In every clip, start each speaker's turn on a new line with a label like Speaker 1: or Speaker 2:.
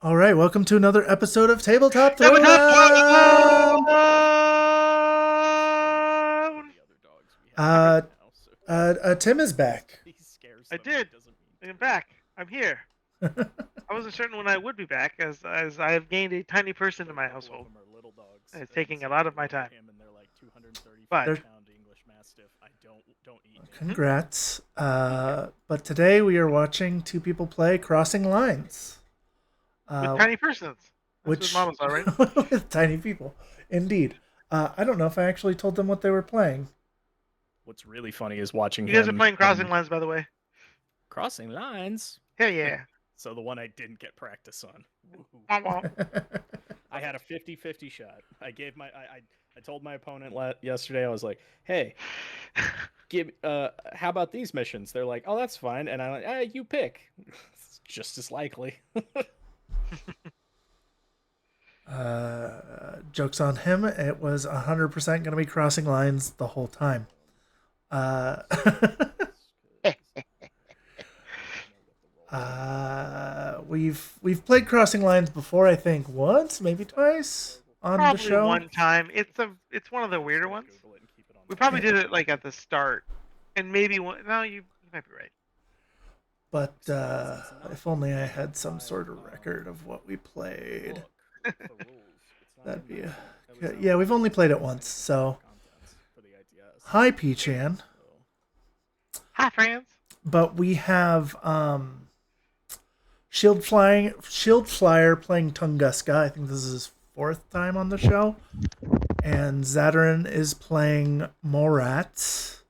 Speaker 1: All right, welcome to another episode of Tabletop
Speaker 2: Tabletop
Speaker 1: Throwdown.
Speaker 2: Throwdown!
Speaker 1: Uh, Tim is back.
Speaker 2: I did. I'm back. I'm here. I wasn't certain when I would be back, as I have gained a tiny person in my household. It's taking a lot of my time. But
Speaker 1: They're- Congrats. But today we are watching two people play Crossing Lines.
Speaker 2: with tiny persons. That's
Speaker 1: Which
Speaker 2: what models are, right?
Speaker 1: with tiny people, indeed. I don't know if I actually told them what they were playing.
Speaker 3: What's really funny is watching
Speaker 2: You guys are
Speaker 3: him
Speaker 2: playing Crossing Lines, by the way.
Speaker 3: Crossing Lines.
Speaker 2: Hell yeah.
Speaker 3: So the one I didn't get practice on.
Speaker 2: Womp womp.
Speaker 3: I had a 50-50 shot. I told my opponent yesterday, I was like, hey, how about these missions? They're like, oh, that's fine. And I'm like, you pick. It's just as likely.
Speaker 1: Joke's on him. It was 100% going to be Crossing Lines the whole time. We've played Crossing Lines before, I think once, maybe twice on
Speaker 2: Probably
Speaker 1: the show.
Speaker 2: one time. It's one of the weirder ones. We probably did it like at the start, and maybe one. No, you might be right.
Speaker 1: But if only I had some sort of record of what we played. That'd be good. Yeah, we've only played it once, so. Hi, P-Chan.
Speaker 2: Hi, friends.
Speaker 1: But we have Shieldflyer playing Tunguska. I think this is his fourth time on the show. And Zadorin is playing Morats.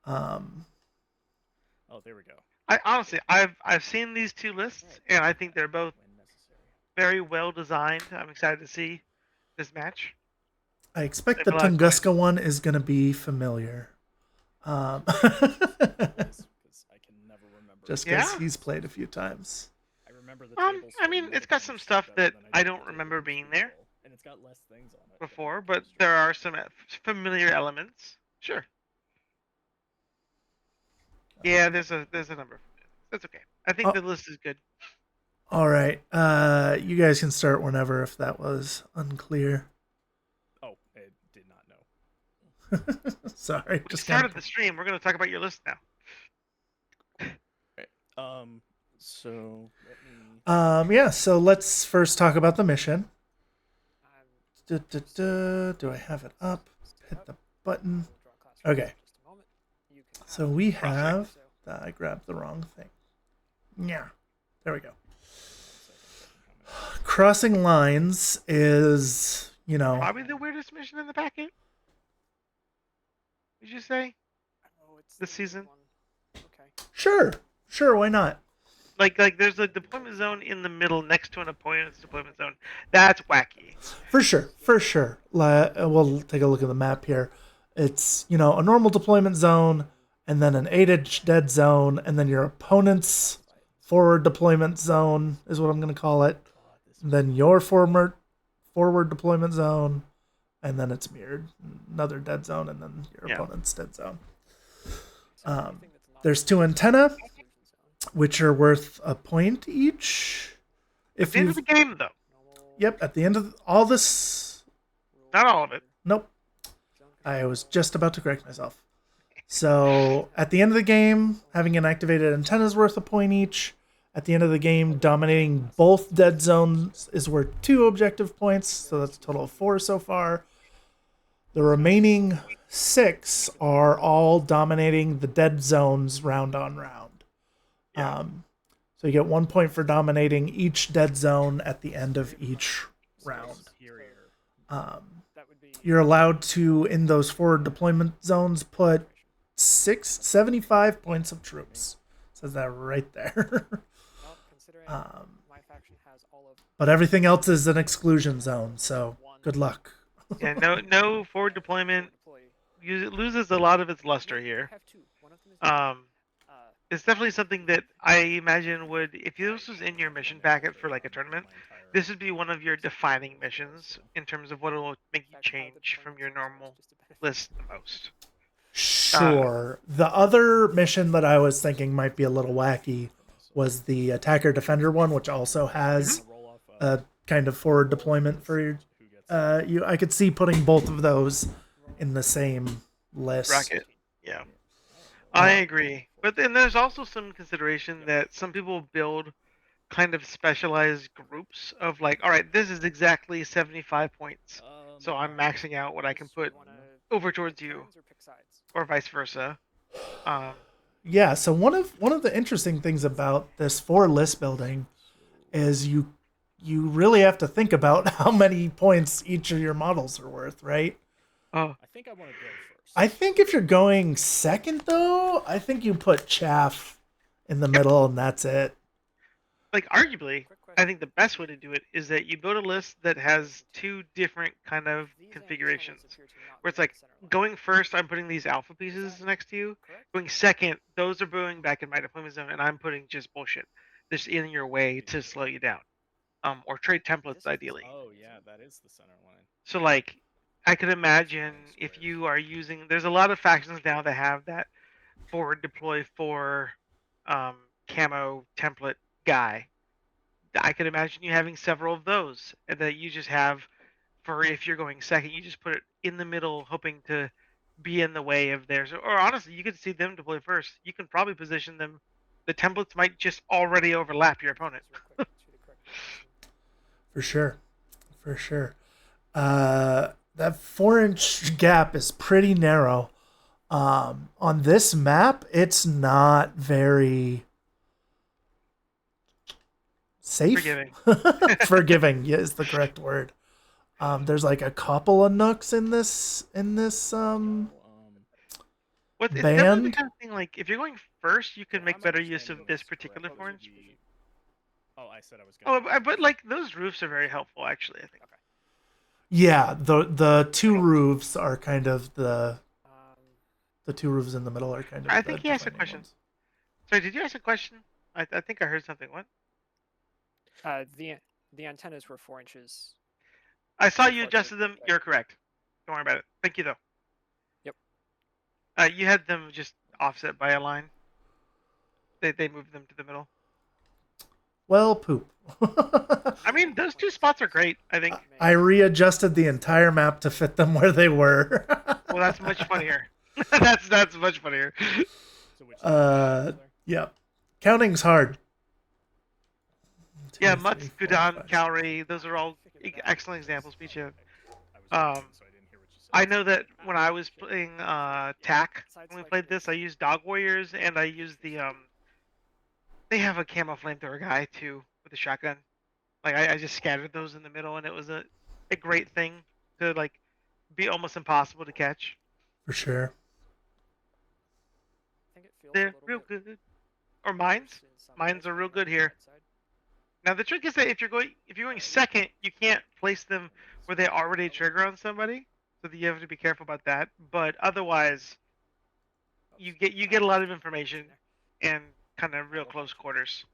Speaker 3: Oh, there we go.
Speaker 2: I've seen these two lists, and I think they're both very well designed. I'm excited to see this match.
Speaker 1: I expect the Tunguska one is going to be familiar. Just because he's played a few times.
Speaker 3: I remember
Speaker 2: I mean, it's got some stuff that I don't remember being there.
Speaker 3: And it's got less things on it
Speaker 2: before, but there are some familiar elements. Sure. Yeah, there's a number. That's okay. I think the list is good.
Speaker 1: All right. You guys can start whenever if that was unclear.
Speaker 3: Oh, I did not know.
Speaker 1: Sorry.
Speaker 2: We started the stream. We're going to talk about your list now.
Speaker 3: So
Speaker 1: so let's first talk about the mission. Do I have it up? Hit the button. Okay. So we have... I grabbed the wrong thing. Yeah. There we go. Crossing Lines is,
Speaker 2: probably the weirdest mission in the packet. Did you say? This season?
Speaker 1: Sure, why not?
Speaker 2: Like there's a deployment zone in the middle next to an opponent's deployment zone. That's wacky.
Speaker 1: For sure. We'll take a look at the map here. It's, a normal deployment zone, and then an 8-inch dead zone, and then your opponent's forward deployment zone is what I'm going to call it. And then your forward deployment zone, and then it's mirrored. Another dead zone, and then your opponent's dead zone. There's 2 antenna, which are worth a point each.
Speaker 2: At the end of the game, though.
Speaker 1: Yep, at the end of all this...
Speaker 2: Not all of it.
Speaker 1: Nope. I was just about to correct myself. So, at the end of the game, having an activated antenna is worth a point each. At the end of the game, dominating both dead zones is worth 2 objective points, so that's a total of 4 so far. The remaining 6 are all dominating the dead zones round on round.
Speaker 2: Yeah.
Speaker 1: So you get 1 point for dominating each dead zone at the end of each round. You're allowed to, in those forward deployment zones, put 75 points of troops. It says that right there. But everything else is an exclusion zone, so good luck.
Speaker 2: Yeah, no forward deployment. It loses a lot of its luster here. It's definitely something that I imagine would, if this was in your mission packet for like a tournament, this would be one of your defining missions in terms of what will make you change from your normal list the most.
Speaker 1: Sure. The other mission that I was thinking might be a little wacky was the attacker defender one, which also has kind of forward deployment for you. I could see putting both of those in the same list.
Speaker 2: Bracket. Yeah. I agree. But then there's also some consideration that some people build kind of specialized groups of like, all right, this is exactly 75 points. So I'm maxing out what I can put over towards you, or vice versa.
Speaker 1: Yeah, so one of the interesting things about this for list building is you really have to think about how many points each of your models are worth, right?
Speaker 2: Oh,
Speaker 3: I think I want to go first.
Speaker 1: I think if you're going second though, I think you put chaff in the middle and that's it.
Speaker 2: like arguably, I think the best way to do it is that you build a list that has two different kind of configurations. Where it's like going first, I'm putting these alpha pieces next to you. Going second, those are going back in my deployment zone, and I'm putting just bullshit that's in your way to slow you down. Or trade templates ideally.
Speaker 3: Oh yeah, that is the center line.
Speaker 2: So like, I could imagine if you are using, there's a lot of factions now that have that forward deploy for camo template guy. I could imagine you having several of those, and that you just have for if you're going second, you just put it in the middle, hoping to be in the way of theirs. Or honestly, you could see them deploy first. You can probably position them. The templates might just already overlap your opponent.
Speaker 1: For sure. For sure. That 4-inch gap is pretty narrow. On this map, it's not very safe.
Speaker 2: Forgiving.
Speaker 1: Forgiving is the correct word. There's like a couple of nooks in this
Speaker 2: What it's definitely the
Speaker 1: band.
Speaker 2: kind of thing like if you're going first, you can make better use of this particular 4-inch.
Speaker 3: Oh, I said I was
Speaker 2: Oh,
Speaker 3: going.
Speaker 2: but like those roofs are very helpful, actually. I think.
Speaker 1: Yeah, the two roofs are kind of the two roofs in the middle are kind of.
Speaker 2: I
Speaker 1: the
Speaker 2: think he asked a
Speaker 1: defining
Speaker 2: question.
Speaker 1: ones.
Speaker 2: Sorry, did you ask a question? I think I heard something. What?
Speaker 4: The antennas were 4 inches.
Speaker 2: I saw you adjusted them. You're correct. Don't worry about it. Thank you, though.
Speaker 4: Yep.
Speaker 2: You had them just offset by a line. They moved them to the middle.
Speaker 1: Well, poop.
Speaker 2: I mean, those two spots are great. I think.
Speaker 1: I readjusted the entire map to fit them where they were.
Speaker 2: Well, that's much funnier. that's much funnier.
Speaker 3: So which
Speaker 1: Yeah. Counting's hard.
Speaker 2: Yeah,
Speaker 1: 2,
Speaker 2: Mutts,
Speaker 1: 3, 4,
Speaker 2: Gudan,
Speaker 1: 5,
Speaker 2: Cowrie, those are all excellent examples, Peach.
Speaker 3: I was driving, so I didn't hear what you said.
Speaker 2: I know that when I was playing TAC, when we played this, I used Dog Warriors and I used the they have a camo flamethrower guy too with a shotgun. Like I just scattered those in the middle, and it was a great thing to like be almost impossible to catch.
Speaker 1: For sure.
Speaker 2: They're real good. Or mines. Mines are real good here. Now the trick is that if you're going second, you can't place them where they already trigger on somebody, so that you have to be careful about that. But otherwise, you get a lot of information and kind of real close quarters.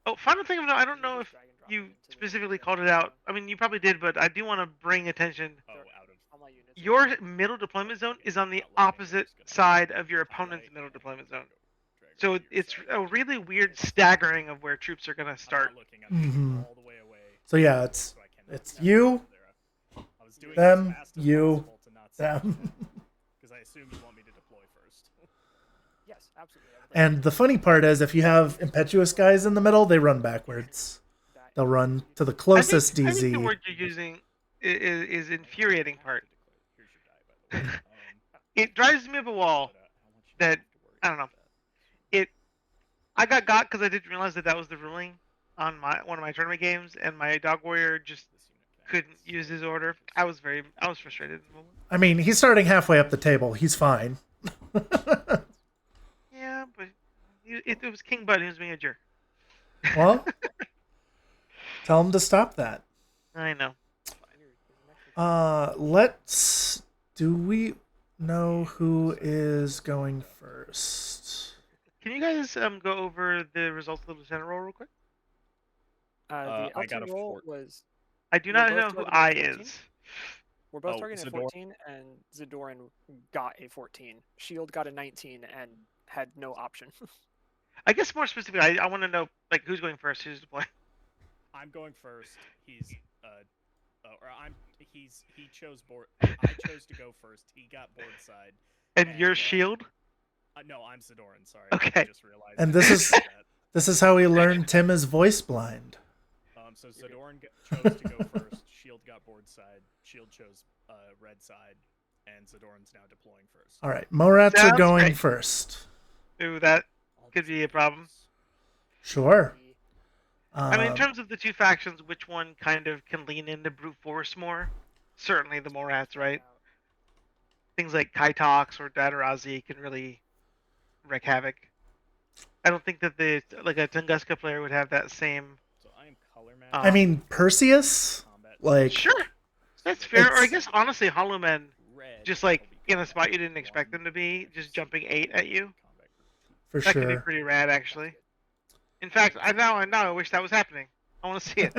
Speaker 2: Oh, final thing of note, I don't know if you specifically called it out. I mean, you probably did, but I do want to bring attention.
Speaker 3: Oh, out of
Speaker 2: Your middle deployment zone is on the opposite side of your opponent's middle deployment zone. So it's a really weird staggering of where troops are going to start.
Speaker 1: Mhm.
Speaker 3: all the way away.
Speaker 1: So yeah, it's you, them, you, them.
Speaker 3: Because I assume you want me to deploy first.
Speaker 4: Yes, absolutely.
Speaker 1: And the funny part is, if you have impetuous guys in the middle, they run backwards. They'll run to the closest
Speaker 2: I think
Speaker 1: DZ.
Speaker 2: the word you're using is infuriating part. It drives me up a wall that I don't know. I got because I didn't realize that was the ruling on one of my tournament games, and my Dog Warrior just couldn't use his order. I was frustrated in the moment.
Speaker 1: I mean, he's starting halfway up the table. He's fine.
Speaker 2: Yeah, but it was King Bud who was being a jerk.
Speaker 1: Well, tell him to stop that.
Speaker 2: I know.
Speaker 1: Do we know who is going first?
Speaker 2: Can you guys go over the results of the center roll real quick?
Speaker 4: The
Speaker 3: I got
Speaker 4: LT
Speaker 3: a
Speaker 4: roll
Speaker 3: 4.
Speaker 4: was.
Speaker 2: I do
Speaker 4: We're
Speaker 2: not
Speaker 4: both
Speaker 2: know who
Speaker 4: targeting
Speaker 2: I
Speaker 4: 14?
Speaker 2: is.
Speaker 4: We're both
Speaker 3: Oh,
Speaker 4: targeting at
Speaker 3: Zadorin.
Speaker 4: 14, and Zadorin got a 14. Shield got a 19 and had no option.
Speaker 2: I guess more specifically, I want to know like who's going first, who's deploying.
Speaker 3: I'm going first. He chose board. I chose to go first. He got board side.
Speaker 2: And your shield?
Speaker 3: No, I'm Zadorin. Sorry.
Speaker 2: Okay.
Speaker 3: I just realized.
Speaker 1: And
Speaker 3: I
Speaker 1: this
Speaker 3: didn't
Speaker 1: is-
Speaker 3: say that.
Speaker 1: This is how we learned Tim is voice blind.
Speaker 3: So Zadorin chose to go first. Shield got board side. Shield chose red side, and Zadorin's now deploying first.
Speaker 1: All right, Morats are
Speaker 2: Sounds
Speaker 1: going
Speaker 2: great.
Speaker 1: first.
Speaker 2: Ooh, that could be a problem.
Speaker 1: Sure.
Speaker 2: I mean, in terms of the two factions, which one kind of can lean into brute force more? Certainly the Morats, right? Things like Kaitox or Dadarazi can really wreak havoc. I don't think that a Tunguska player would have that same.
Speaker 3: So I am color match.
Speaker 1: I mean, Perseus,
Speaker 3: combat.
Speaker 1: like,
Speaker 2: Sure, that's fair. Or I
Speaker 1: It's-
Speaker 2: guess honestly, Hollow Men,
Speaker 3: Red,
Speaker 2: just like
Speaker 3: that'll be
Speaker 2: in a
Speaker 3: combat
Speaker 2: spot you
Speaker 3: group
Speaker 2: didn't expect them
Speaker 3: one,
Speaker 2: to be, just jumping 8 at you.
Speaker 3: combat group two.
Speaker 1: for
Speaker 2: That could be
Speaker 1: sure.
Speaker 2: pretty rad, actually. In fact, I wish that was happening. I want to see it.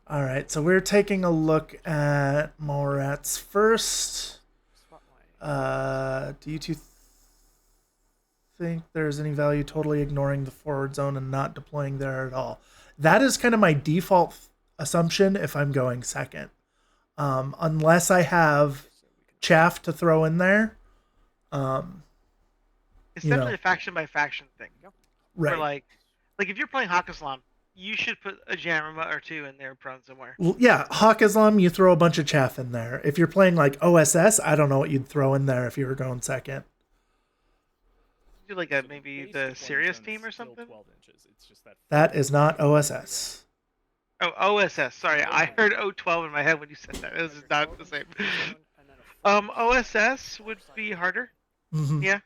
Speaker 1: All right, so we're taking a look at Morats first. Do you two think there's any value totally ignoring the forward zone and not deploying there at all? That is kind of my default assumption if I'm going second. Unless I have chaff to throw in there.
Speaker 2: It's
Speaker 1: You
Speaker 2: definitely
Speaker 1: know.
Speaker 2: a faction by faction thing.
Speaker 1: Right.
Speaker 2: Where like if you're playing Hakkaslam, you should put a Jammerma or two in there prone somewhere.
Speaker 1: Well, yeah, Hawk Islam, you throw a bunch of chaff in there. If you're playing like OSS, I don't know what you'd throw in there if you were going second.
Speaker 2: Do like
Speaker 3: So
Speaker 2: a maybe
Speaker 3: base
Speaker 2: the
Speaker 3: deployment
Speaker 2: Sirius
Speaker 3: zone
Speaker 2: team or
Speaker 3: is still
Speaker 2: something.
Speaker 3: 12 inches. It's just
Speaker 1: That is not OSS.
Speaker 2: Oh, OSS. Sorry, I heard O12 in my head when you said that. This is not the same. OSS would be harder.
Speaker 1: Mhm.
Speaker 2: Yeah.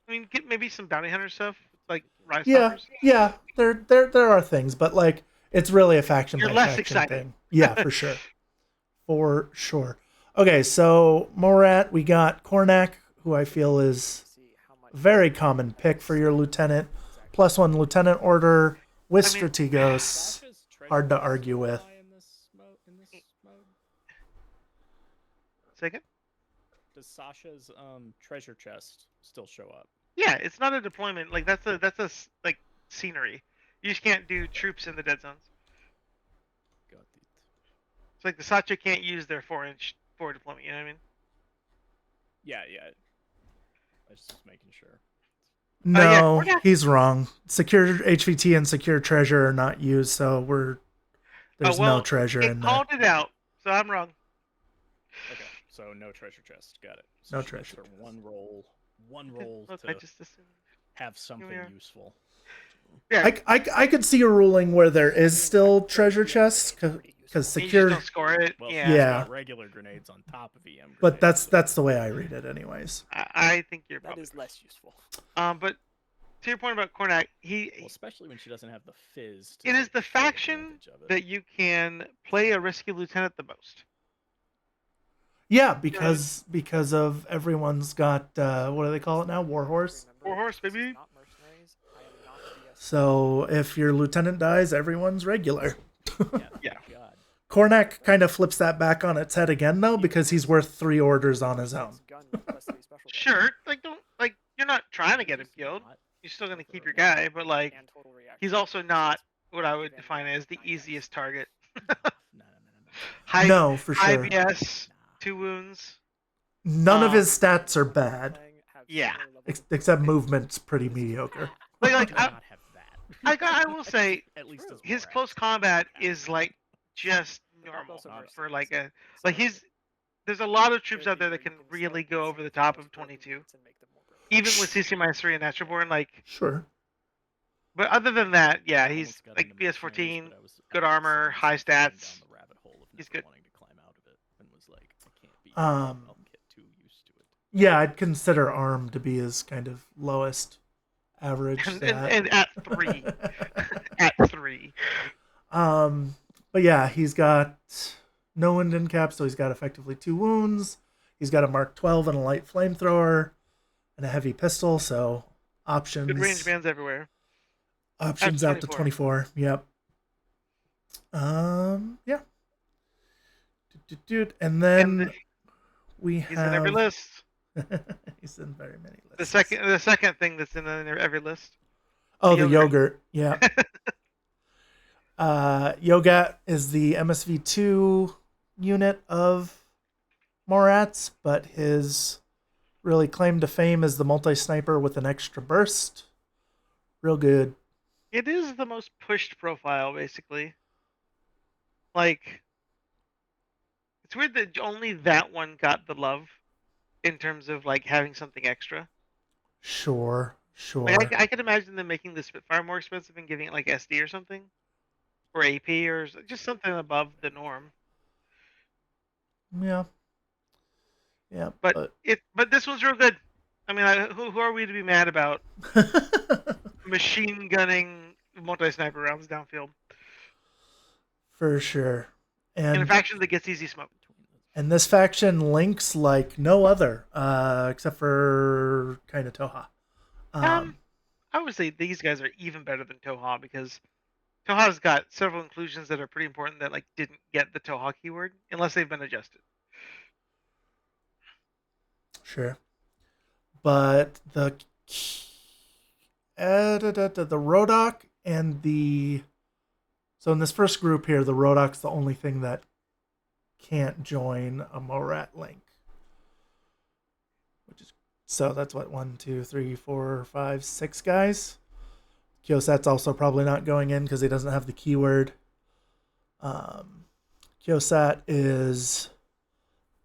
Speaker 2: I mean, get maybe some bounty hunter stuff like Rise
Speaker 1: Yeah,
Speaker 2: Stoppers.
Speaker 1: yeah. There are things, but like it's really a faction
Speaker 2: You're
Speaker 1: by
Speaker 2: less
Speaker 1: faction
Speaker 2: excited.
Speaker 1: thing. Yeah, for sure. For sure. Okay, so Morat, we got Kornak, who I feel is a very common pick for your lieutenant. +1 lieutenant order with
Speaker 2: I mean,
Speaker 1: Strategos.
Speaker 3: Sasha's treasure
Speaker 1: Hard to
Speaker 3: chest
Speaker 1: argue
Speaker 3: still
Speaker 1: with.
Speaker 3: fly in this mode?
Speaker 2: Second.
Speaker 3: Does Sasha's treasure chest still show up?
Speaker 2: Yeah, it's not a deployment. Like that's a like scenery. You just can't do troops in the dead zones.
Speaker 3: Got it.
Speaker 2: It's like the Sacha can't use their 4-inch forward deployment. You know what I mean?
Speaker 3: Yeah. I just was making sure.
Speaker 1: No,
Speaker 2: Kornak.
Speaker 1: he's wrong. Secure HVT and secure treasure are not used, so there's
Speaker 2: well,
Speaker 1: no treasure
Speaker 2: It
Speaker 1: in there.
Speaker 2: called it out, so I'm wrong.
Speaker 3: Okay, so no treasure chest. Got it.
Speaker 1: No
Speaker 3: So she gets
Speaker 1: treasure
Speaker 3: her one roll
Speaker 2: Look,
Speaker 3: to
Speaker 2: I just assumed.
Speaker 3: have something
Speaker 2: are.
Speaker 3: useful.
Speaker 2: Yeah,
Speaker 1: I could see a ruling where there is still treasure chests because
Speaker 2: you just
Speaker 1: secure,
Speaker 2: don't score it.
Speaker 3: Well,
Speaker 2: Yeah,
Speaker 3: she's
Speaker 1: Yeah.
Speaker 3: got regular grenades on top of EM.
Speaker 1: but
Speaker 3: grenades,
Speaker 1: that's the way I read it, anyways.
Speaker 2: I think you're
Speaker 4: That
Speaker 2: probably.
Speaker 4: is less useful.
Speaker 2: But to your point about Kornak,
Speaker 3: well, especially when she doesn't have the fizz.
Speaker 2: it is the faction that you can play a risky lieutenant the most.
Speaker 1: Yeah, because of everyone's got what do they call it now? Warhorse.
Speaker 2: Warhorse, baby.
Speaker 1: So if your lieutenant dies, everyone's regular.
Speaker 2: Yeah.
Speaker 3: God.
Speaker 1: Kornak kind of flips that back on its head again though, because he's worth 3 orders on his own.
Speaker 2: Sure, you're not trying to get him killed. You're still gonna keep your guy, but like he's also not what I would define as the easiest target.
Speaker 3: No.
Speaker 2: High,
Speaker 1: No, for
Speaker 2: high
Speaker 1: sure.
Speaker 2: BS, 2 wounds.
Speaker 1: None of his stats are bad,
Speaker 2: Yeah.
Speaker 1: except movement's pretty mediocre.
Speaker 2: Like
Speaker 3: Do
Speaker 2: I,
Speaker 3: not have that.
Speaker 2: I will say
Speaker 3: At least as
Speaker 2: his
Speaker 3: Morats.
Speaker 2: close combat is like just normal for like a like he's. There's a lot of troops out there that can really go over the top of 22, even with CC-3 and Natural Born. Like,
Speaker 1: Sure.
Speaker 2: but other than that, yeah,
Speaker 3: I
Speaker 2: he's
Speaker 3: almost got
Speaker 2: like
Speaker 3: into mercenaries,
Speaker 2: BS14.
Speaker 3: but I was
Speaker 2: good
Speaker 3: actually
Speaker 2: armor,
Speaker 3: so
Speaker 2: high
Speaker 3: far down
Speaker 2: stats.
Speaker 3: the rabbit hole of
Speaker 2: He's
Speaker 3: never
Speaker 2: good.
Speaker 3: wanting to climb out of it, and was like, I can't be.
Speaker 1: Um,
Speaker 3: I'll get too used to it.
Speaker 1: Yeah, I'd consider arm to be his kind of lowest average
Speaker 2: And,
Speaker 1: stat.
Speaker 2: and at 3, at 3.
Speaker 1: But yeah, he's got no wind in cap, so he's got effectively 2 wounds. He's got a Mark 12 and a light flamethrower and a heavy pistol, so options.
Speaker 2: Good range bands everywhere.
Speaker 1: Options out to 24. Yep. Yeah. And then
Speaker 2: And
Speaker 1: we
Speaker 2: he's
Speaker 1: have
Speaker 2: in every list.
Speaker 1: he's in very many lists.
Speaker 2: The second thing that's in every list.
Speaker 1: Oh, the
Speaker 2: yogurt.
Speaker 1: yogurt. Yeah. Yogat is the MSV2 unit of Morats, but his really claim to fame is the multi-sniper with an extra burst. Real good.
Speaker 2: It is the most pushed profile, basically. Like, it's weird that only that one got the love in terms of like having something extra.
Speaker 1: Sure.
Speaker 2: Like, I could imagine them making the Spitfire more expensive and giving it like SD or something, or AP, or just something above the norm.
Speaker 1: Yeah.
Speaker 2: But this one's real good. I mean, who are we to be mad about machine gunning multi-sniper rounds downfield
Speaker 1: For sure.
Speaker 2: in a
Speaker 1: And
Speaker 2: faction that gets easy smoke?
Speaker 1: and this faction links like no other, except for kind of Toha.
Speaker 2: I would say these guys are even better than Toha because Toha's got several inclusions that are pretty important that like didn't get the Toha keyword unless they've been adjusted.
Speaker 1: Sure. But the Rodok and the so in this first group here, the Rodok's the only thing that can't join a Morat link. Which is so that's what 1, 2, 3, 4, 5, 6 guys. Kyosat's also probably not going in because he doesn't have the keyword. Kyosat is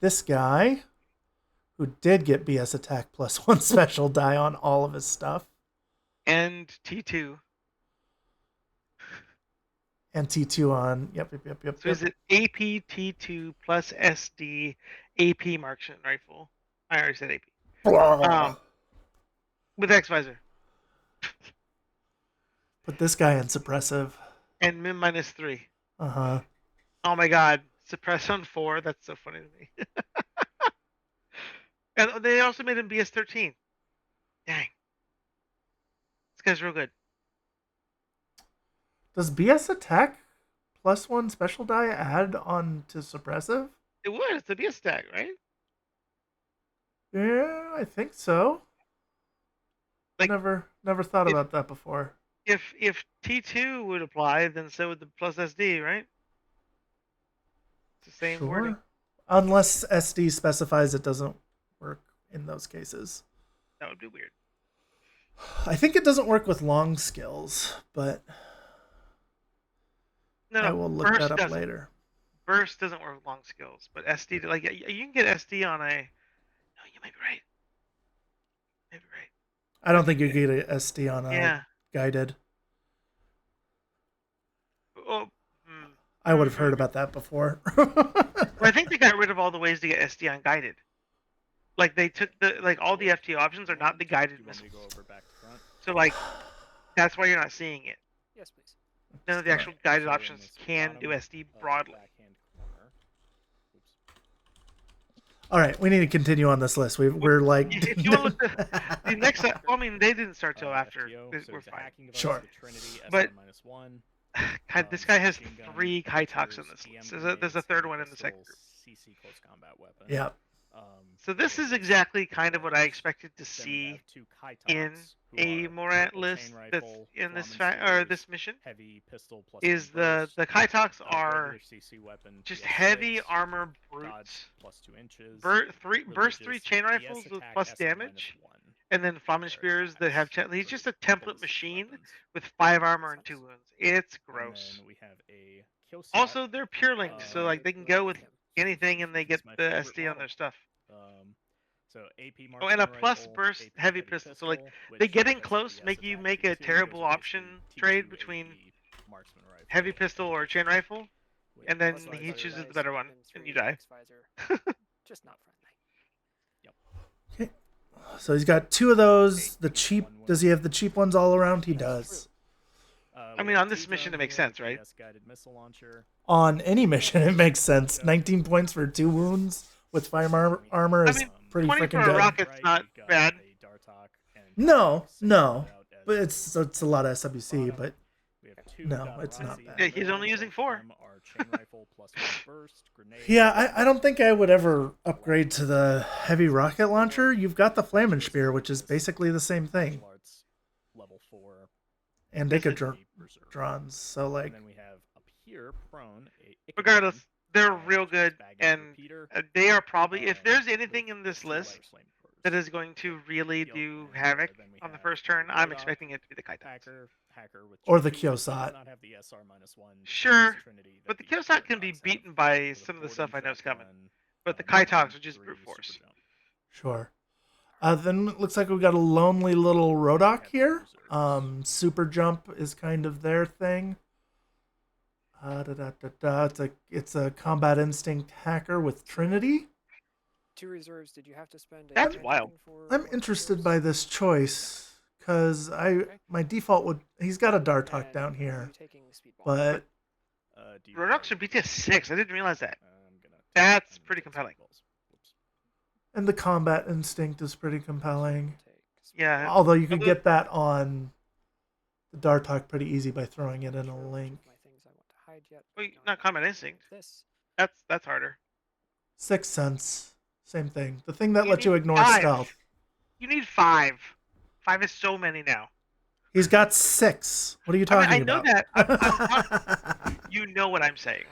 Speaker 1: this guy who did get BS attack +1 special die on all of his stuff.
Speaker 2: And T2.
Speaker 1: And T2 on. Yep.
Speaker 2: So is it AP T2 plus SD AP marksman rifle? I already said AP. With X visor.
Speaker 1: Put this guy in suppressive.
Speaker 2: And min -3.
Speaker 1: Uh-huh.
Speaker 2: Oh my god. Suppress on 4. That's so funny to me. And they also made him BS 13. Dang. This guy's real good.
Speaker 1: Does BS attack +1 special die add on to suppressive?
Speaker 2: It would. It's a BS stack, right?
Speaker 1: Yeah, I think so.
Speaker 2: Like,
Speaker 1: never thought about that before.
Speaker 2: If T2 would apply, then so would the plus SD, right? It's the same wording.
Speaker 1: Unless SD specifies it doesn't work in those cases.
Speaker 2: That would be weird.
Speaker 1: I think it doesn't work with long skills, but
Speaker 2: No,
Speaker 1: I will look that up
Speaker 2: doesn't.
Speaker 1: later.
Speaker 2: Burst doesn't work with long skills, but SD, like, you can get SD on a. No, you might be right. Maybe right.
Speaker 1: I don't think you get a SD on a guided.
Speaker 2: Oh,
Speaker 1: I would have heard about that before.
Speaker 2: I think they got rid of all the ways to get SD on guided. Like they took all the FT options are not the guided missiles. So like that's why you're not seeing it.
Speaker 4: Yes, please.
Speaker 2: None of the actual guided options can do SD broadly.
Speaker 1: All right, we need to continue on this list. We're like.
Speaker 2: If you want to look at the next, well, I mean, they didn't start till after. We're fine.
Speaker 1: Sure.
Speaker 2: But God, this guy has 3 Kaitoks in this list. There's a third one in the second group.
Speaker 1: Yeah.
Speaker 2: So this is exactly kind of what I expected to see in a Morat list that's in this mission. Is the Kaitoks are just heavy armor brutes. Burst 3 chain rifles with plus damage, and then Flamen Spears that have. He's just a template machine with 5 armor and 2 wounds. It's gross. Also, they're pure links, so like they can go with anything and they get the SD on their stuff.
Speaker 3: So AP
Speaker 2: and a plus burst heavy pistol. So like they getting close make you make a terrible option trade between heavy pistol or chain rifle, and then he chooses the better one and you die.
Speaker 4: Just not friendly.
Speaker 1: Okay. So he's got 2 of those. The cheap. Does he have the cheap ones all around? He does.
Speaker 2: I mean, on this mission, it makes sense, right?
Speaker 1: On any mission, it makes sense. 19 points for 2 wounds with 5 armor is pretty freaking good.
Speaker 2: Rocket's not bad.
Speaker 1: No, but it's a lot of SWC, but no, it's not bad.
Speaker 2: Yeah, he's only using 4.
Speaker 1: Yeah, I don't think I would ever upgrade to the heavy rocket launcher. You've got the Flamen Spear, which is basically the same thing. And Decadrons, so like.
Speaker 3: And then we have here, prone.
Speaker 2: Regardless, they're real
Speaker 3: which is
Speaker 2: good,
Speaker 3: baggage
Speaker 2: and
Speaker 3: repeater,
Speaker 2: they are probably, if there's
Speaker 3: with
Speaker 2: anything in this
Speaker 3: 2
Speaker 2: list
Speaker 3: Dire Flamethrowers.
Speaker 2: that is going to really
Speaker 3: Yep,
Speaker 2: do
Speaker 3: and,
Speaker 2: havoc
Speaker 3: then we
Speaker 2: on the
Speaker 3: have
Speaker 2: first turn, I'm
Speaker 3: Rodok,
Speaker 2: expecting it to be the Kaitox.
Speaker 3: Hacker with
Speaker 1: Or the
Speaker 3: Trinity, which
Speaker 1: Kyosat.
Speaker 3: does not have the SR -1.
Speaker 2: Sure,
Speaker 3: Trinity
Speaker 2: but the
Speaker 3: that
Speaker 2: Kyosat can be
Speaker 3: Morats have,
Speaker 2: beaten by
Speaker 3: with a
Speaker 2: some of the
Speaker 3: Ford
Speaker 2: stuff I know is
Speaker 3: Inject
Speaker 2: coming.
Speaker 3: 1,
Speaker 2: But the
Speaker 3: and
Speaker 2: Kaitox are just
Speaker 3: 3
Speaker 2: brute
Speaker 3: super
Speaker 2: force.
Speaker 3: jump.
Speaker 1: Sure. Then it looks like we've got a lonely little Rodok
Speaker 3: Have
Speaker 1: here.
Speaker 3: reserves.
Speaker 1: Super jump is kind of their thing. It's a combat instinct hacker with Trinity.
Speaker 4: 2 reserves. Did you have to spend a
Speaker 2: That's
Speaker 4: hand
Speaker 2: wild.
Speaker 4: token for
Speaker 1: I'm
Speaker 4: 1
Speaker 1: interested
Speaker 4: reserves?
Speaker 1: by this choice because my default would he's got a Dartok
Speaker 4: And
Speaker 1: down
Speaker 4: are
Speaker 1: here,
Speaker 4: you taking Speedball?
Speaker 1: but
Speaker 3: Do you
Speaker 2: Rodoks are
Speaker 3: have-
Speaker 2: BTS 6. I didn't realize that.
Speaker 3: I'm gonna
Speaker 2: That's
Speaker 3: I'm gonna
Speaker 2: pretty
Speaker 3: take
Speaker 2: compelling.
Speaker 3: Speedballs. Whoops.
Speaker 1: and the combat instinct is pretty compelling.
Speaker 4: Take
Speaker 2: Yeah.
Speaker 1: Although you could
Speaker 2: Although-
Speaker 1: get that on the Dartok pretty easy by throwing it in
Speaker 4: Sure
Speaker 1: a
Speaker 4: which of
Speaker 1: link.
Speaker 4: my things I want to hide yet,
Speaker 2: Well,
Speaker 4: but no, I
Speaker 2: not
Speaker 4: want
Speaker 2: combat
Speaker 4: to
Speaker 2: instinct.
Speaker 4: hide This.
Speaker 2: That's harder.
Speaker 1: 6th Sense, same thing. The thing that
Speaker 2: You
Speaker 1: lets you
Speaker 2: need
Speaker 1: ignore
Speaker 2: 5.
Speaker 1: stealth.
Speaker 2: You need 5. 5 is so many now.
Speaker 1: He's got 6. What are you
Speaker 2: I mean,
Speaker 1: talking
Speaker 2: I know
Speaker 1: about?
Speaker 2: that. You know what I'm saying.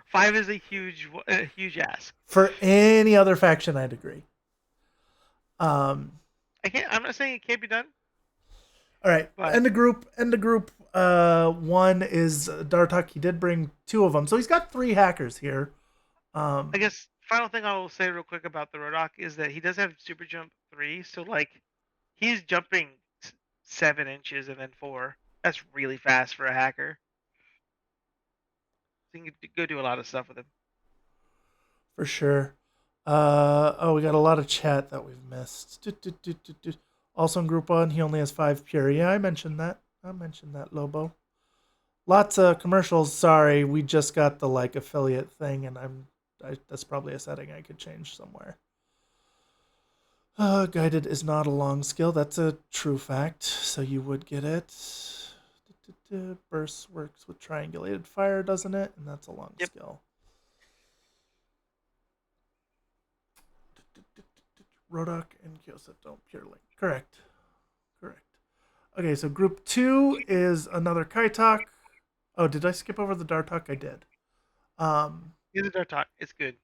Speaker 2: 5 is a huge ask.
Speaker 1: For any other faction, I'd agree.
Speaker 2: I'm not saying it can't be done.
Speaker 1: All right.
Speaker 2: But-
Speaker 1: End of group. 1 is Dartok. He did bring 2 of them, so he's got 3 hackers here.
Speaker 2: I guess final thing I will say real quick about the Rodok is that he does have super jump 3, so like he's jumping 7 inches and then 4. That's really fast for a hacker. So you can go do a lot of stuff with him.
Speaker 1: For sure. We got a lot of chat that we've missed. Also in group 1, he only has 5 pure. Yeah, I mentioned that, Lobo. Lots of commercials. Sorry, we just got the like affiliate thing, and that's probably a setting I could change somewhere. Guided is not a long skill. That's a true fact. So you would get it. Burst works with triangulated fire, doesn't it? And that's a long
Speaker 2: Yep.
Speaker 1: skill. Rodok and Kyosat don't pure link. Correct. Okay, so group 2 is another Kaitok. Oh, did I skip over the Dartok? I did.
Speaker 2: He's a Dartok. It's good.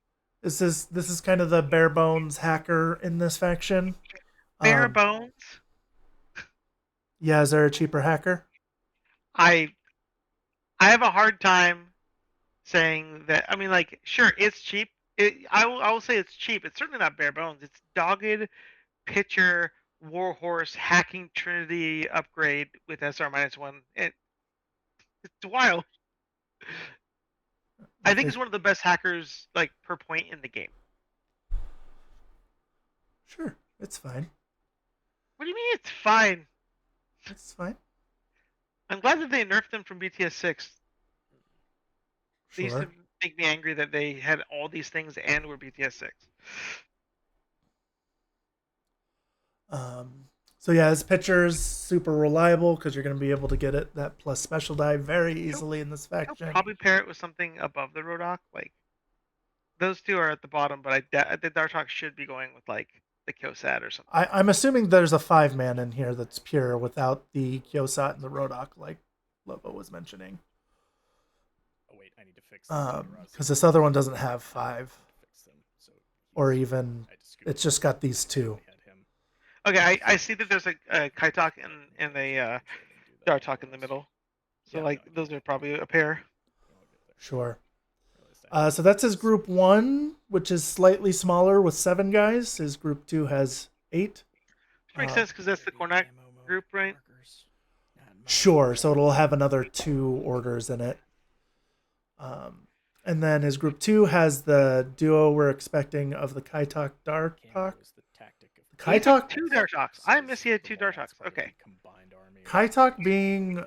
Speaker 1: This is kind of the bare bones hacker in this faction.
Speaker 2: Bare bones.
Speaker 1: Yeah, is there a cheaper hacker?
Speaker 2: I have a hard time saying that. I mean, like, sure, it's cheap. I will say it's cheap. It's certainly not bare bones. It's dogged pitcher warhorse hacking Trinity upgrade with SR -1. It's wild. I think it's one of the best hackers like per point in the game.
Speaker 1: Sure, it's fine.
Speaker 2: What do you mean it's fine?
Speaker 1: It's fine.
Speaker 2: I'm glad that they nerfed them from BTS 6. They used
Speaker 1: Sure.
Speaker 2: to make me angry that they had all these things and were BTS 6.
Speaker 1: So yeah, his pitcher's super reliable because you're going to be able to get it that plus special die very easily in this
Speaker 2: I'll
Speaker 1: faction.
Speaker 2: probably pair it with something above the Rodok. Like those two are at the bottom, but the Dartok should be going with like the Kyosat or something.
Speaker 1: I'm assuming there's a 5-man in here that's pure without the Kyosat and the Rodok, like Lobo was mentioning.
Speaker 3: Oh wait, I need to fix
Speaker 1: Because this other one doesn't have 5,
Speaker 3: fix them. So
Speaker 1: or
Speaker 3: he's-
Speaker 1: even
Speaker 3: I just scooped
Speaker 1: it's just got these 2.
Speaker 3: I had him.
Speaker 2: Okay, I see that there's a Kaitok and a
Speaker 3: So I didn't do that.
Speaker 2: Dartok in the middle. So
Speaker 3: Yeah,
Speaker 2: like
Speaker 3: no,
Speaker 2: those
Speaker 3: yeah.
Speaker 2: are probably a pair.
Speaker 3: I'll get there.
Speaker 1: Sure.
Speaker 3: Realized I had
Speaker 1: So that's his group 1, which is slightly smaller with 7 guys. His group 2 has 8.
Speaker 2: Which makes
Speaker 1: Uh,
Speaker 2: sense because that's the Cornet group, right?
Speaker 1: Sure, so it'll have another 2 orders in it. And then his group 2 has the duo we're expecting of the Kaitok Dartok.
Speaker 3: Camo is the tactic of the
Speaker 1: Kaitok?
Speaker 2: 2 Dartoks. I miss he had 2 Dartoks. Okay.
Speaker 3: Combined army.
Speaker 1: Kaitok being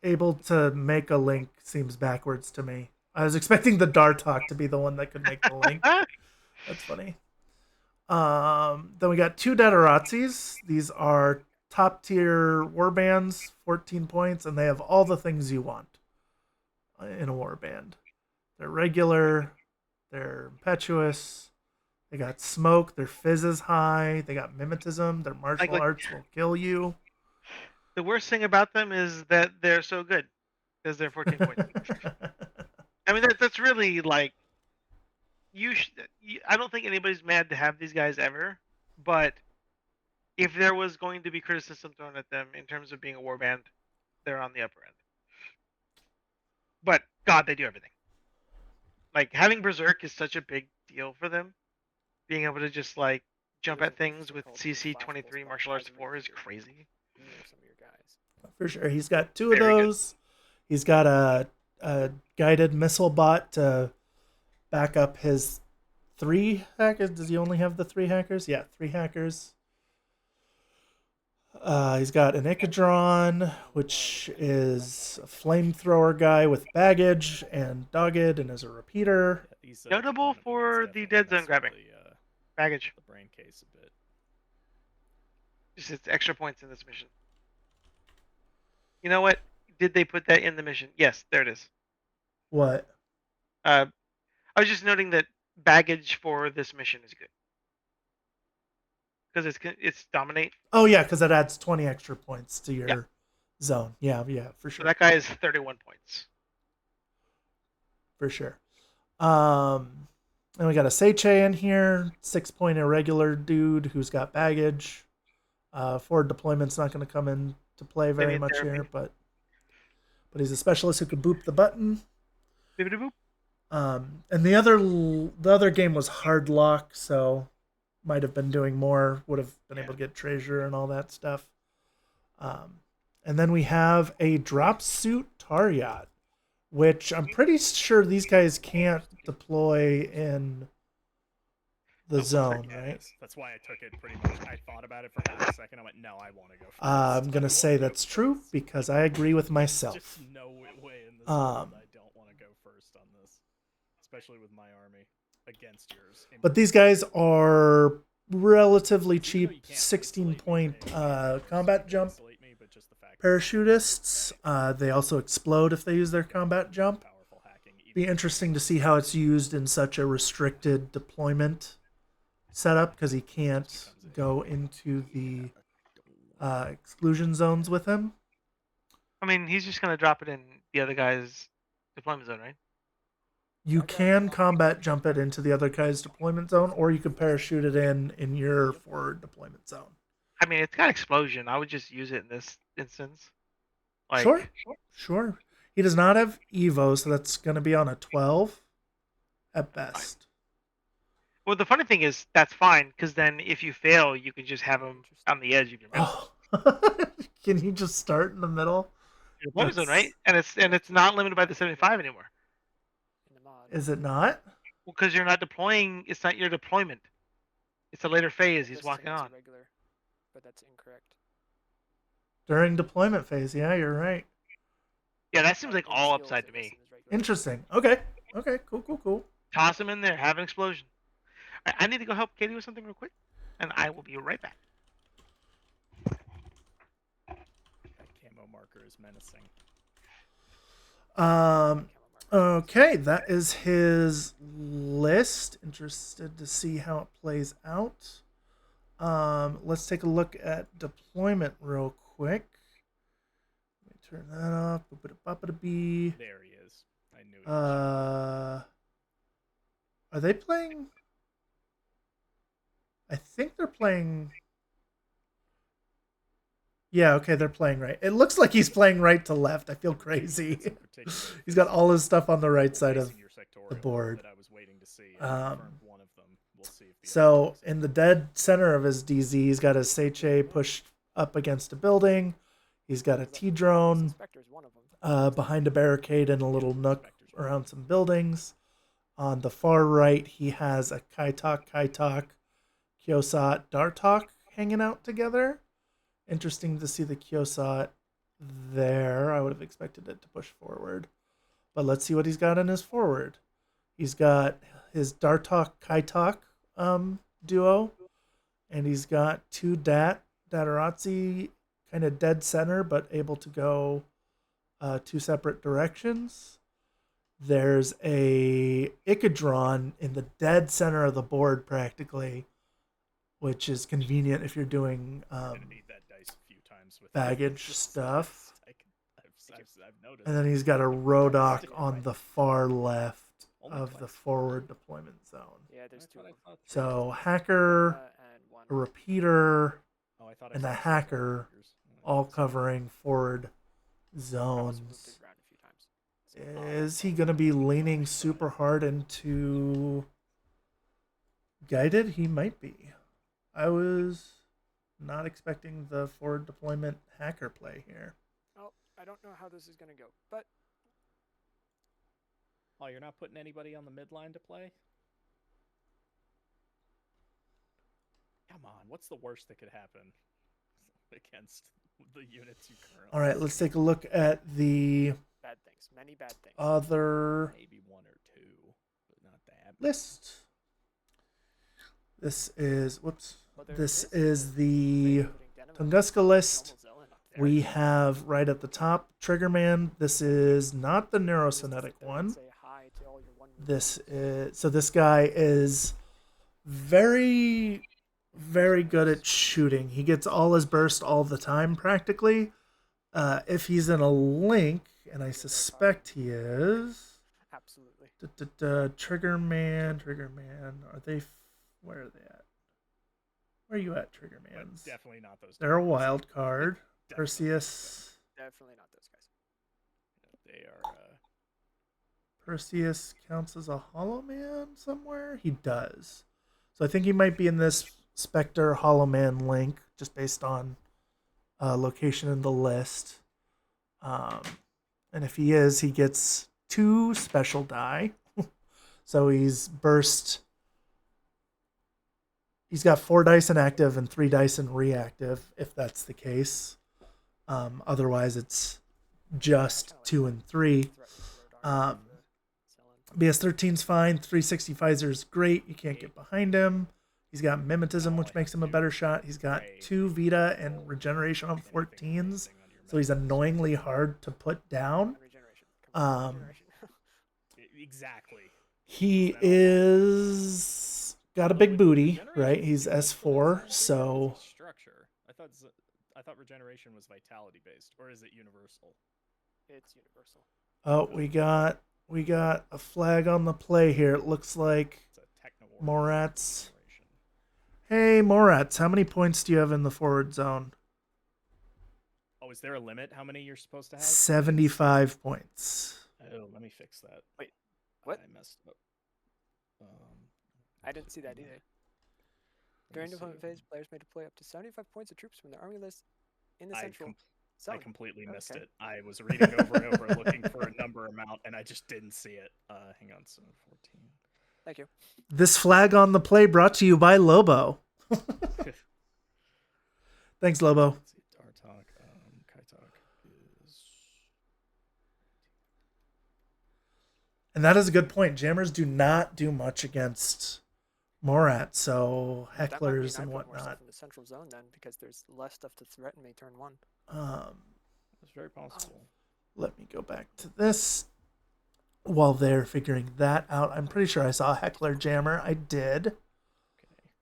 Speaker 1: able to make a link seems backwards to me. I was expecting the Dartok to be the one that could make the link. That's funny. Then we got 2 Datarazis. These are top tier warbands, 14 points, and they have all the things you want in a warband. They're regular, they're impetuous, they got smoke, their fizz is high, they got mimetism, their martial
Speaker 2: Like-
Speaker 1: arts will kill you.
Speaker 2: The worst thing about them is that they're so good. There's their 14 points. I mean, that's really like I don't think anybody's mad to have these guys ever, but if there was going to be criticism thrown at them in terms of being a warband, they're on the upper end. But God, they do everything. Like having Berserk is such a big deal for them. Being able to just like jump at things with CC 23 martial arts 4 is crazy.
Speaker 4: Some of your guys.
Speaker 1: For sure. He's got two of
Speaker 2: Very good.
Speaker 1: those. He's got a guided missile bot to back up his 3 hackers. Does he only have the 3 hackers? Yeah, 3 hackers. He's got an Icadron, which is a flamethrower guy with baggage and dogged and is a repeater.
Speaker 3: He's
Speaker 2: Notable for the dead zone grabbing. Baggage.
Speaker 3: The brain case a bit.
Speaker 2: Just it's extra points in this mission. You know what? Did they put that in the mission? Yes, there it is.
Speaker 1: What?
Speaker 2: I was just noting that baggage for this mission is good. Because it's dominate.
Speaker 1: Oh, yeah, because it adds 20 extra points to your zone. Yeah, for
Speaker 2: So
Speaker 1: sure.
Speaker 2: that guy is 31 points.
Speaker 1: For sure. And we got a Seiche in here, 6-point irregular dude who's got baggage. Forward deployment's not going to come into play very much here, but he's a specialist who could boop the button.
Speaker 2: Boop.
Speaker 1: And the other game was hard lock, so might have been doing more, would have been able to get treasure and all that stuff. And then we have a drop suit Taryat, which I'm pretty sure these guys can't deploy in the zone, right?
Speaker 3: That's why I took it pretty much. I thought about it for half a second. I went, no, I want to go first.
Speaker 1: I'm going to say that's true because I agree with myself.
Speaker 3: Just no way in this world I don't want to go first on this. Especially with my army against yours.
Speaker 1: But these guys are relatively cheap, 16-point combat jump parachutists. They also explode if they use their combat jump. Be interesting to see how it's used in such a restricted deployment setup because he can't go into the exclusion zones with him.
Speaker 2: I mean, he's just going to drop it in the other guy's deployment zone, right?
Speaker 1: You can combat jump it into the other guy's deployment zone, or you could parachute it in your forward deployment zone.
Speaker 2: I mean, it's got explosion. I would just use it in this instance. Like,
Speaker 1: Sure. He does not have Evo, so that's going to be on a 12 at best.
Speaker 2: Well, the funny thing is, that's fine, because then if you fail, you can just have him on the edge of your middle.
Speaker 1: Oh. Can he just start in the middle?
Speaker 2: Your deployment zone, right? And it's not limited by the 75 anymore.
Speaker 1: Is it not?
Speaker 2: Well, because you're not deploying. It's not your deployment. It's a later phase. He's walking on.
Speaker 4: Irregular, but that's incorrect.
Speaker 1: During deployment phase, yeah, you're right.
Speaker 2: Yeah, that seems like all upside to me.
Speaker 1: Interesting. Okay, cool.
Speaker 2: Toss him in there. Have an explosion. I need to go help Katie with something real quick, and I will be right back.
Speaker 3: That camo marker is menacing.
Speaker 1: Okay, that is his list. Interested to see how it plays out. Let's take a look at deployment real quick. Let me turn that off.
Speaker 3: There he is. I knew he
Speaker 1: Are they playing? I think they're playing. Yeah, okay, they're playing right. It looks like he's playing right to left. I feel crazy. He's got all his stuff on the right side of the board. So in the dead center of his DZ, he's got his Seiche pushed up against a building. He's got a T-drone behind a barricade in a little nook around some buildings. On the far right, he has a Kaitak, Kyosat, Dartok hanging out together. Interesting to see the Kyosat there. I would have expected it to push forward. But let's see what he's got in his forward. He's got his Dartok Kaitak duo. And he's got two Datarazzi kind of dead center, but able to go two separate directions. There's a Icadron in the dead center of the board practically, which is convenient if you're doing baggage stuff.
Speaker 3: I've noticed.
Speaker 1: And then he's got a Rodok on the far left of the forward deployment zone.
Speaker 4: Yeah, there's two. Of them.
Speaker 1: So hacker,
Speaker 4: And one.
Speaker 1: a repeater,
Speaker 3: Oh, I thought I
Speaker 1: and
Speaker 3: saw
Speaker 1: a
Speaker 3: two
Speaker 1: hacker,
Speaker 3: hackers.
Speaker 1: all covering forward
Speaker 4: I also moved
Speaker 1: zones.
Speaker 4: it around a few times.
Speaker 1: Is he going to be leaning super hard into guided? He might be. I was not expecting the forward deployment hacker play here.
Speaker 4: Well, I don't know how this is going to go, but
Speaker 3: Oh, you're not putting anybody on the midline to play? Come on, what's the worst that could happen against the units you currently?
Speaker 1: All right, let's take a look at the
Speaker 4: bad things. Many bad things.
Speaker 1: other
Speaker 3: Maybe one or two, but not that many.
Speaker 1: list. This is whoops.
Speaker 4: But there
Speaker 1: This
Speaker 4: is
Speaker 1: is the
Speaker 4: putting denim in
Speaker 1: Tunguska list.
Speaker 4: normal zone up there.
Speaker 1: We have right at the top Triggerman. This is not the
Speaker 4: Just
Speaker 1: Neurocinetic
Speaker 4: sit there and
Speaker 1: one.
Speaker 4: say hi to all your one-minute
Speaker 1: This
Speaker 4: followers.
Speaker 1: is so this guy is very good at shooting. He gets all his burst all the time practically. If he's in a link, and I suspect he is.
Speaker 4: Absolutely.
Speaker 1: Triggerman. Are they? Where are they at? Where are you at,
Speaker 3: But
Speaker 1: Triggermans?
Speaker 3: definitely not those.
Speaker 1: They're a
Speaker 3: guys.
Speaker 1: wild card.
Speaker 3: Definitely not those
Speaker 1: Perseus.
Speaker 4: Definitely not those guys.
Speaker 3: guys. They are.
Speaker 1: Perseus counts as a Hollow Man somewhere? He does. So I think he might be in this Spectre Hollow Man link, just based on location in the list. And if he is, he gets 2 special die. So he's burst. He's got 4 dice in active and 3 dice in reactive, if that's the case. Otherwise, it's just 2 and 3. BS13's fine. 365 is great. You can't get behind him. He's got Mimetism, which makes him a better shot. He's got 2 Vita and Regeneration on 14s. So he's annoyingly hard to put down.
Speaker 4: Regeneration. Come on, regeneration.
Speaker 3: Exactly.
Speaker 1: He is got a big booty, right? He's S4, so
Speaker 3: Structure. I thought regeneration was vitality based, or is it universal?
Speaker 4: It's universal.
Speaker 1: oh, we got a flag on the play here. It looks like
Speaker 3: It's a techno
Speaker 1: Morats. Hey, Morats, how many points do you have in the forward zone?
Speaker 3: Oh, is there a limit how many you're supposed to have?
Speaker 1: 75 points.
Speaker 3: Oh, let me fix that.
Speaker 4: Wait, what?
Speaker 3: I messed up.
Speaker 4: I didn't see that either. During deployment phase, players may deploy up to 75 points of troops from their army list in the central
Speaker 3: I
Speaker 4: zone.
Speaker 3: completely missed
Speaker 4: Okay.
Speaker 3: it. I was reading over and over looking for a number amount, and I just didn't see it. Hang on, 714.
Speaker 4: Thank you.
Speaker 1: This flag on the play brought to you by Lobo. Thanks, Lobo.
Speaker 3: Let's see, Dartok, Kaitok is...
Speaker 1: And that is a good point. Jammers do not do much against Morat, so
Speaker 4: That might mean
Speaker 1: hecklers
Speaker 4: I
Speaker 1: and
Speaker 4: put more stuff
Speaker 1: whatnot.
Speaker 4: in the central zone then, because there's less stuff to threaten me turn 1.
Speaker 3: That's very possible.
Speaker 1: Let me go back to this. While they're figuring that out, I'm pretty sure I saw a heckler jammer. I did.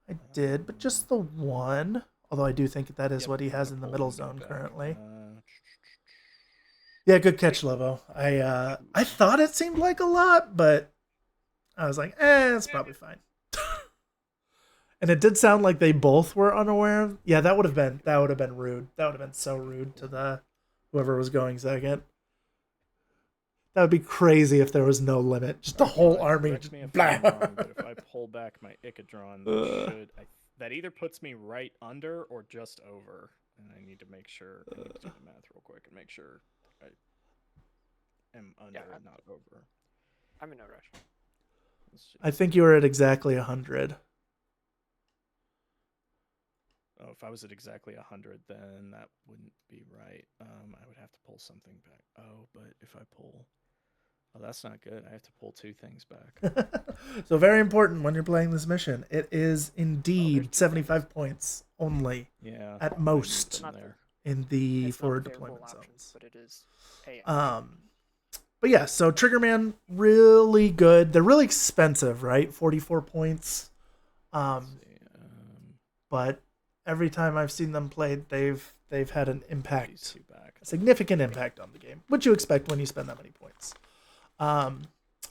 Speaker 1: I did, but just the one. Although I do think that is
Speaker 3: Yep,
Speaker 1: what he has
Speaker 3: I'm
Speaker 1: in the
Speaker 3: gonna
Speaker 1: middle
Speaker 3: pull them
Speaker 1: zone
Speaker 3: back.
Speaker 1: currently. Yeah, good catch, Lobo. I thought it seemed like a lot, but I was like, it's probably fine. And it did sound like they both were unaware. Yeah, that would have been rude. That would have been so rude to the whoever was going second. That would be crazy if there was no limit. Just the whole army.
Speaker 3: Correct
Speaker 1: Just
Speaker 3: me if
Speaker 1: blah.
Speaker 3: I'm wrong, but if I pull back my Icadron, that either puts me right under or just over. And I need to make sure. I need to do the math real quick and make sure I am under and not over.
Speaker 4: I'm in no rush.
Speaker 3: Let's see.
Speaker 1: I think you were at exactly 100.
Speaker 3: Oh, if I was at exactly 100, then that wouldn't be right. I would have to pull something back. Oh, but if I pull... Oh, that's not good. I have to pull 2 things back.
Speaker 1: So very important when you're playing this mission. It is indeed
Speaker 4: there's
Speaker 1: 75 points only
Speaker 3: Yeah.
Speaker 1: at
Speaker 3: I need
Speaker 1: most
Speaker 3: them
Speaker 4: Not
Speaker 3: there.
Speaker 1: in the
Speaker 4: It's not
Speaker 1: forward
Speaker 4: the favorable
Speaker 1: deployment
Speaker 4: option,
Speaker 1: zones.
Speaker 4: but it is a option.
Speaker 1: But yeah, so Triggerman, really good. They're really expensive, right? 44 points.
Speaker 3: Let's see,
Speaker 1: But every time I've seen them played, they've had an
Speaker 3: These
Speaker 1: impact,
Speaker 3: two back.
Speaker 1: a significant impact on the game, which you expect when you spend that many points.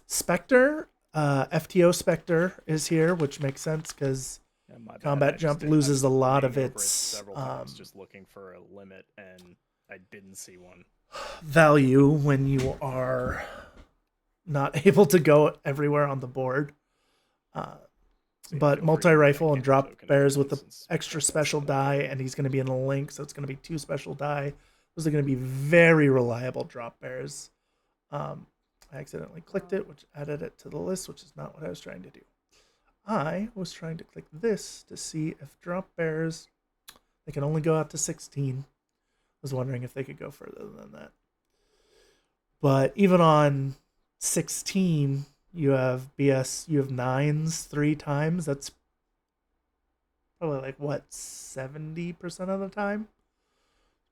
Speaker 1: Spectre, FTO Spectre is here, which makes sense because
Speaker 3: Yeah, my bad.
Speaker 1: Combat
Speaker 3: I just
Speaker 1: Jump
Speaker 3: did- I
Speaker 1: loses
Speaker 3: was
Speaker 1: a lot of
Speaker 3: reading over it
Speaker 1: its
Speaker 3: several times, just looking for a limit, and I didn't see one.
Speaker 1: value when you are not able to go everywhere on the board.
Speaker 3: So yeah,
Speaker 1: But
Speaker 3: feel free to
Speaker 1: multi-rifle and
Speaker 3: cancel
Speaker 1: drop
Speaker 3: token
Speaker 1: bears with the
Speaker 3: again since
Speaker 1: extra
Speaker 3: that's
Speaker 1: special
Speaker 3: not
Speaker 1: die,
Speaker 3: good.
Speaker 1: and he's going to be in a link, so it's going to be 2 special die. Those are going to be very reliable drop bears. I accidentally clicked it, which added it to the list, which is not what I was trying to do. I was trying to click this to see if drop bears, they can only go out to 16. I was wondering if they could go further than that. But even on 16, you have BS, you have 9s 3 times. That's probably like, what, 70% of the time?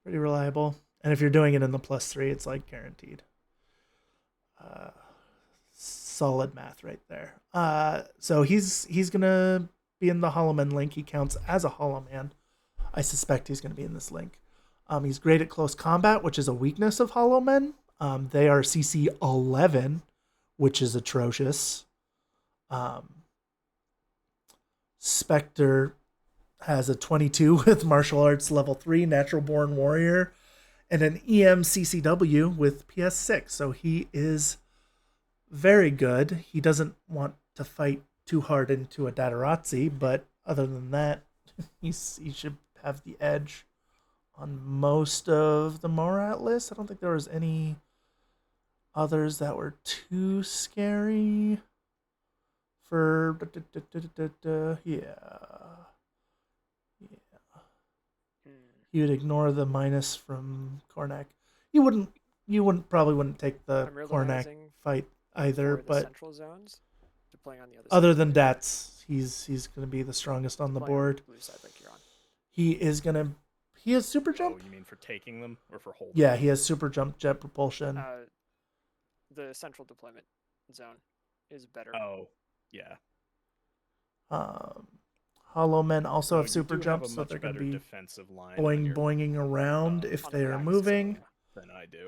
Speaker 1: Pretty reliable. And if you're doing it in the +3, it's like guaranteed. Solid math right there. So he's gonna be in the Hollow Man link. He counts as a Hollow Man. I suspect he's gonna be in this link. He's great at close combat, which is a weakness of Hollow Men. They are CC 11, which is atrocious. Spectre has a 22 with martial arts level 3, natural born warrior, and an EM CCW with PS6. So he is very good. He doesn't want to fight too hard into a Datarazzi, but other than that, he should have the edge on most of the Morat list. I don't think there was any others that were too scary for you would ignore the minus from Kornak. You probably wouldn't take the
Speaker 4: I'm
Speaker 1: Kornak
Speaker 4: realizing
Speaker 1: fight either,
Speaker 4: for the
Speaker 1: but
Speaker 4: central zones, to playing on the other
Speaker 1: other
Speaker 4: side.
Speaker 1: than Dats, he's going to be the strongest on the
Speaker 4: Playing on
Speaker 1: board.
Speaker 4: blue side like you're on.
Speaker 1: He has super
Speaker 3: Oh,
Speaker 1: jump.
Speaker 3: you mean for taking them or for holding?
Speaker 1: Yeah,
Speaker 3: them?
Speaker 1: he has super jump, jet propulsion.
Speaker 4: The central deployment zone is better.
Speaker 3: Oh, yeah.
Speaker 1: Hollow Men also
Speaker 3: No,
Speaker 1: have
Speaker 3: you
Speaker 1: super
Speaker 3: do
Speaker 1: jump,
Speaker 3: have a
Speaker 1: so
Speaker 3: much
Speaker 1: they're going to
Speaker 3: better
Speaker 1: be
Speaker 3: defensive line on your,
Speaker 1: boinging around if
Speaker 4: on the
Speaker 1: they are
Speaker 4: back
Speaker 1: moving.
Speaker 3: than I do.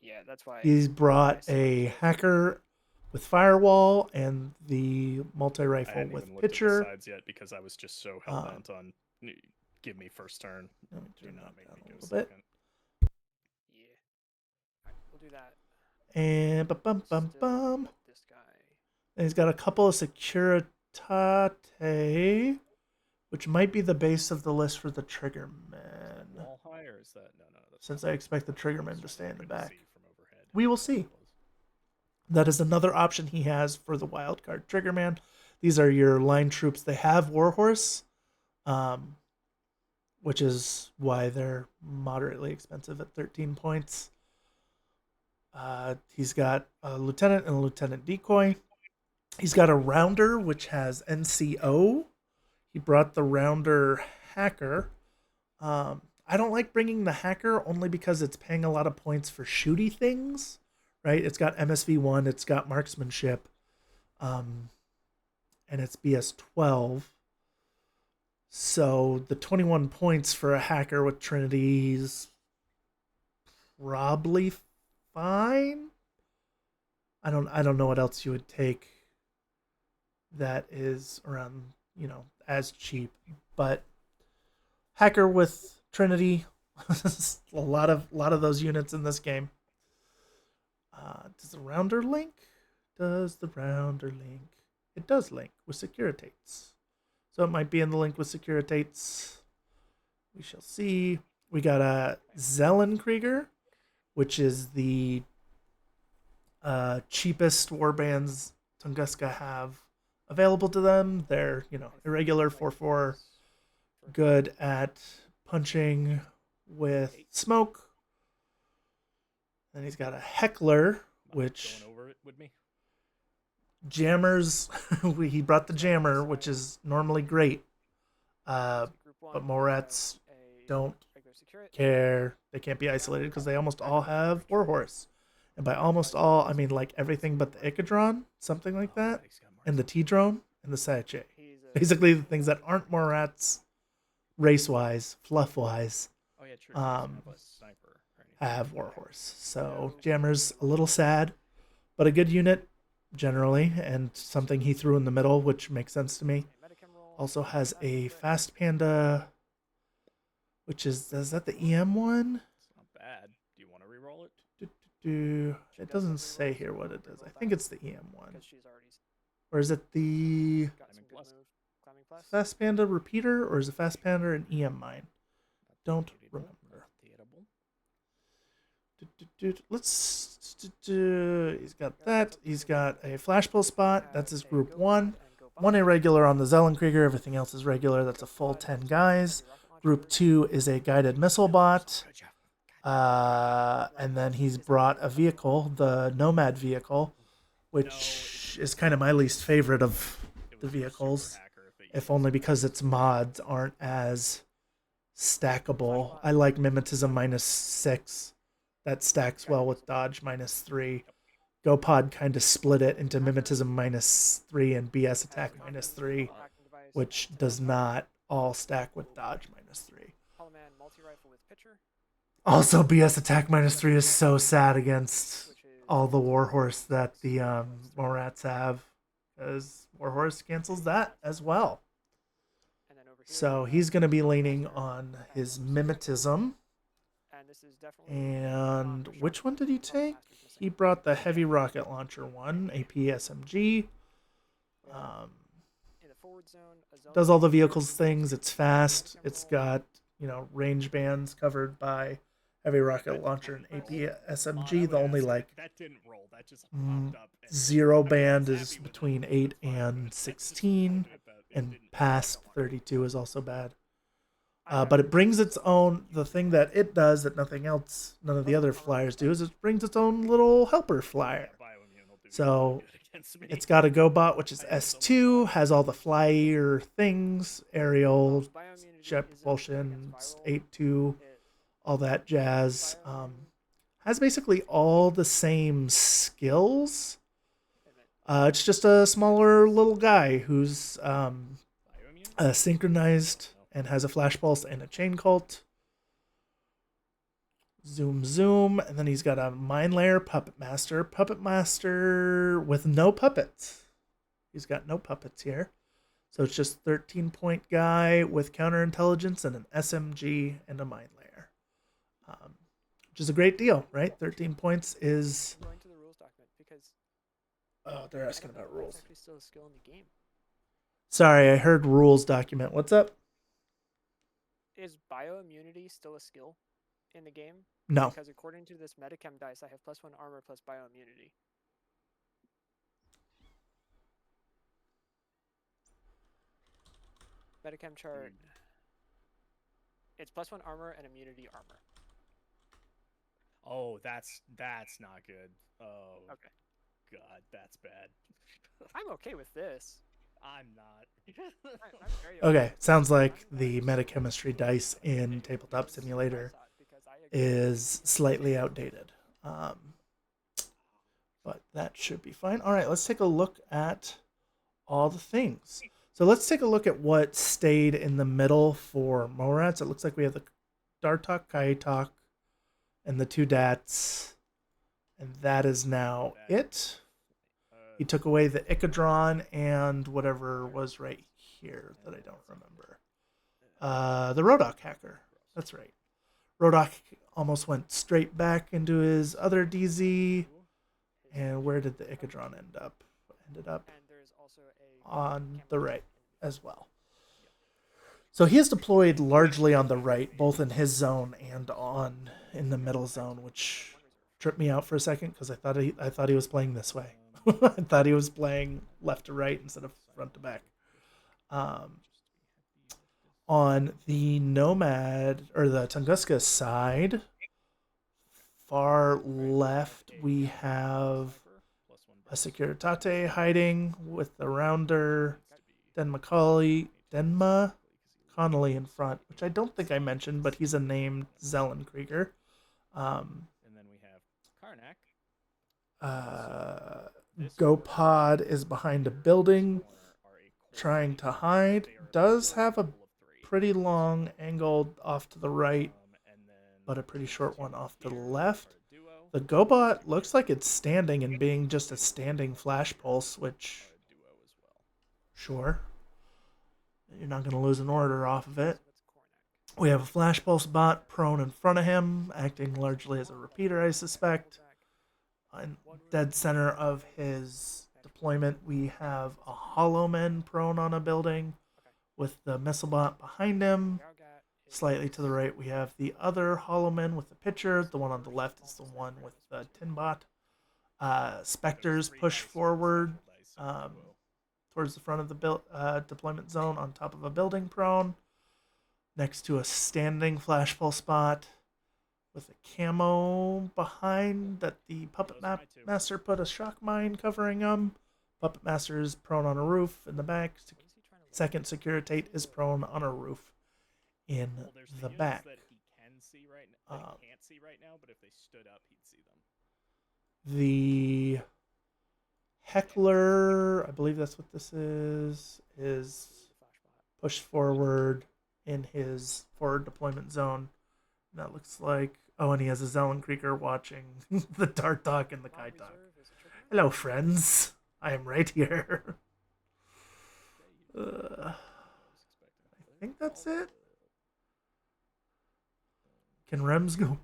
Speaker 4: Yeah, that's why.
Speaker 1: He's brought
Speaker 4: I see
Speaker 1: a
Speaker 4: it.
Speaker 1: hacker with firewall and the
Speaker 3: I
Speaker 1: multi-rifle
Speaker 3: hadn't
Speaker 1: with
Speaker 3: even looked at the
Speaker 1: pitcher.
Speaker 3: sides yet because I was just so hell bent on give me first turn.
Speaker 1: Let me
Speaker 3: Do
Speaker 1: turn
Speaker 3: not
Speaker 1: that
Speaker 3: make
Speaker 1: down
Speaker 3: me
Speaker 1: a
Speaker 3: go
Speaker 1: little bit.
Speaker 3: second.
Speaker 4: Yeah. Alright, we'll do that.
Speaker 1: And bum
Speaker 4: Still
Speaker 1: bum.
Speaker 4: this guy.
Speaker 1: And he's got a couple of Securitate, which might be the base of the list for the Triggermen.
Speaker 3: Wall high or is that no? That's
Speaker 1: Since
Speaker 3: not
Speaker 1: I expect the
Speaker 3: I was
Speaker 1: Triggermen to
Speaker 3: trying
Speaker 1: stay in the
Speaker 3: couldn't
Speaker 1: back.
Speaker 3: see from overhead.
Speaker 1: We will see. That is another option he has for the wildcard Triggerman. These are your line troops. They have Warhorse, which is why they're moderately expensive at 13 points. He's got a lieutenant and a lieutenant decoy. He's got a rounder, which has NCO. He brought the rounder hacker. I don't like bringing the hacker only because it's paying a lot of points for shooty things, right? It's got MSV1, it's got marksmanship, and it's BS 12. So the 21 points for a hacker with Trinity is probably fine. I don't know what else you would take that is around, as cheap, but hacker with Trinity, a lot of those units in this game. Does the rounder link? Does the rounder link? It does link with Securitates. So it might be in the link with Securitates. We shall see. We got a Zellenkrieger, which is the cheapest warbands Tunguska have available to them. They're, irregular 4/4, good at punching with smoke. Then he's got a Heckler, which
Speaker 3: going over it with me.
Speaker 1: jammers. He brought the jammer, which is normally great. But Morats don't care. They can't be isolated because they almost all have Warhorse. And by almost all, I mean like everything but the Icadron, something like that, and the T-Drone, and the Sache. Basically the things that aren't Morats race-wise, fluff-wise,
Speaker 3: Oh yeah, true. He doesn't
Speaker 1: um,
Speaker 3: have a sniper or anything.
Speaker 1: have Warhorse. So Jammer's a little sad, but a good unit generally, and something he threw in the middle, which makes sense to me.
Speaker 4: Okay, Medicam roll.
Speaker 1: Also has a Fast Panda, which is that the EM one?
Speaker 3: It's not bad. Do you want to re-roll it?
Speaker 1: It doesn't say here what it is. I think it's the EM one.
Speaker 4: Because she's already
Speaker 1: Or is it the
Speaker 4: got some
Speaker 3: Climbing
Speaker 4: good
Speaker 3: plus.
Speaker 4: move. Climbing plus.
Speaker 1: Fast Panda repeater, or is it Fast Panda and EM mine? Don't
Speaker 3: Debatable.
Speaker 1: remember.
Speaker 3: Debatable.
Speaker 1: Let's. He's got that. He's got a flash pull spot. That's his group 1. 1 irregular on the Zellenkrieger. Everything else is regular. That's a full 10 guys. Group 2 is a guided missile bot.
Speaker 3: Good job.
Speaker 1: And then he's brought a vehicle, the Nomad vehicle, which is kind of my least favorite of
Speaker 3: It
Speaker 1: the
Speaker 3: was a super
Speaker 1: vehicles,
Speaker 3: hacker that
Speaker 1: if
Speaker 3: used
Speaker 1: only
Speaker 3: it.
Speaker 1: because its mods aren't as stackable. I like Mimetism -6. That stacks well with Dodge -3. GoPod kind of split it into Mimetism -3 and BS Attack -3, which does not all stack with Dodge -3.
Speaker 4: Holoman multi-rifle with pitcher.
Speaker 1: Also, BS Attack -3 is so sad against
Speaker 4: Which is
Speaker 1: all the Warhorse that the Morats have, because Warhorse cancels that as well.
Speaker 4: and then over here,
Speaker 1: So
Speaker 4: we
Speaker 1: he's
Speaker 4: have
Speaker 1: going to be leaning on his Mimetism.
Speaker 4: and this is definitely
Speaker 1: And which one did he take? He brought the heavy rocket launcher one, AP SMG.
Speaker 4: in the forward zone. A zone
Speaker 1: Does all the vehicles things. It's fast. It's got, range bands covered by heavy rocket launcher and AP SMG. The only
Speaker 3: that didn't roll. That just
Speaker 1: mm,
Speaker 3: popped up. And,
Speaker 1: zero
Speaker 3: I mean,
Speaker 1: band
Speaker 3: it's
Speaker 1: is
Speaker 3: happy with
Speaker 1: between
Speaker 3: the
Speaker 1: 8
Speaker 3: fire, but
Speaker 1: and
Speaker 3: that's just
Speaker 1: 16,
Speaker 3: it, but it
Speaker 1: and
Speaker 3: didn't-
Speaker 1: past
Speaker 3: I don't wanna-
Speaker 1: 32 is also bad.
Speaker 4: I
Speaker 1: But
Speaker 4: have
Speaker 1: it brings its own, the thing that it does that none of the other flyers do, is it brings its own little helper flyer.
Speaker 3: Yeah, bioimmune will do
Speaker 1: So,
Speaker 3: really good against me.
Speaker 1: It's got a GoBot, which is S2, has all the flyer things, aerial,
Speaker 4: bioimmunity
Speaker 1: jet
Speaker 4: is
Speaker 1: propulsion,
Speaker 4: against viral.
Speaker 1: 8-2,
Speaker 4: It-
Speaker 1: all that jazz. Has basically all the same skills. It's just a smaller little guy who's
Speaker 3: Bioimmune?
Speaker 1: synchronized and has a flash pulse and a chain cult. Zoom, zoom, and then he's got a mine layer puppet master with no puppets. He's got no puppets here, so it's just 13-point guy with counterintelligence and an SMG and a mine layer, which is a great deal, right? 13 points is.
Speaker 4: I'm going to the rules document because
Speaker 1: Oh, they're
Speaker 4: I
Speaker 1: asking
Speaker 4: don't know
Speaker 1: about
Speaker 4: if that's
Speaker 1: rules.
Speaker 4: actually still a skill in the game.
Speaker 1: Sorry, I heard rules document. What's up?
Speaker 4: Is bioimmunity still a skill in the game?
Speaker 1: No.
Speaker 4: Because according to this Medicam dice, I have +1 armor plus bioimmunity. Medicam chart. It's +1 armor and immunity armor.
Speaker 3: Oh, that's not good. Oh,
Speaker 4: Okay.
Speaker 3: God, that's bad.
Speaker 4: I'm okay with this.
Speaker 3: I'm not.
Speaker 4: I'm very
Speaker 1: Okay,
Speaker 4: with
Speaker 1: sounds
Speaker 4: this.
Speaker 1: like
Speaker 4: I'm
Speaker 1: the
Speaker 4: so
Speaker 1: metachemistry dice in Tabletop
Speaker 4: this is what I
Speaker 1: Simulator
Speaker 4: thought, because I agree.
Speaker 1: is slightly outdated. But that should be fine. All right, let's take a look at all the things. So let's take a look at what stayed in the middle for Morats. It looks like we have the Dartok, Kaitok, and the 2 Dats. And that is now it. He took away the Icadron and whatever was right here that I don't remember. The Rodok hacker. That's right. Rodok almost went straight back into his other DZ. And where did the Icadron end up? Ended up
Speaker 4: And there's also a
Speaker 1: on the right as well. So he is deployed largely on the right, both in his zone and in the middle zone, which tripped me out for a second because I thought he was playing this way. I thought he was playing left to right instead of front to back. On the Nomad or the Tunguska side, far left, we have a Securitate hiding with the Rounder, Denma Connolly in front, which I don't think I mentioned, but he's a named Zellenkrieger.
Speaker 3: And then we have Karnak.
Speaker 1: GoPod is behind a building, trying to hide. Does have a pretty long, angled off to the right,
Speaker 3: and then
Speaker 1: but a pretty short one off to the
Speaker 3: here
Speaker 1: left.
Speaker 3: are a duo.
Speaker 1: The GoBot looks like it's standing and being just a standing flash pulse, which,
Speaker 3: Are a duo as well.
Speaker 1: sure. You're not going to lose an order off of it.
Speaker 4: So that's Kornak.
Speaker 1: We have a flash pulse bot prone in front of him, acting largely as a repeater, I suspect. In dead center of his deployment, we have a Hollow Man prone on a building with the missile bot behind him.
Speaker 4: Yaugat is
Speaker 1: Slightly to the right, we have the other Hollow Man with the pitcher. The one on the left is the one with the tin bot. Spectres push forward towards the front of the deployment zone on top of a building prone, next to a standing flash pulse spot with a camo behind that the Puppet Master put a shock mine covering him. Puppet Master is prone on a roof in the back.
Speaker 4: What is he trying to look
Speaker 1: Second Securitate is prone on a roof in
Speaker 3: Well, there's
Speaker 1: the
Speaker 3: units
Speaker 1: back.
Speaker 3: that he can see right now. That he can't see right now, but if they stood up, he'd see them.
Speaker 1: The Heckler, I believe that's what this is
Speaker 4: the flash bot?
Speaker 1: pushed forward in his forward deployment zone. And that looks like, oh, and he has a Zellenkrieger watching the Dart Talk and the
Speaker 4: Bot
Speaker 1: Kai Talk.
Speaker 4: reserve is a trigger.
Speaker 1: Hello, friends. I am right here.
Speaker 3: I
Speaker 1: I think that's it. Can Rems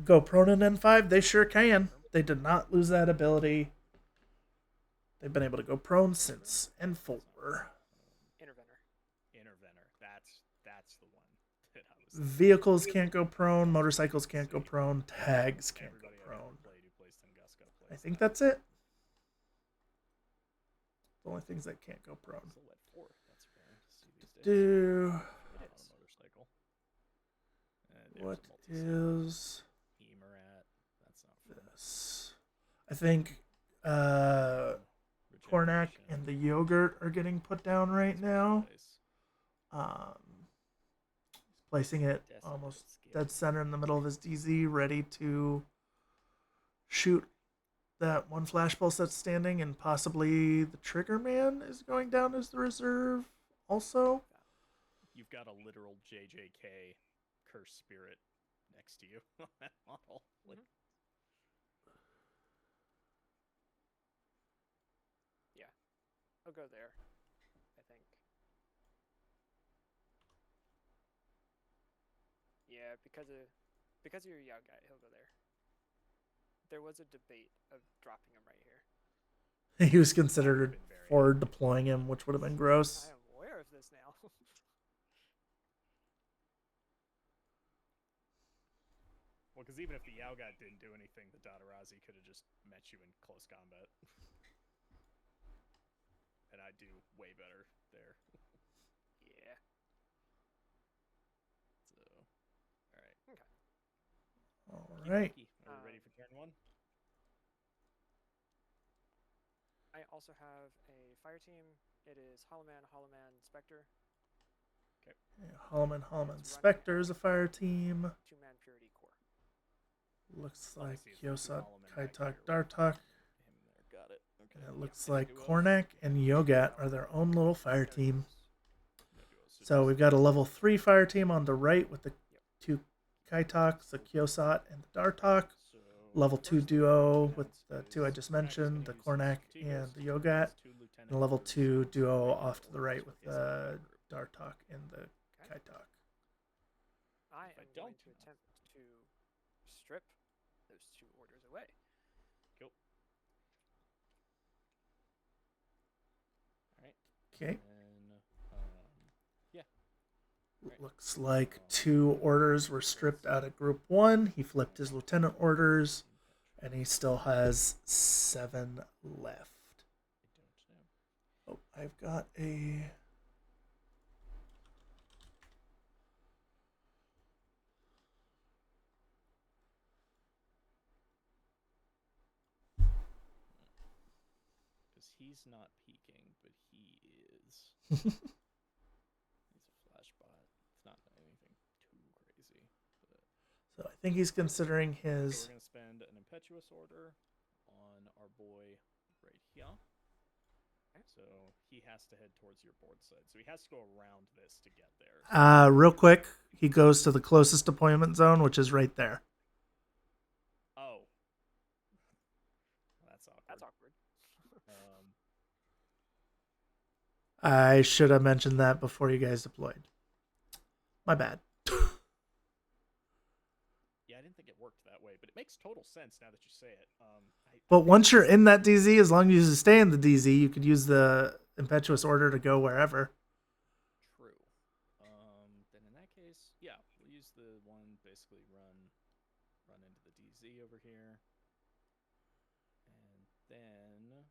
Speaker 1: go prone in N5? They sure can. They did not lose that ability. They've been able to go prone since N4.
Speaker 4: Intervenor.
Speaker 3: That's the one that I was.
Speaker 1: Vehicles can't go prone. Motorcycles can't go prone. Tags can't go
Speaker 3: Everybody
Speaker 1: prone.
Speaker 3: who plays Tunguska
Speaker 1: I
Speaker 3: plays
Speaker 1: think
Speaker 3: that.
Speaker 1: that's it. The only things that can't go prone.
Speaker 3: Silhouette 4. That's rare to see these days.
Speaker 1: Do
Speaker 3: Not on a motorcycle. There's
Speaker 1: what
Speaker 3: a multi-cycle.
Speaker 1: is
Speaker 3: Morat. That's not fun.
Speaker 1: this? I think Kornak
Speaker 3: Regeneration.
Speaker 1: and the yogurt are getting put down right now.
Speaker 3: Place.
Speaker 1: He's placing it almost dead center in the middle of his DZ, ready to shoot that one flash pulse that's standing, and possibly the Trigger Man is going down as the reserve also.
Speaker 3: You've got a literal JJK curse spirit next to you on that model. Like,
Speaker 4: I'll go there, I think. Yeah, because of your Yao guy, he'll go there. There was a debate of dropping him right here.
Speaker 1: He was considered for deploying him, which would have been gross.
Speaker 4: I am aware of this now.
Speaker 3: well, because even if the Yaugat didn't do anything, the Dadarazi could have just met you in close combat. And I do way better there.
Speaker 4: Yeah.
Speaker 3: So, all right.
Speaker 4: Okay.
Speaker 1: All right.
Speaker 3: Are we ready for turn one?
Speaker 4: I also have a fire team. It is Hollowman, Spectre.
Speaker 1: Yeah, Hallman, Spectre is a fire team.
Speaker 4: 2-man Purity Core.
Speaker 1: Looks
Speaker 3: Let me
Speaker 1: like
Speaker 3: see if there's
Speaker 1: Kyosat,
Speaker 3: Hallman back
Speaker 1: Kaitak,
Speaker 3: here.
Speaker 1: Dartok.
Speaker 3: Him there, got it. Okay.
Speaker 1: And it looks
Speaker 3: Yeah,
Speaker 1: like
Speaker 3: duos.
Speaker 1: Kornak and Yogat are their own little fire team.
Speaker 3: No duos,
Speaker 1: So
Speaker 3: just-
Speaker 1: we've got a level 3 fire team on the right with the two Kaitoks, the Kyosat, and the Dartok.
Speaker 3: So,
Speaker 1: Level 2
Speaker 3: first thing
Speaker 1: duo
Speaker 3: we
Speaker 1: with
Speaker 3: announce
Speaker 1: the
Speaker 3: is
Speaker 1: two I just
Speaker 3: Kornak is
Speaker 1: mentioned, the
Speaker 3: gonna use
Speaker 1: Kornak
Speaker 3: his
Speaker 1: and the
Speaker 3: Tigers,
Speaker 1: Yogat.
Speaker 3: two lieutenant
Speaker 1: And a level
Speaker 3: orders,
Speaker 1: 2
Speaker 3: three
Speaker 1: duo
Speaker 3: regular
Speaker 1: off to the right
Speaker 3: orders
Speaker 1: with
Speaker 3: his
Speaker 1: the
Speaker 3: group.
Speaker 1: Dartok and the
Speaker 4: Okay.
Speaker 1: Kaitok.
Speaker 4: I
Speaker 3: If I
Speaker 4: am going
Speaker 3: don't
Speaker 4: to
Speaker 3: know.
Speaker 4: attempt to strip those 2 orders away.
Speaker 3: Cool. All right.
Speaker 1: Okay.
Speaker 3: And yeah.
Speaker 1: Looks like 2 orders were stripped out of Group 1. He flipped his lieutenant orders, and he still has 7 left.
Speaker 3: I don't know.
Speaker 1: Oh, I've got a...
Speaker 3: Because he's not peeking, but he is.
Speaker 1: So
Speaker 3: He's a flash bot. It's not anything too crazy. But
Speaker 1: I think he's considering
Speaker 3: so
Speaker 1: his...
Speaker 3: we're gonna spend an impetuous order on our boy right here. So he has to head towards your board side. So he has to go around this to get there. So
Speaker 1: Real quick, he goes to the closest deployment zone, which is right there.
Speaker 3: oh, that's awkward.
Speaker 4: That's awkward.
Speaker 1: I should have mentioned that before you guys deployed. My bad.
Speaker 3: Yeah, I didn't think it worked that way, but it makes total sense now that you say it.
Speaker 1: But once you're in that DZ, as long as you stay in the DZ, you could use the impetuous order to go wherever.
Speaker 3: True. Then in that case, yeah, we'll use the one basically run into the DZ over here, and then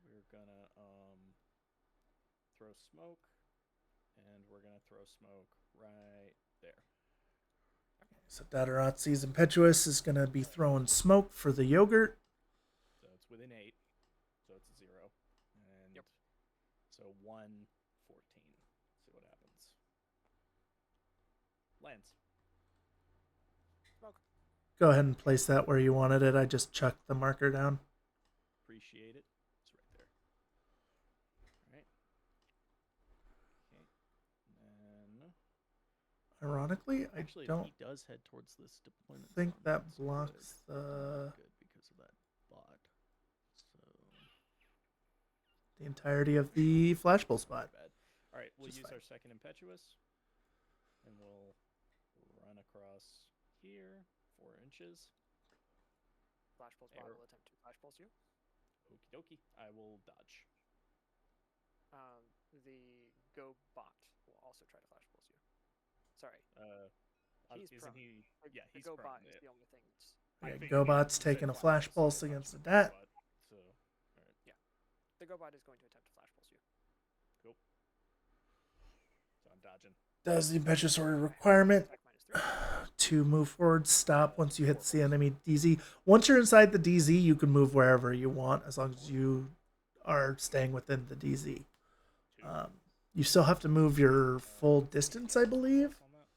Speaker 3: we're gonna throw smoke, and we're gonna throw smoke right there.
Speaker 1: So Dadarazzi's impetuous is going to be throwing smoke for the yogurt.
Speaker 3: So it's within 8, so it's a 0, and
Speaker 4: Yep.
Speaker 3: so 1, 14. See what happens. Lands.
Speaker 4: Smoke.
Speaker 1: Go ahead and place that where you wanted it. I just chucked the marker down.
Speaker 3: Appreciate it. It's right there. All right. Okay. And then
Speaker 1: Ironically, I
Speaker 3: actually, if
Speaker 1: don't
Speaker 3: he does head towards this deployment
Speaker 1: think
Speaker 3: zone,
Speaker 1: that
Speaker 3: that's
Speaker 1: blocks
Speaker 3: good.
Speaker 1: the
Speaker 3: Good because of that bot. So
Speaker 1: the entirety of the flashball spot.
Speaker 3: bad. All right, we'll
Speaker 1: Just
Speaker 3: use
Speaker 1: fine.
Speaker 3: our second impetuous, and we'll run across here 4 inches.
Speaker 4: Flash pulse bot
Speaker 3: Arrow.
Speaker 4: will attempt to flash pulse you.
Speaker 3: Okie dokie. I will dodge.
Speaker 4: The go bot will also try to flash pulse you. Sorry. He's
Speaker 3: Isn't
Speaker 4: prone.
Speaker 3: he?
Speaker 4: The,
Speaker 3: Yeah,
Speaker 4: the
Speaker 3: he's
Speaker 4: go
Speaker 3: prone.
Speaker 4: bot is the only thing that's.
Speaker 3: I
Speaker 1: Okay,
Speaker 3: figured
Speaker 1: GoBot's
Speaker 3: you said
Speaker 1: taking a flash
Speaker 3: so
Speaker 1: pulse
Speaker 3: I thought
Speaker 1: against
Speaker 3: you
Speaker 1: the
Speaker 3: meant
Speaker 1: dat.
Speaker 3: GoBot, so, all right,
Speaker 4: The go bot is going to attempt to flash pulse you.
Speaker 3: cool. So I'm dodging.
Speaker 1: Does the impetuous order requirement
Speaker 4: Attack -3.
Speaker 1: to move forward stop once you hit the enemy DZ? Once you're inside the DZ, you can move wherever you want as long as you are staying within the DZ.
Speaker 3: 2.
Speaker 1: You still have to move your full distance, I believe,
Speaker 3: On that?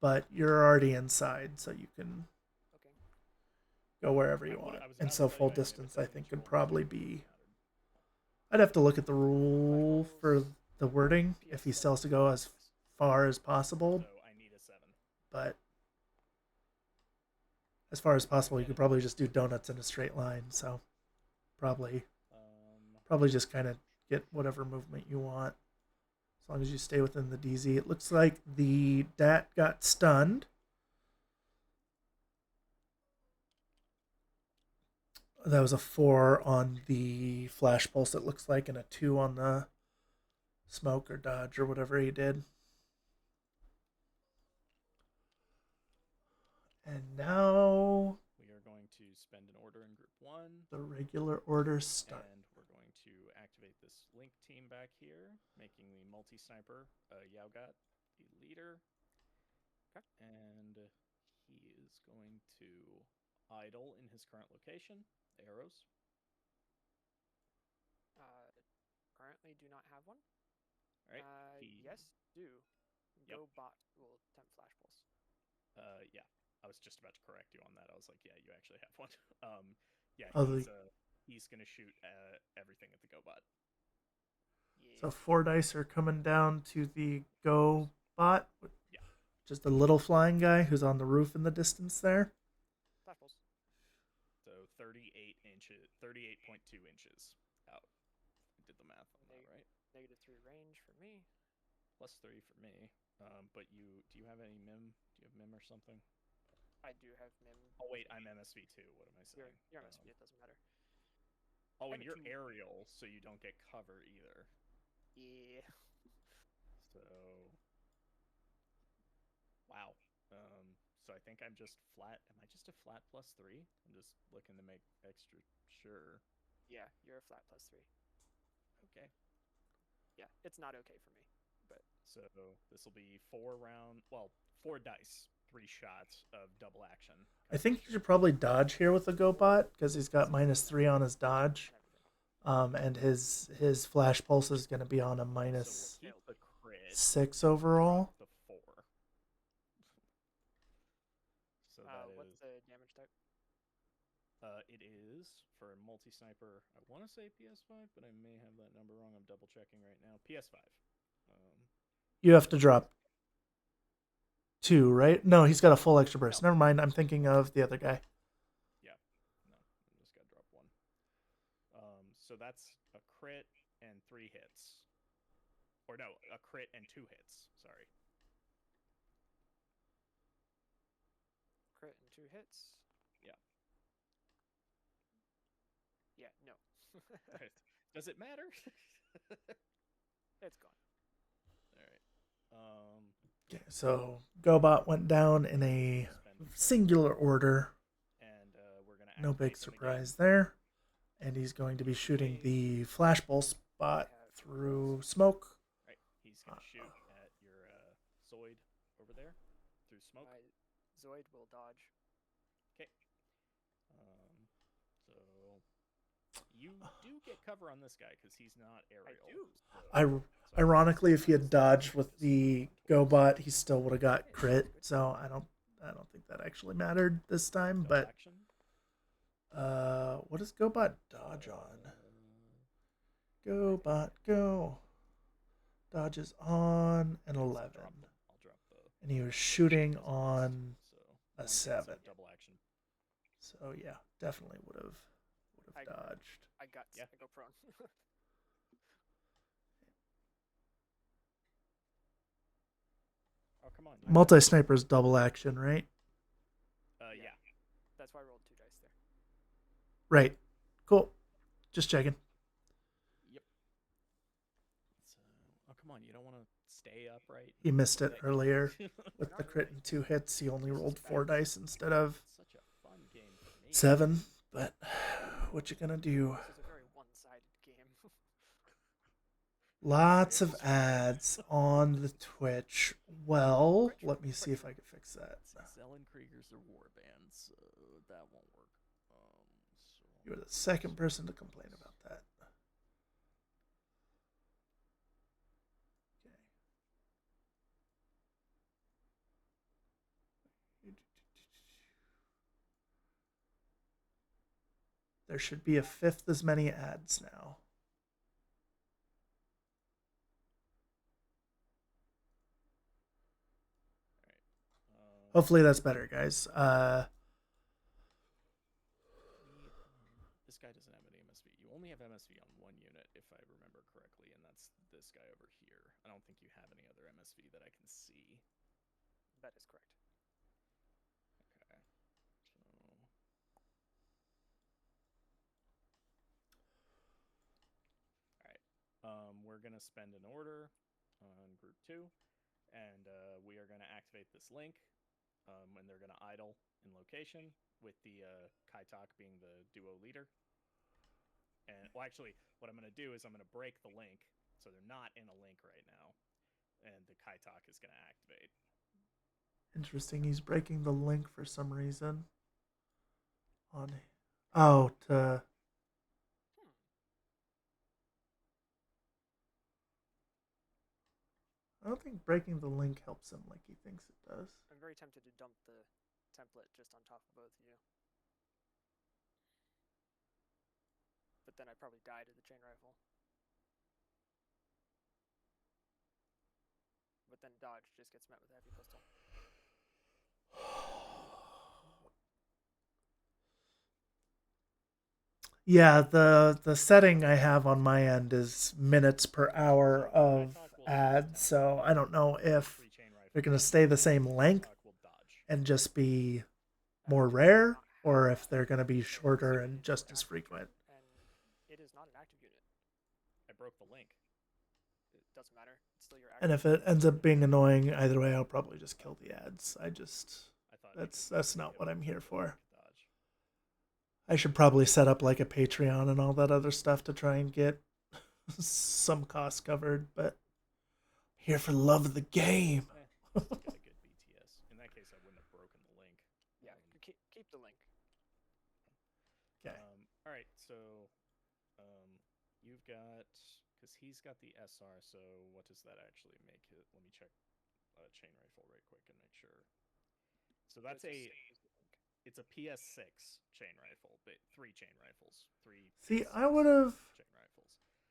Speaker 1: but you're already inside, so you can
Speaker 4: Okay.
Speaker 1: go wherever you
Speaker 3: I
Speaker 1: want.
Speaker 3: was about
Speaker 1: And
Speaker 3: to
Speaker 1: so
Speaker 3: tell
Speaker 1: full
Speaker 3: you, I mean, if it
Speaker 1: distance, I
Speaker 3: doesn't
Speaker 1: think,
Speaker 3: control
Speaker 1: could
Speaker 3: me,
Speaker 1: probably
Speaker 3: it wouldn't
Speaker 1: be.
Speaker 3: have mattered.
Speaker 1: I'd have to look at the rule for the wording
Speaker 4: PS7.
Speaker 1: if he still has to go as far as possible,
Speaker 3: So I need a 7.
Speaker 1: but as far as possible, you could probably just do donuts in a straight line. So probably just kind of get whatever movement you want as long as you stay within the DZ. It looks like the DAT got stunned. That was a 4 on the flash pulse, it looks like, and a 2 on the smoke or dodge or whatever he did. And now
Speaker 3: We are going to spend an order in group 1,
Speaker 1: the regular orders start.
Speaker 3: and we're going to activate this link team back here, making the multi-sniper Yaugat the leader.
Speaker 4: Okay.
Speaker 3: And he is going to idle in his current location. Arrows.
Speaker 4: Currently do not have one.
Speaker 3: All right.
Speaker 4: Yes, do.
Speaker 3: Yep.
Speaker 4: Go bot will attempt flash pulse.
Speaker 3: Yeah. I was just about to correct you on that. I was like, yeah, you actually have one. Yeah,
Speaker 1: Oh,
Speaker 3: he's gonna shoot everything at the GoBot.
Speaker 4: Yeah.
Speaker 1: So 4 dice are coming down to the Go bot.
Speaker 3: Yeah.
Speaker 1: Just a little flying guy who's on the roof in the distance there.
Speaker 4: Flash pulse.
Speaker 3: So 38.2 inches out. I did the math on that, right?
Speaker 4: -3 range for me.
Speaker 3: +3 for me. But do you have any mim? Do you have mim or something?
Speaker 4: I do have mim.
Speaker 3: Oh wait, I'm MSV too. What am I saying?
Speaker 4: You're MSV. It doesn't matter.
Speaker 3: Oh,
Speaker 4: I
Speaker 3: and
Speaker 4: have
Speaker 3: you're
Speaker 4: 2.
Speaker 3: aerial, so you don't get cover either.
Speaker 4: Yeah.
Speaker 3: So, wow. So I think I'm just flat. Am I just a flat +3? I'm just looking to make extra sure.
Speaker 4: Yeah, you're a flat +3.
Speaker 3: Okay.
Speaker 4: Yeah, it's not okay for me, but
Speaker 3: So this will be 4 dice, 3 shots of double action.
Speaker 1: I think you should probably dodge here with the Go bot because he's got -3 on his dodge.
Speaker 4: and everything.
Speaker 1: And his flash pulse is going to be on a
Speaker 3: So
Speaker 1: minus
Speaker 3: we'll keep the crit.
Speaker 1: 6 overall.
Speaker 3: The 4. So that
Speaker 4: What's
Speaker 3: is
Speaker 4: the damage type?
Speaker 3: It is for multi-sniper. I want to say PS5, but I may have that number wrong. I'm double checking right now. PS5.
Speaker 1: You have to drop 2, right? No, he's got a full extra burst.
Speaker 3: No.
Speaker 1: Never mind. I'm thinking of the other guy.
Speaker 3: Yeah. No, I just got to drop 1. So that's a crit and 3 hits. Or no, a crit and 2 hits. Sorry.
Speaker 4: Crit and 2 hits.
Speaker 3: Yeah.
Speaker 4: Yeah, no.
Speaker 3: Does it matter?
Speaker 4: It's gone.
Speaker 3: All right.
Speaker 1: Okay, so GoBot went down in a singular order.
Speaker 3: And we're gonna
Speaker 1: No big
Speaker 3: activate them
Speaker 1: surprise there. And he's going to be shooting the flashball spot through smoke.
Speaker 3: Again. Right. He's gonna shoot at your Zoid over there through smoke.
Speaker 4: My Zoid will dodge.
Speaker 3: Okay. So you do get cover on this guy because he's not aerial.
Speaker 1: Ironically, if he had dodged with the GoBot, he still would have got crit. So I don't think that actually mattered this time.
Speaker 3: Double
Speaker 1: But
Speaker 3: action.
Speaker 1: what does GoBot dodge on? GoBot go. Dodge is on an 11,
Speaker 3: I'll drop the.
Speaker 1: and he was shooting on
Speaker 3: So
Speaker 1: a 7.
Speaker 3: double action.
Speaker 1: So yeah, definitely would have dodged.
Speaker 4: I got.
Speaker 3: Yeah.
Speaker 4: I go prone.
Speaker 3: Oh come on.
Speaker 1: Multi sniper's double action, right?
Speaker 3: Yeah.
Speaker 4: That's why I rolled 2 dice there.
Speaker 1: Right. Cool. Just checking.
Speaker 3: Yep. So, oh come on, you don't want to stay upright.
Speaker 1: He missed it earlier with the crit and 2 hits. He only rolled 4 dice instead of
Speaker 3: Such a fun game for me.
Speaker 1: 7. But what you gonna do?
Speaker 4: This is a very one-sided game.
Speaker 1: Lots of ads on the Twitch. Well, let me see if I can fix that.
Speaker 3: Zellenkriegers are warband, so that won't work.
Speaker 1: You're the second person to complain about that. Okay. There should be a 5th as many ads now. Hopefully that's better, guys.
Speaker 3: This guy doesn't have any MSV. You only have MSV on 1 unit, if I remember correctly, and that's this guy over here. I don't think you have any other MSV that I can see.
Speaker 4: That is correct.
Speaker 3: Okay. So. Alright. We're gonna spend an order on group 2, and we are gonna activate this link. And they're going to idle in location with the Kaitak being the duo leader. And well, actually, what I'm going to do is I'm going to break the link, so they're not in a link right now, and the Kaitak is going to activate.
Speaker 1: Interesting. He's breaking the link for some reason. To. I don't think breaking the link helps him like he thinks it does.
Speaker 4: I'm very tempted to dump the template just on top of both of you. But then I'd probably die to the chain rifle. But then dodge just gets met with a heavy pistol.
Speaker 1: Yeah, the setting I have on my end is minutes per hour of ads, so I don't know if they're going to stay the same length and just be more rare, or if they're going to be shorter and just as frequent.
Speaker 4: And it is not an active unit.
Speaker 3: I broke the link.
Speaker 4: It doesn't matter. It's still your active.
Speaker 1: And if it ends up being annoying, either way, I'll probably just kill the ads. That's not what I'm here for. I should probably set up like a Patreon and all that other stuff to try and get some costs covered, but I'm here for the love of the game.
Speaker 3: Get a good BTS. In that case, I wouldn't have broken the link.
Speaker 4: Yeah, keep the link.
Speaker 1: Okay.
Speaker 3: All right, so you've got, because he's got the SR, so what does that actually make it? Let me check chain rifle right quick and make sure. So that's a it's a PS6 chain rifle, but 3 chain rifles, 3.
Speaker 1: See,
Speaker 3: PS6
Speaker 1: I would have
Speaker 3: chain rifles.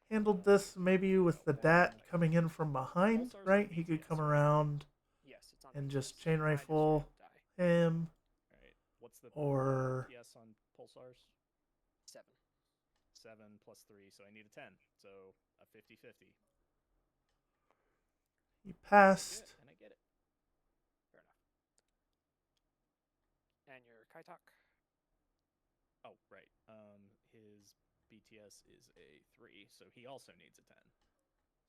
Speaker 1: handled this maybe with the dat coming in from behind,
Speaker 3: Pulsars
Speaker 1: right?
Speaker 3: are
Speaker 1: He could
Speaker 3: BTS,
Speaker 1: come
Speaker 3: right?
Speaker 1: around
Speaker 4: Yes, it's on
Speaker 1: and
Speaker 4: BTS.
Speaker 1: just chain
Speaker 4: Mine is
Speaker 1: rifle
Speaker 4: die.
Speaker 1: him.
Speaker 3: Right. What's the
Speaker 1: Or-
Speaker 3: PS on pulsars?
Speaker 4: 7.
Speaker 3: 7 plus 3, so I need a 10. So a 50-50.
Speaker 1: He passed.
Speaker 3: And I get it.
Speaker 4: Fair enough. And your Kaitak.
Speaker 3: Oh, right. His BTS is a 3, so he also needs a 10.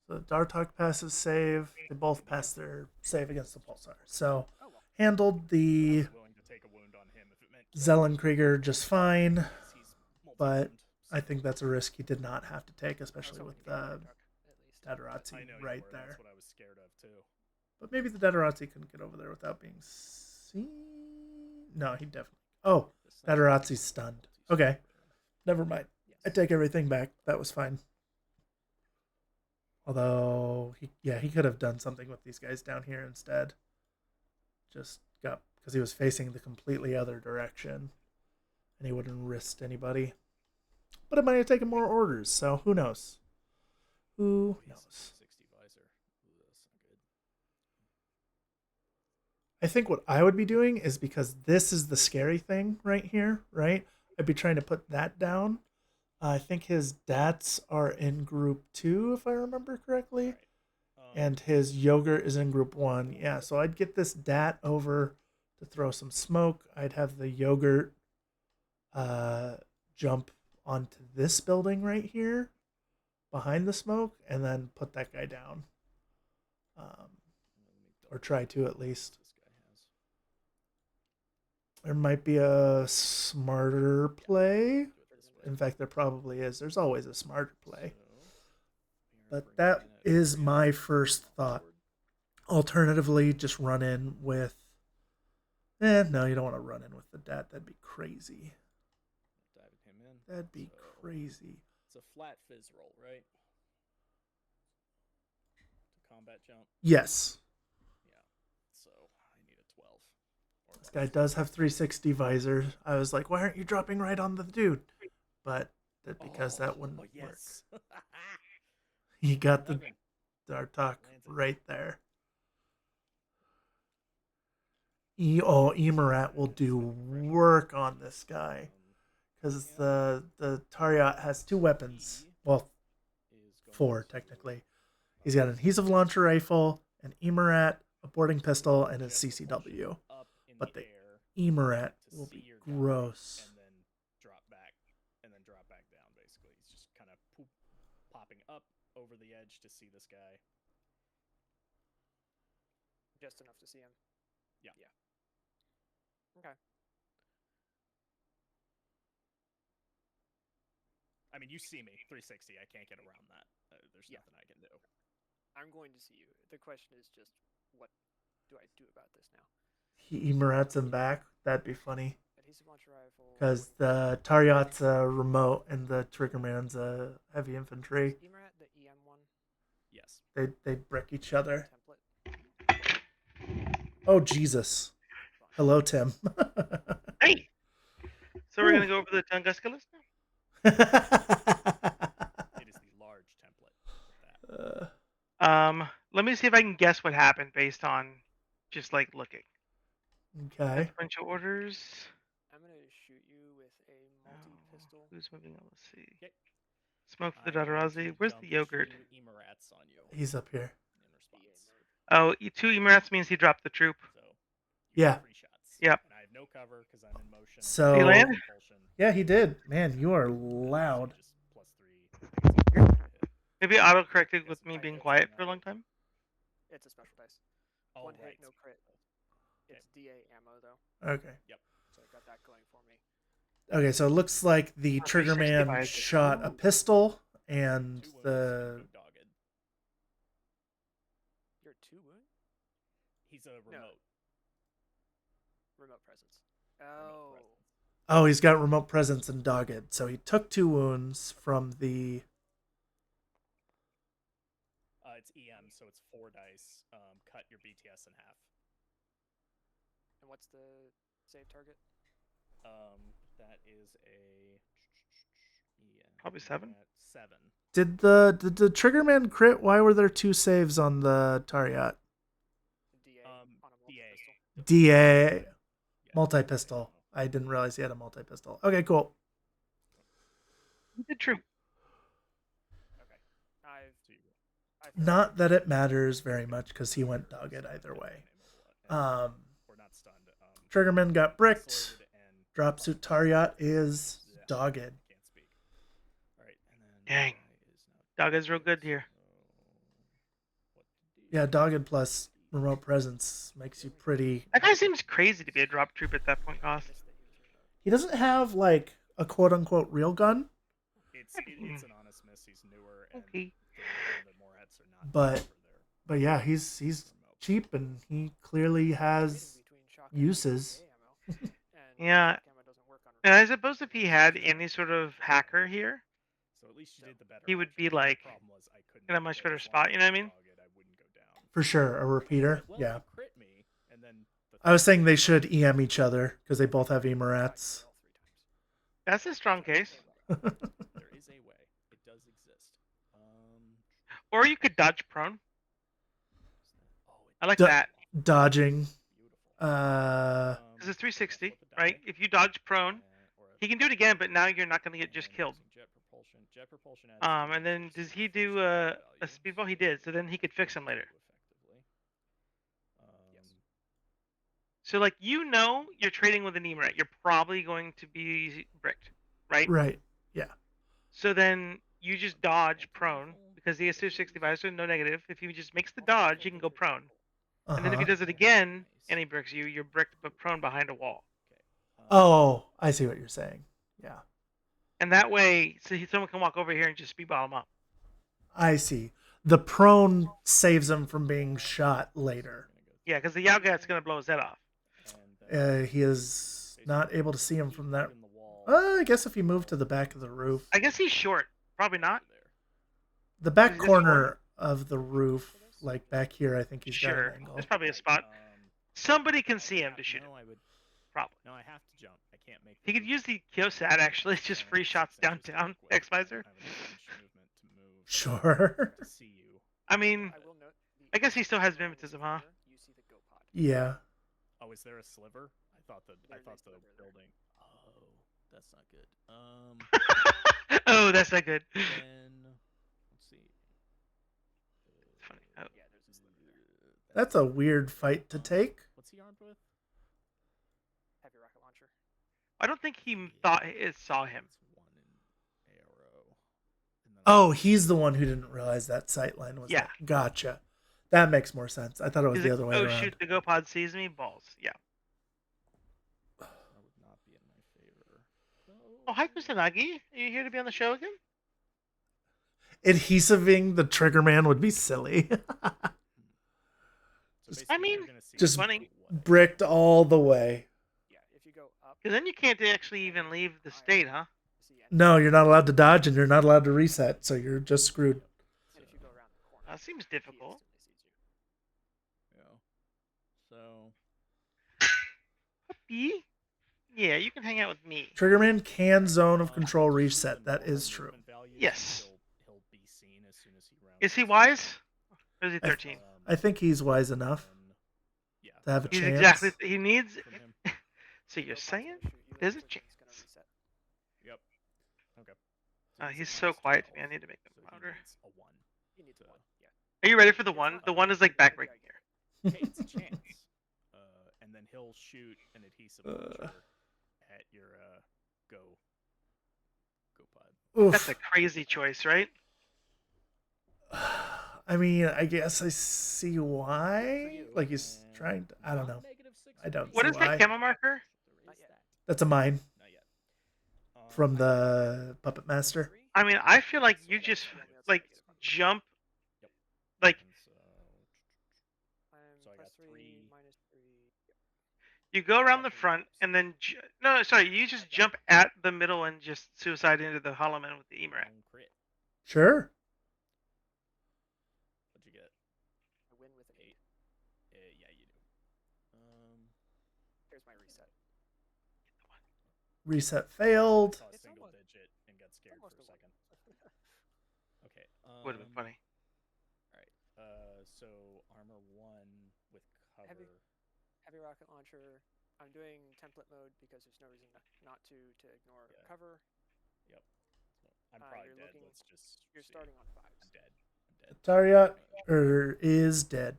Speaker 1: So Dartok passes save. They both pass their save against the Pulsar. So
Speaker 4: Oh well.
Speaker 1: handled
Speaker 3: I
Speaker 1: the
Speaker 3: was willing to take a wound on him if it meant
Speaker 1: Zellenkrieger just fine.
Speaker 3: because he's
Speaker 1: but
Speaker 3: multi-wound,
Speaker 1: I
Speaker 3: so-
Speaker 1: think that's a risk he did not have to take,
Speaker 4: I was
Speaker 1: especially
Speaker 4: hoping
Speaker 1: with
Speaker 4: to get a Kaitak, at least.
Speaker 1: Dadarazzi
Speaker 3: I know you
Speaker 1: right
Speaker 3: were,
Speaker 1: there.
Speaker 3: That's what I was scared of too.
Speaker 1: But maybe the Dadarazzi couldn't get over there without being seen. No, he definitely. Oh,
Speaker 3: This thing's
Speaker 1: Dadarazzi's stunned. Okay, never mind.
Speaker 4: Yes.
Speaker 1: I take everything back. That was fine. Although he could have done something with these guys down here instead. Just got because he was facing the completely other direction, and he wouldn't risk anybody. But it might have taken more orders, so who knows? Who knows?
Speaker 3: 60 visor. Ooh, that's not good.
Speaker 1: I think what I would be doing is because this is the scary thing right here, right? I'd be trying to put that down. I think his dats are in group 2, if I remember correctly.
Speaker 3: Right.
Speaker 1: And his yogurt is in group 1. Yeah, so I'd get this dat over to throw some smoke. I'd have the yogurt jump onto this building right here behind the smoke and then put that guy down. Or try to at least.
Speaker 3: This guy has.
Speaker 1: There might be a smarter play.
Speaker 3: Do it this way.
Speaker 1: In fact, there probably is. There's always a smarter play.
Speaker 3: So, we are
Speaker 1: But
Speaker 3: bringing
Speaker 1: that
Speaker 3: in at
Speaker 1: is
Speaker 3: 3
Speaker 1: my
Speaker 3: on
Speaker 1: first thought.
Speaker 3: forward.
Speaker 1: Alternatively, just run in with... no, you don't want to run in with the dat. That'd be crazy.
Speaker 3: Diving him in.
Speaker 1: That'd be
Speaker 3: So,
Speaker 1: crazy.
Speaker 3: It's a flat fizz roll, right? To combat jump.
Speaker 1: Yes.
Speaker 3: Yeah. So I need a 12. Or
Speaker 1: This guy does have 360 visor. I was like, why aren't you dropping right on the dude? But that because that wouldn't work.
Speaker 3: yes.
Speaker 1: He got the
Speaker 3: 11.
Speaker 1: Dartok
Speaker 3: Lands it.
Speaker 1: right there. Morat will do work on this guy. Because the Tariat has 2 weapons. Well,
Speaker 3: Is going
Speaker 1: 4
Speaker 3: to
Speaker 1: technically. He's got an adhesive launcher rifle, an Emorat, a boarding pistol, and a
Speaker 3: just push
Speaker 1: CCW.
Speaker 3: up in
Speaker 1: But
Speaker 3: the
Speaker 1: the
Speaker 3: air
Speaker 1: Emorat
Speaker 3: to
Speaker 1: will
Speaker 3: see
Speaker 1: be
Speaker 3: your guy
Speaker 1: gross.
Speaker 3: and then drop back and then drop back down. Basically, he's just kind of popping up over the edge to see this guy.
Speaker 4: Just enough to see him.
Speaker 3: Yeah.
Speaker 4: Okay.
Speaker 3: I mean, you see me 360. I can't get around that. There's
Speaker 4: Yeah.
Speaker 3: nothing I can do.
Speaker 4: I'm going to see you. The question is just, what do I do about this now?
Speaker 1: Emorat's him back. That'd be funny.
Speaker 4: Adhesive launcher rifle.
Speaker 1: Because the Tariat's a remote and the Triggerman's a heavy infantry.
Speaker 4: Is Emorat the EM one?
Speaker 3: Yes.
Speaker 1: They'd brick each other.
Speaker 4: Template.
Speaker 1: Oh, Jesus. Hello, Tim.
Speaker 2: Hey. So we're
Speaker 1: Ooh.
Speaker 2: gonna go over the Tunguska list now.
Speaker 3: It is the large template. With that.
Speaker 2: Let me see if I can guess what happened based on just like looking.
Speaker 1: Okay.
Speaker 2: Differential orders.
Speaker 4: I'm gonna shoot you with a multi-pistol.
Speaker 2: Who's moving on? Let's see.
Speaker 3: Okay.
Speaker 2: Smoke for
Speaker 3: I'm
Speaker 2: the
Speaker 3: going to
Speaker 2: Dadarazzi. Where's the
Speaker 3: dump
Speaker 2: yogurt?
Speaker 3: 2 Emorats on you
Speaker 1: He's up here.
Speaker 3: in response.
Speaker 2: Oh, 2 Emorats means he dropped the troop.
Speaker 3: So you
Speaker 1: Yeah.
Speaker 3: get 3 shots.
Speaker 2: Yep.
Speaker 3: And I have no cover because I'm in motion.
Speaker 1: So-
Speaker 2: Did he land?
Speaker 3: Propulsion.
Speaker 1: Yeah, he did. Man, you are
Speaker 3: So
Speaker 1: loud.
Speaker 3: just +3.
Speaker 2: Maybe auto corrected
Speaker 3: Guess
Speaker 2: with
Speaker 3: if
Speaker 2: me
Speaker 3: I
Speaker 2: being
Speaker 3: hit
Speaker 2: quiet
Speaker 3: on
Speaker 2: for a
Speaker 3: that-
Speaker 2: long time.
Speaker 4: It's a special dice.
Speaker 3: Oh,
Speaker 4: One
Speaker 3: right.
Speaker 4: hit, no crit. It's DA ammo though,
Speaker 1: Okay.
Speaker 4: so I got that going for me.
Speaker 1: Okay, so it looks like the
Speaker 2: 365
Speaker 1: Triggerman
Speaker 2: is-
Speaker 1: shot a pistol and
Speaker 3: 2 wounds,
Speaker 1: the...
Speaker 3: no dogged.
Speaker 4: You're 2 wound?
Speaker 3: He's a remote.
Speaker 4: Remote presence.
Speaker 3: remote
Speaker 4: Oh.
Speaker 3: presence.
Speaker 1: Oh, he's got remote presence and dogged. So he took 2 wounds from the...
Speaker 3: It's EM, so it's 4 dice. Cut your BTS in half.
Speaker 4: And what's the save target?
Speaker 3: That is a
Speaker 2: Probably 7.
Speaker 3: 7.
Speaker 1: Did the Triggerman crit? Why were there 2 saves on the Tariat?
Speaker 4: DA on a multi-pistol.
Speaker 1: DA
Speaker 3: Yeah,
Speaker 1: multi-pistol. I didn't realize he had a multi-pistol. Okay, cool.
Speaker 2: You did true.
Speaker 4: Okay. I've
Speaker 1: Not that it matters very much because he went dogged either way.
Speaker 3: Or not stunned.
Speaker 1: Triggerman got bricked.
Speaker 3: isolated and
Speaker 1: Dropsuit Tariat is
Speaker 3: Yeah.
Speaker 1: dogged.
Speaker 3: Can't speak. All right, and then
Speaker 2: Dang. Dog is real good here.
Speaker 1: Yeah, dogged plus remote presence makes you pretty.
Speaker 2: That guy seems crazy to be a drop troop at that point cost.
Speaker 1: He doesn't have like a quote unquote real gun,
Speaker 3: It's an honest miss. He's newer, and
Speaker 2: Okay.
Speaker 3: the Morats are not
Speaker 1: But-
Speaker 3: known for their
Speaker 1: but yeah, he's
Speaker 3: remote.
Speaker 1: cheap and he clearly has uses.
Speaker 2: Yeah. And I suppose if he had any sort of hacker here,
Speaker 3: So at least you did the better.
Speaker 2: he would
Speaker 3: option.
Speaker 2: be,
Speaker 3: The
Speaker 2: like,
Speaker 3: problem was I couldn't
Speaker 2: in a
Speaker 3: do
Speaker 2: much
Speaker 3: it.
Speaker 2: better
Speaker 3: As long
Speaker 2: spot,
Speaker 3: as
Speaker 2: you know what I
Speaker 3: I
Speaker 2: mean?
Speaker 3: dog it, I wouldn't go down.
Speaker 1: For sure, a repeater.
Speaker 3: Well,
Speaker 1: Yeah.
Speaker 3: he crit me, and then the
Speaker 1: I was saying they should EM each other because they both have Morats.
Speaker 2: that's a strong case.
Speaker 3: There is a way. It does exist.
Speaker 2: Or you could dodge prone.
Speaker 3: Oh,
Speaker 2: I like
Speaker 1: Du-
Speaker 2: that.
Speaker 1: Dodging.
Speaker 3: beautiful.
Speaker 2: Because it's 360, right? If you dodge prone, he can do it again, but now you're not going to get just killed.
Speaker 3: Jet propulsion adds
Speaker 2: And then does he do a speedball? He did. So then he could fix him later. So like you're trading with an Emerat. You're probably going to be bricked, right?
Speaker 1: Right. Yeah.
Speaker 2: So then you just dodge prone because he has 265, so no negative. If he just makes the dodge, he can go prone. And then if he does it again and he bricks you, you're bricked but prone behind a wall.
Speaker 1: Oh, I see what you're saying. Yeah.
Speaker 2: And that way, someone can walk over here and just speedball him up.
Speaker 1: I see. The prone saves him from being shot later.
Speaker 2: Yeah, because the Yao Gat's going to blow his head off.
Speaker 1: He is not able to see him from that. I guess if he moved to the back of the roof.
Speaker 2: I guess he's short. Probably not.
Speaker 1: The back
Speaker 2: Is this
Speaker 1: corner of the roof, like back here, I think he's got
Speaker 2: Sure.
Speaker 1: an angle.
Speaker 2: There's probably a spot. Somebody can see him to shoot him.
Speaker 3: No, I would.
Speaker 2: Probably.
Speaker 3: No, I have to jump. I can't make.
Speaker 2: He could use the Kyosat actually, just free shots downtown, X-Visor.
Speaker 1: Sure.
Speaker 3: To see you.
Speaker 2: I mean, I guess he still has mimetism, huh?
Speaker 1: Yeah.
Speaker 3: Oh, is there a sliver? I thought the building. Oh, that's not good.
Speaker 2: Oh, that's not good.
Speaker 3: Then let's see.
Speaker 2: It's funny. Oh.
Speaker 1: That's a weird fight to take.
Speaker 3: What's he armed with?
Speaker 4: Heavy rocket launcher.
Speaker 2: I don't think he thought it saw him.
Speaker 3: It's one in arrow. And then
Speaker 1: Oh, he's the one who didn't realize that sight line was.
Speaker 2: Yeah.
Speaker 1: Gotcha. That makes more sense. I thought it was
Speaker 2: He's
Speaker 1: the
Speaker 2: like,
Speaker 1: other way
Speaker 2: oh
Speaker 1: around.
Speaker 2: shoot, the GoPod sees me. Balls. Yeah.
Speaker 3: that would not be in my favor.
Speaker 2: Oh, hi, Kusanagi. Are you here to be on the show again?
Speaker 1: Adhesiving the trigger man would be silly.
Speaker 3: So
Speaker 1: Just-
Speaker 3: basically,
Speaker 2: I mean,
Speaker 3: you're gonna see
Speaker 1: just
Speaker 2: funny.
Speaker 3: what-
Speaker 1: Bricked all the way.
Speaker 4: Yeah, if you go up.
Speaker 2: Because then you can't actually even leave the state, huh?
Speaker 4: See any-
Speaker 1: No, you're not allowed to dodge and you're not allowed to reset, so you're just screwed.
Speaker 4: And if you go around the corner.
Speaker 2: That seems
Speaker 4: he
Speaker 2: difficult.
Speaker 4: instantly sees you.
Speaker 3: Yeah. So
Speaker 2: Puppy? Yeah, you can hang out with me.
Speaker 1: Triggerman can zone of control reset. That is true.
Speaker 2: Yes.
Speaker 3: He'll be seen as soon as he rounds.
Speaker 2: Is he
Speaker 3: his
Speaker 2: wise? Or is he
Speaker 1: I-
Speaker 2: 13?
Speaker 1: I think he's wise enough
Speaker 3: Yeah.
Speaker 1: to have a
Speaker 2: He's
Speaker 1: chance.
Speaker 2: exactly. He needs.
Speaker 3: From him.
Speaker 2: So you're
Speaker 4: Go
Speaker 2: saying?
Speaker 4: past the shoot, you
Speaker 2: there's a
Speaker 4: look like he's gonna
Speaker 2: chance.
Speaker 4: reset.
Speaker 3: Yep. Okay.
Speaker 2: He's so quiet to me. I need to make him
Speaker 3: So he
Speaker 2: louder.
Speaker 3: needs a 1.
Speaker 4: He needs
Speaker 3: So-
Speaker 4: one. Yeah.
Speaker 2: Are you ready for the one? The one is like backbreaking here.
Speaker 3: Hey, it's a chance. And then he'll shoot an adhesive launcher at your go pod.
Speaker 2: That's
Speaker 1: Oof.
Speaker 2: a crazy choice, right?
Speaker 1: I mean, I guess I see why. Like he's trying to. I don't know. I don't
Speaker 2: What
Speaker 1: see
Speaker 2: is
Speaker 1: why.
Speaker 2: that camo marker?
Speaker 4: Not yet.
Speaker 1: That's a mine
Speaker 3: Not yet.
Speaker 1: from the Puppet Master.
Speaker 2: I mean, I feel like you just like jump. Like
Speaker 4: I'm
Speaker 3: So I got
Speaker 4: plus 3,
Speaker 3: three.
Speaker 4: minus 3.
Speaker 2: you go around the front and then no, sorry, you just jump at the middle and just suicide into the hollow man with the Emerat.
Speaker 3: Crit.
Speaker 1: Sure.
Speaker 3: What'd you get?
Speaker 4: I win with an 8.
Speaker 3: Yeah, you do.
Speaker 4: Here's my reset.
Speaker 1: Reset failed.
Speaker 3: Saw a
Speaker 4: It's
Speaker 3: single
Speaker 4: almost-
Speaker 3: digit and got scared for
Speaker 4: almost
Speaker 3: a
Speaker 4: a
Speaker 3: second. Okay.
Speaker 2: Would have been funny.
Speaker 3: All right. So armor 1 with cover.
Speaker 4: Heavy rocket launcher. I'm doing template mode because there's no reason not to ignore
Speaker 3: Yeah.
Speaker 4: cover.
Speaker 3: Yep. So I'm probably
Speaker 4: you're
Speaker 3: dead.
Speaker 4: looking-
Speaker 3: Let's just.
Speaker 4: You're
Speaker 3: see.
Speaker 4: starting on 5s.
Speaker 3: I'm dead. I'm dead.
Speaker 1: Tariat is dead.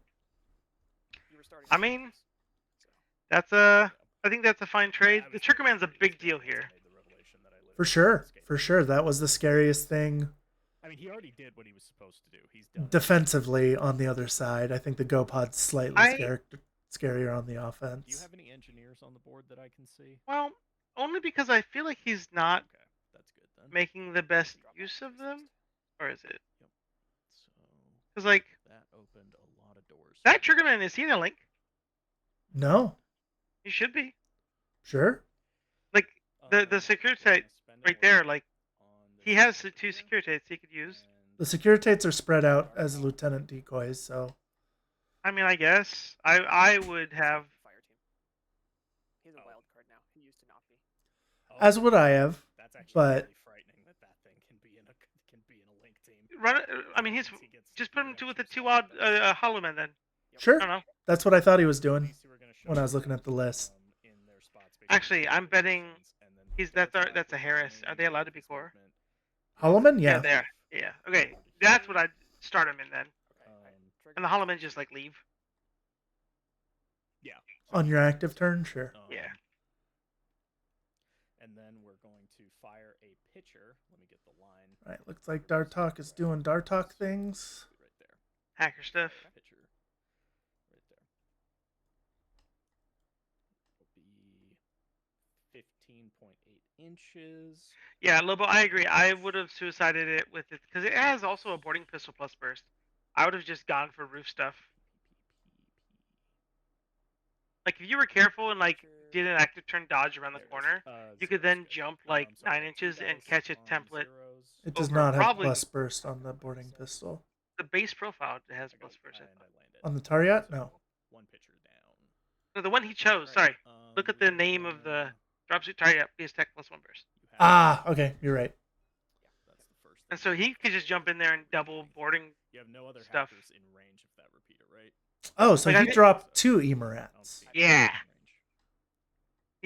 Speaker 4: You were starting.
Speaker 2: I
Speaker 4: on
Speaker 2: mean,
Speaker 4: 5s, so.
Speaker 2: That's a. I think that's a fine trade.
Speaker 3: I
Speaker 2: The
Speaker 3: was
Speaker 2: Triggerman's a
Speaker 3: pretty
Speaker 2: big
Speaker 3: scared
Speaker 2: deal
Speaker 3: once I
Speaker 2: here.
Speaker 3: made the revelation that I literally
Speaker 1: For sure.
Speaker 3: escaped.
Speaker 1: For sure. That was the scariest thing
Speaker 3: I mean, he already did what he was supposed to do. He's done it.
Speaker 1: defensively on the other side. I think the GoPod's slightly scarier on the offense.
Speaker 3: Do you have any engineers on the board that I can see?
Speaker 2: Well, only because I feel like he's not
Speaker 3: Okay, that's good then.
Speaker 2: making the best use of them, or is it?
Speaker 3: Yep. So.
Speaker 2: Because like
Speaker 3: that opened a lot of doors.
Speaker 2: that Triggerman, is he in a link?
Speaker 1: No.
Speaker 2: He should be.
Speaker 1: Sure.
Speaker 2: Like the
Speaker 3: we're
Speaker 2: Securitate
Speaker 3: gonna spend an
Speaker 2: right
Speaker 3: order
Speaker 2: there. Like
Speaker 3: on this
Speaker 2: he has the
Speaker 3: over
Speaker 2: 2
Speaker 3: here,
Speaker 2: Securitates he could use.
Speaker 3: and
Speaker 1: The Securitates are spread out as lieutenant decoys, so
Speaker 2: I mean, I guess I would have.
Speaker 4: Fire team. He's a wild card now. He used to not be.
Speaker 1: as would I have.
Speaker 3: That's actually
Speaker 1: but-
Speaker 3: really frightening that thing can be in a link team.
Speaker 2: Run. I mean, he's
Speaker 3: Once he gets-
Speaker 2: just
Speaker 3: he
Speaker 2: put
Speaker 3: would
Speaker 2: him
Speaker 3: have
Speaker 2: to with a
Speaker 3: 2
Speaker 2: 2 odd
Speaker 3: dice.
Speaker 2: Hollow Man then.
Speaker 1: Sure.
Speaker 2: I don't know.
Speaker 1: That's what I thought he was doing.
Speaker 3: These two are gonna show
Speaker 1: when I was
Speaker 3: up,
Speaker 1: looking at the list.
Speaker 3: in their spots based on
Speaker 2: Actually,
Speaker 3: their
Speaker 2: I'm betting
Speaker 3: positions, and then
Speaker 2: he's
Speaker 3: they'll
Speaker 2: that's
Speaker 3: attack
Speaker 2: that's a
Speaker 3: with
Speaker 2: Harris.
Speaker 3: the
Speaker 2: Are they allowed to be
Speaker 3: his
Speaker 2: core?
Speaker 3: movement.
Speaker 1: Holloman?
Speaker 2: Yeah,
Speaker 1: Yeah.
Speaker 2: they are. Yeah. Okay, that's what I'd start him in then.
Speaker 4: Okay.
Speaker 3: Um,
Speaker 2: And the Hollow Men just like leave.
Speaker 3: Yeah.
Speaker 1: On your active turn, sure.
Speaker 2: Yeah.
Speaker 3: And then we're going to fire a pitcher. Let me get the line.
Speaker 1: Right, looks like Dartok is doing Dartok things.
Speaker 3: Right there.
Speaker 2: Hacker stuff.
Speaker 3: Pitcher. Right there. Will be 15.8 inches.
Speaker 2: Yeah, Lobo, I agree. I would have suicided it with it because it has also a boarding pistol plus burst. I would have just gone for roof stuff. Like if you were careful and like did an active turn dodge around the corner, you could then jump like 9 inches and catch a template.
Speaker 1: It does
Speaker 2: Over
Speaker 1: not have
Speaker 2: probably-
Speaker 1: plus burst on the boarding pistol.
Speaker 2: The base profile has plus burst. I thought.
Speaker 1: On the Tariat? No.
Speaker 3: One pitcher down.
Speaker 2: No, the one he chose. Sorry. Look at the name of the dropsuit target. Base tech plus 1 burst.
Speaker 1: Ah, okay, you're right.
Speaker 3: That's the first.
Speaker 2: And so he could just jump in there and double boarding.
Speaker 3: You have no other
Speaker 2: stuff.
Speaker 3: hackers in range of that repeater, right?
Speaker 1: Oh, so
Speaker 2: Like, I
Speaker 1: he
Speaker 2: think-
Speaker 1: dropped 2 Morats.
Speaker 2: Yeah.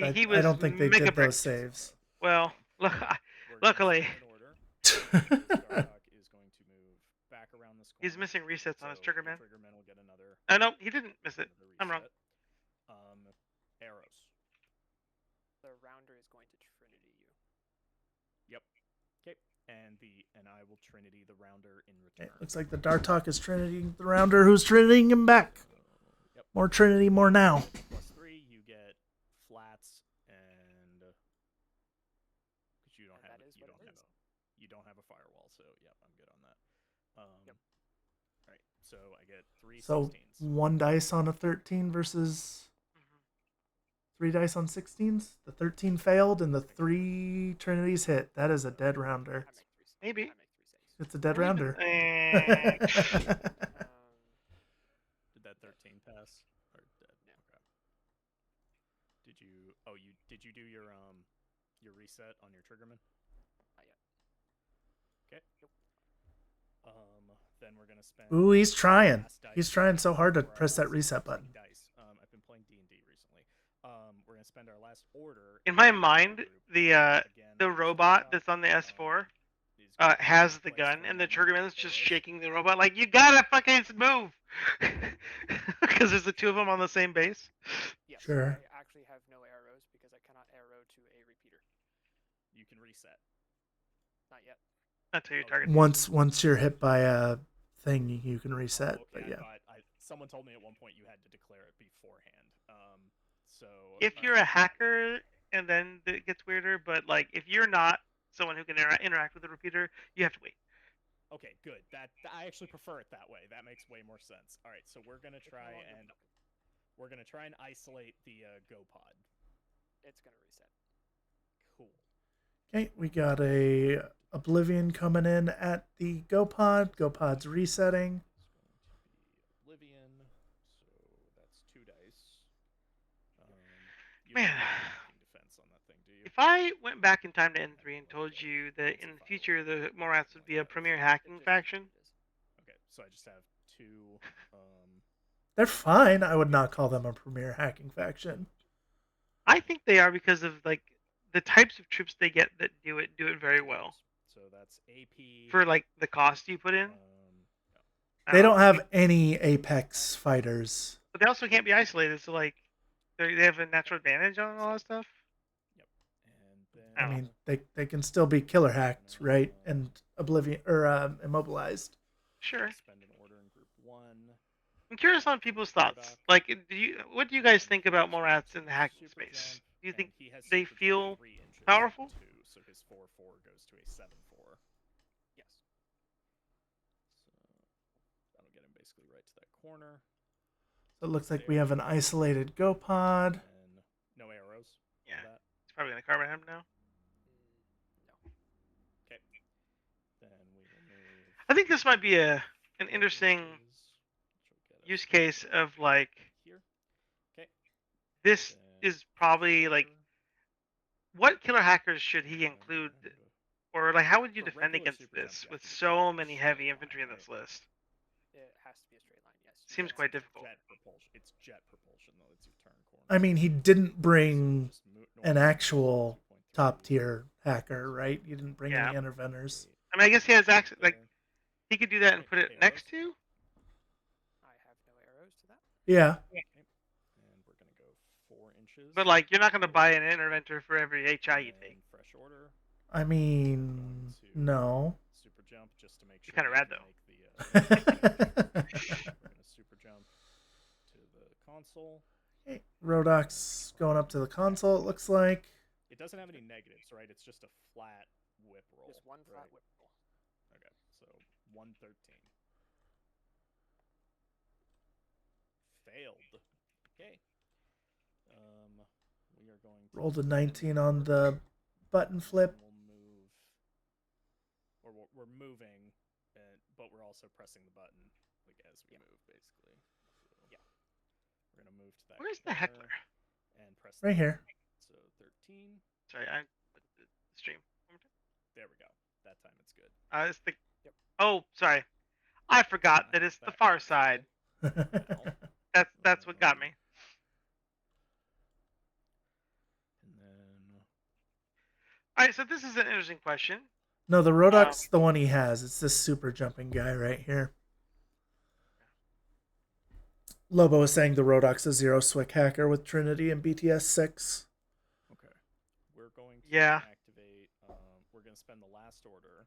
Speaker 1: I,
Speaker 2: He was
Speaker 1: I don't think they
Speaker 2: mega
Speaker 1: did
Speaker 2: brick.
Speaker 1: those saves.
Speaker 2: Well, luckily,
Speaker 3: Dartok is going to move back around this corner.
Speaker 2: he's missing resets on his
Speaker 3: So
Speaker 2: trigger
Speaker 3: the
Speaker 2: man.
Speaker 3: Triggerman will get another.
Speaker 2: No, he didn't miss it.
Speaker 3: another
Speaker 2: I'm wrong.
Speaker 3: reset. Arrows.
Speaker 4: The rounder is going to Trinity you.
Speaker 3: Yep. Okay. And I will Trinity the rounder in
Speaker 1: Okay,
Speaker 3: return.
Speaker 1: looks like the Dartok is Trinitying the rounder who's Trinitying him back.
Speaker 3: Yep.
Speaker 1: More Trinity, more now.
Speaker 3: +3, you get flats and because you don't
Speaker 4: And
Speaker 3: have
Speaker 4: that is
Speaker 3: you
Speaker 4: what
Speaker 3: don't
Speaker 4: it
Speaker 3: have
Speaker 4: is.
Speaker 3: you don't have a firewall, so yep, I'm good on that.
Speaker 4: Yep.
Speaker 3: All right, so I get 3
Speaker 1: So
Speaker 3: 16s.
Speaker 1: 1 dice on a 13 versus
Speaker 2: Mhm.
Speaker 1: 3 dice on 16s. The 13 failed and the 3 Trinities hit. That is a dead rounder.
Speaker 4: I make 3 saves.
Speaker 2: Maybe.
Speaker 4: I make 3 saves.
Speaker 1: It's a dead rounder.
Speaker 2: Eh,
Speaker 3: Did that 13 pass? Or dead?
Speaker 4: No.
Speaker 3: Okay. Did you? Oh, did you do your reset on your Triggerman?
Speaker 4: Not yet.
Speaker 3: Okay. Then we're gonna spend.
Speaker 1: Ooh, he's trying.
Speaker 3: last dice
Speaker 1: He's trying so hard to
Speaker 3: for our
Speaker 1: press that
Speaker 3: last
Speaker 1: reset
Speaker 3: 16
Speaker 1: button.
Speaker 3: Dice. I've been playing D&D recently. We're gonna spend our last order.
Speaker 2: In my
Speaker 3: the
Speaker 2: mind,
Speaker 3: group.
Speaker 2: the
Speaker 3: Again,
Speaker 2: the
Speaker 3: this
Speaker 2: robot
Speaker 3: robot,
Speaker 2: that's on the S4
Speaker 3: is going to
Speaker 2: has
Speaker 3: take
Speaker 2: the
Speaker 3: place
Speaker 2: gun,
Speaker 3: for
Speaker 2: and the
Speaker 3: 1
Speaker 2: triggerman's just
Speaker 3: arrows.
Speaker 2: shaking the robot like, you gotta fucking move, because there's the 2 of them on the same base.
Speaker 4: Yes.
Speaker 1: Sure.
Speaker 4: I actually have no arrows because I cannot arrow to a repeater.
Speaker 3: You can reset.
Speaker 4: Not yet.
Speaker 2: Until your
Speaker 3: Okay.
Speaker 2: target.
Speaker 1: Once you're hit by a thing, you can reset.
Speaker 3: Oh, okay,
Speaker 1: But
Speaker 3: I
Speaker 1: yeah.
Speaker 3: thought someone told me at one point you had to declare it beforehand. So
Speaker 2: If you're a hacker, and then it gets weirder, but like if you're not someone who can interact with the repeater, you have to wait.
Speaker 3: okay, good. That I actually prefer it that way. That makes way more sense. All right, so we're gonna
Speaker 4: It's no
Speaker 3: try
Speaker 4: longer
Speaker 3: and
Speaker 4: broken.
Speaker 3: we're gonna try and isolate the Go Pod.
Speaker 4: It's gonna reset.
Speaker 3: Cool.
Speaker 1: Okay, we got a Oblivion coming in at the GoPod. GoPod's resetting.
Speaker 3: It's going to be Oblivion. So that's 2 dice. You
Speaker 2: Man.
Speaker 3: don't have anything defense on that thing, do you?
Speaker 2: If I went back in time to N3 and told you that in the future the Morats would be a premier hacking faction,
Speaker 3: Okay, so I just have 2.
Speaker 1: They're fine. I would not call them a premier hacking faction.
Speaker 2: I think they are because of like the types of troops they get that do it very well
Speaker 3: So that's AP.
Speaker 2: for like the cost you put in. I
Speaker 1: They
Speaker 2: know.
Speaker 1: don't have any Apex fighters.
Speaker 2: But they also can't be isolated, so like they have a natural advantage on all that stuff.
Speaker 3: Yep. And then
Speaker 2: I
Speaker 1: I
Speaker 2: don't
Speaker 1: mean, they can still be killer hacked, right? And oblivion or immobilized.
Speaker 2: Sure.
Speaker 3: Spend an order in group 1.
Speaker 2: I'm curious on people's thoughts. Like, what do you guys think about Morats in the hacking
Speaker 3: Super
Speaker 2: space?
Speaker 3: jump,
Speaker 2: Do you
Speaker 3: and
Speaker 2: think
Speaker 3: he has
Speaker 2: they
Speaker 3: super jump
Speaker 2: feel
Speaker 3: 3 inches,
Speaker 2: powerful?
Speaker 3: 2, so his 4/4 goes to a 7/4. Yes. So that'll get him basically right to that corner.
Speaker 1: So it looks like we have an isolated Go pod.
Speaker 3: And no arrows. for
Speaker 2: Yeah.
Speaker 3: That.
Speaker 2: It's probably gonna carbon him now.
Speaker 4: No.
Speaker 3: Okay. Then we will move.
Speaker 2: I think this might be an interesting
Speaker 3: inches, which will get us
Speaker 2: use case of like
Speaker 3: here. Okay.
Speaker 2: this
Speaker 3: Then
Speaker 2: is probably like what killer hackers should he include, or like how would you
Speaker 3: For
Speaker 2: defend
Speaker 3: regular
Speaker 2: against
Speaker 3: super jump,
Speaker 2: this
Speaker 3: you
Speaker 2: with
Speaker 3: have to
Speaker 2: so
Speaker 3: defend
Speaker 2: many
Speaker 3: straight
Speaker 2: heavy
Speaker 3: line,
Speaker 2: infantry in
Speaker 3: right?
Speaker 2: this list?
Speaker 4: It has to be a straight line. Yes.
Speaker 2: Seems
Speaker 3: It's
Speaker 2: quite difficult.
Speaker 3: Jet propulsion. It's jet propulsion though. It's your turn corner.
Speaker 1: I mean, he didn't bring
Speaker 3: So just
Speaker 1: an
Speaker 3: normal
Speaker 1: actual
Speaker 3: 2.3.
Speaker 1: top tier hacker, right? You didn't bring
Speaker 2: Yeah.
Speaker 1: any interventors.
Speaker 2: I mean, I guess he has access. Like
Speaker 3: There.
Speaker 2: he could do that and
Speaker 3: Okay,
Speaker 2: put it
Speaker 3: the
Speaker 2: next
Speaker 3: arrows?
Speaker 2: to.
Speaker 4: I have no arrows to that.
Speaker 1: Yeah.
Speaker 3: Okay. And we're gonna go 4 inches.
Speaker 2: But like, you're not gonna buy an interventor for every HI you
Speaker 3: and
Speaker 2: take.
Speaker 3: fresh order.
Speaker 1: I mean, no.
Speaker 3: Super jump just to make sure.
Speaker 2: You're kinda
Speaker 3: we
Speaker 2: rad,
Speaker 3: can
Speaker 2: though.
Speaker 3: make the, we're gonna super jump to the console.
Speaker 1: Hey, Rodok's going up to the console, it looks like.
Speaker 3: It doesn't have any negatives, right? It's just a flat whip roll.
Speaker 4: Just one flat
Speaker 3: right?
Speaker 4: whip roll.
Speaker 3: Okay, so 113. Failed. Okay. We are going to
Speaker 1: Rolled a 19 on the button flip.
Speaker 3: We'll move, or we're moving, but we're also pressing the button like as we move, basically. So
Speaker 4: Yeah.
Speaker 3: We're gonna move to that.
Speaker 2: Where's the heckler?
Speaker 3: corner And press
Speaker 1: Right
Speaker 3: the
Speaker 1: here.
Speaker 3: button. So 13.
Speaker 2: Sorry, I the stream.
Speaker 3: There we go. That time it's good.
Speaker 2: It's the. Oh, sorry. I forgot that it's the far side. That's what got me.
Speaker 3: And then
Speaker 2: All right, so this is an interesting question.
Speaker 1: No, the Rodok's the one he has. It's this super jumping guy right here. Lobo is saying the Rodok's a zero swick hacker with Trinity and BTS 6.
Speaker 3: okay, we're going to
Speaker 2: Yeah.
Speaker 3: activate. We're gonna spend the last order,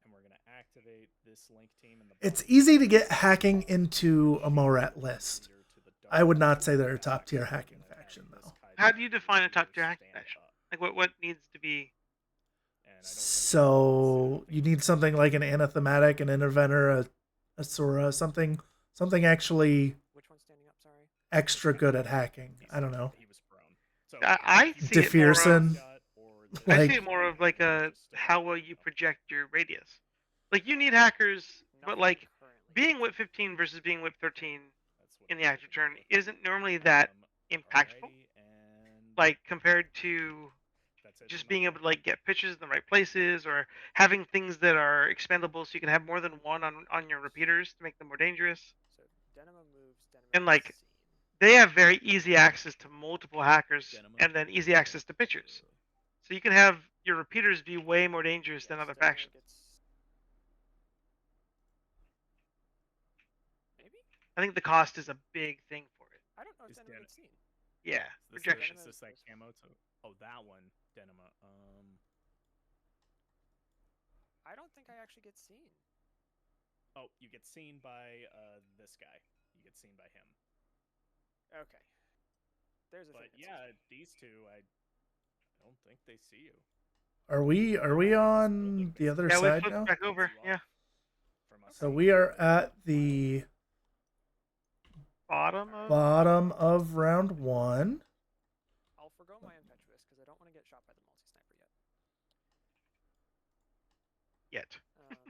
Speaker 3: and we're gonna activate this link team in the.
Speaker 1: It's
Speaker 3: bottom
Speaker 1: easy to
Speaker 3: left.
Speaker 1: get hacking into a Morat list. I would not say they're a top tier hacking faction, though.
Speaker 2: How do you define a top tier hacking faction? Like what needs to be?
Speaker 1: So you need something like an anathematic, an interventor, a Sora, something actually
Speaker 4: Which one's standing up? Sorry.
Speaker 1: extra good at hacking. I don't know.
Speaker 3: He was prone. So
Speaker 2: I see it more of,
Speaker 1: Defearson.
Speaker 2: I
Speaker 1: Like-
Speaker 2: see it more of like a how well you project your radius. Like you need hackers, but
Speaker 4: Nothing
Speaker 2: like
Speaker 4: currently.
Speaker 2: being whip 15 versus being whip 13
Speaker 3: That's what
Speaker 2: in the
Speaker 3: I'm
Speaker 2: active
Speaker 3: looking
Speaker 2: turn
Speaker 3: for.
Speaker 2: isn't normally that impactful.
Speaker 3: Alrighty, and
Speaker 2: Like compared to
Speaker 3: that's it
Speaker 2: just
Speaker 3: for my
Speaker 2: being
Speaker 3: turn.
Speaker 2: able to like get pitches in the right places or having things that are expendable so you can have more than one on your repeaters to make them more dangerous.
Speaker 4: So Denema moves. Denema
Speaker 2: And,
Speaker 4: is
Speaker 2: like,
Speaker 4: seen.
Speaker 2: They have very easy access to multiple hackers
Speaker 3: Denema
Speaker 2: and then easy access to pitchers. So you can have your repeaters be way more dangerous than
Speaker 4: Yes,
Speaker 2: other
Speaker 4: Denema
Speaker 2: factions.
Speaker 4: Maybe?
Speaker 2: I think the cost is a big thing for it.
Speaker 4: I don't know if
Speaker 3: Is
Speaker 4: Denema
Speaker 3: Denema-
Speaker 4: gets seen.
Speaker 2: Yeah,
Speaker 3: Is this,
Speaker 2: projection.
Speaker 3: is this that camo to? Oh, that one, Denema.
Speaker 4: I don't think I actually get seen.
Speaker 3: Oh, you get seen by this guy. You get seen by him.
Speaker 4: Okay. There's a
Speaker 3: But
Speaker 4: thing that
Speaker 3: yeah,
Speaker 4: sees me.
Speaker 3: these two, I don't think they see you.
Speaker 1: Are we on the other
Speaker 2: Yeah, we
Speaker 1: side
Speaker 2: flipped
Speaker 1: now?
Speaker 2: back over. Yeah,
Speaker 3: From us
Speaker 1: So
Speaker 3: seeing
Speaker 1: we
Speaker 3: you.
Speaker 1: are at the
Speaker 2: bottom of.
Speaker 1: bottom of round 1.
Speaker 4: I'll forgo my impetuous because I don't want to get shot by the multi-sniper yet.
Speaker 2: Yet.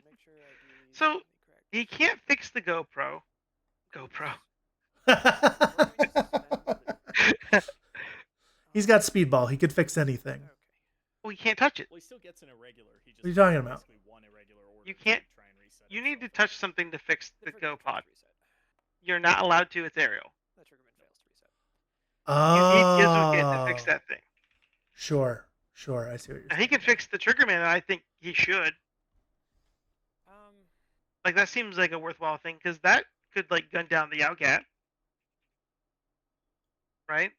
Speaker 4: Make sure I do these
Speaker 2: So,
Speaker 4: in the correct.
Speaker 2: He can't fix the GoPro. GoPro.
Speaker 4: We're going to suspend the-
Speaker 1: He's got speedball. He could fix anything.
Speaker 4: Okay.
Speaker 2: Well, you can't touch it.
Speaker 3: Well, he still gets an irregular. He just
Speaker 1: What are you talking about?
Speaker 3: basically one irregular order
Speaker 2: You
Speaker 3: to
Speaker 2: can't-
Speaker 3: try and reset
Speaker 2: You need to
Speaker 3: itself.
Speaker 2: touch something to fix the
Speaker 4: triggerman
Speaker 2: Go
Speaker 4: fails
Speaker 2: Pod.
Speaker 4: to reset.
Speaker 2: You're not allowed to. It's aerial.
Speaker 4: The triggerman fails to reset.
Speaker 2: You need Gizuka
Speaker 1: Oh.
Speaker 2: to fix that thing.
Speaker 1: Sure. I see what you're
Speaker 2: Now,
Speaker 1: saying.
Speaker 2: he can fix the Triggerman, and I think he should. Like, that seems like a worthwhile thing, because that could, like, gun down the Outgat. Right?